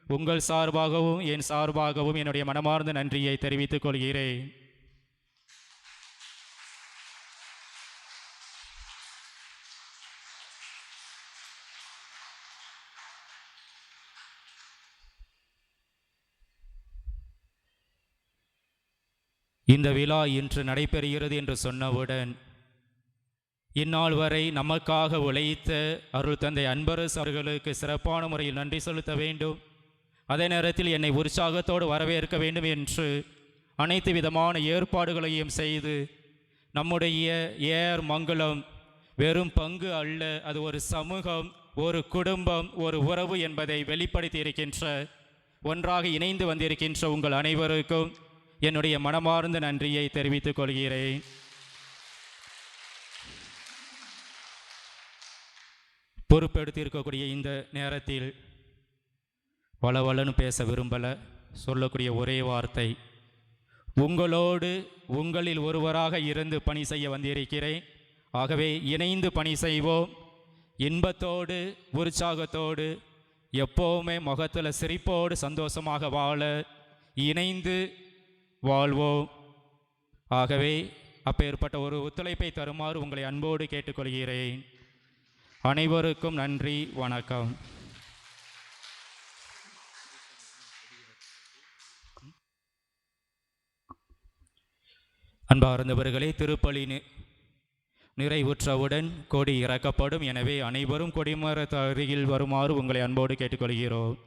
உங்கள் சார்பாகவும் என் சார்பாகவும் என்னுடைய மனமார்ந்த நன்றியை தெரிவித்துக் கொள்கிறேன். இந்த விழா இன்று நடைபெறுகிறது என்று சொன்னவுடன் இந்நாள் வரை நமக்காக உழைத்த அருள் தந்தை அன்பரசு அவர்களுக்கு சிறப்பான முறையில் நன்றி செலுத்த வேண்டும். அதே நேரத்தில் என்னை உற்சாகத்தோடு வரவேற்க வேண்டும் என்று அனைத்து விதமான ஏற்பாடுகளையும் செய்து நம்முடைய ஏர் மங்கலம் வெறும் பங்கு அல்ல, அது ஒரு சமூகம், ஒரு குடும்பம், ஒரு உறவு என்பதை வெளிப்படுத்தி இருக்கின்ற, ஒன்றாக இணைந்து வந்திருக்கின்ற உங்கள் அனைவருக்கும் என்னுடைய மனமார்ந்த நன்றியை தெரிவித்துக் கொள்கிறேன். பொறுப்பெடுத்திருக்கக்கூடிய இந்த நேரத்தில் வளவளன்னு பேச விரும்பலை. சொல்லக்கூடிய ஒரே வார்த்தை, உங்களோடு உங்களில் ஒருவராக இருந்து பணி செய்ய வந்திருக்கிறேன். ஆகவே இணைந்து பணி செய்வோம். இன்பத்தோடு உற்சாகத்தோடு எப்போவுமே முகத்தில் சிரிப்போடு சந்தோஷமாக வாழ இணைந்து வாழ்வோம். ஆகவே அப்பேற்பட்ட ஒரு ஒத்துழைப்பை தருமாறு உங்களை அன்போடு கேட்டுக்கொள்கிறேன். அனைவருக்கும் நன்றி, வணக்கம். அன்பார்ந்தவர்களே, திருப்பலி நிறைவுற்றவுடன் கொடி இறக்கப்படும். எனவே அனைவரும் கொடிமரத்து அருகில் வருமாறு உங்களை அன்போடு கேட்டுக்கொள்கிறோம்.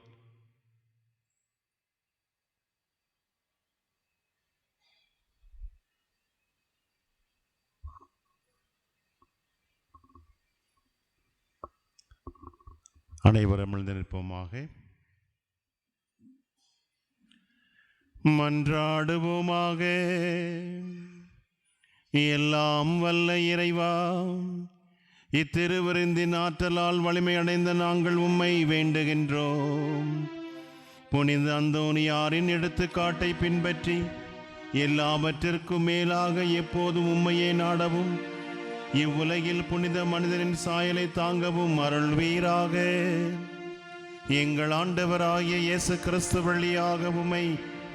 அனைவரும் எழுந்து நிற்போமாக. மன்றாடுவோமாக. எல்லாம் வல்ல இறைவா, இத்திருவிருந்தின் ஆற்றலால் வலிமை அடைந்த நாங்கள் உம்மை வேண்டுகின்றோம். புனித அந்தோனியாரின் எடுத்துக்காட்டை பின்பற்றி எல்லாவற்றிற்கும் மேலாக எப்போதும் உம்மையே நாடவும், இவ்வுலகில் புனித மனிதனின் சாயலை தாங்கவும் அருள்வீராக. எங்கள் ஆண்டவராகிய இயேசு கிறிஸ்து வழியாக உம்மை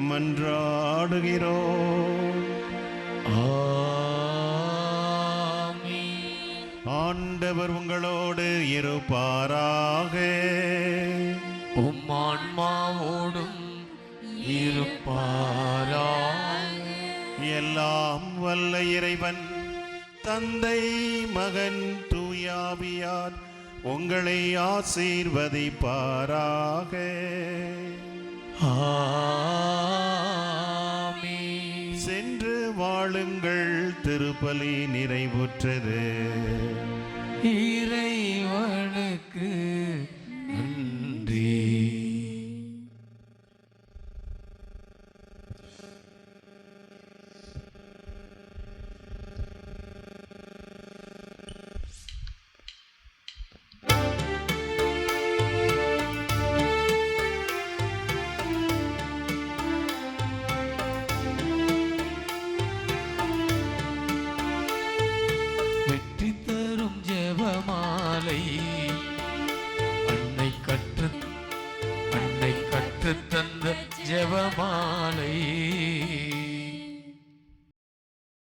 மன்றாடுகிறோம். ஆண்டவர் உங்களோடு இருப்பாராக. உம்மான்மாவோடும் இருப்பாராக. எல்லாம் வல்ல இறைவன் தந்தை, மகன், தூயாவியார் உங்களை ஆசீர்வதிப்பாராக. சென்று வாழுங்கள். திருப்பலி நிறைவுற்றது. இறைவனுக்கு நன்றி. வெற்றி தரும் ஜெபமாலை அன்னை கற்று தந்த ஜெபமாலை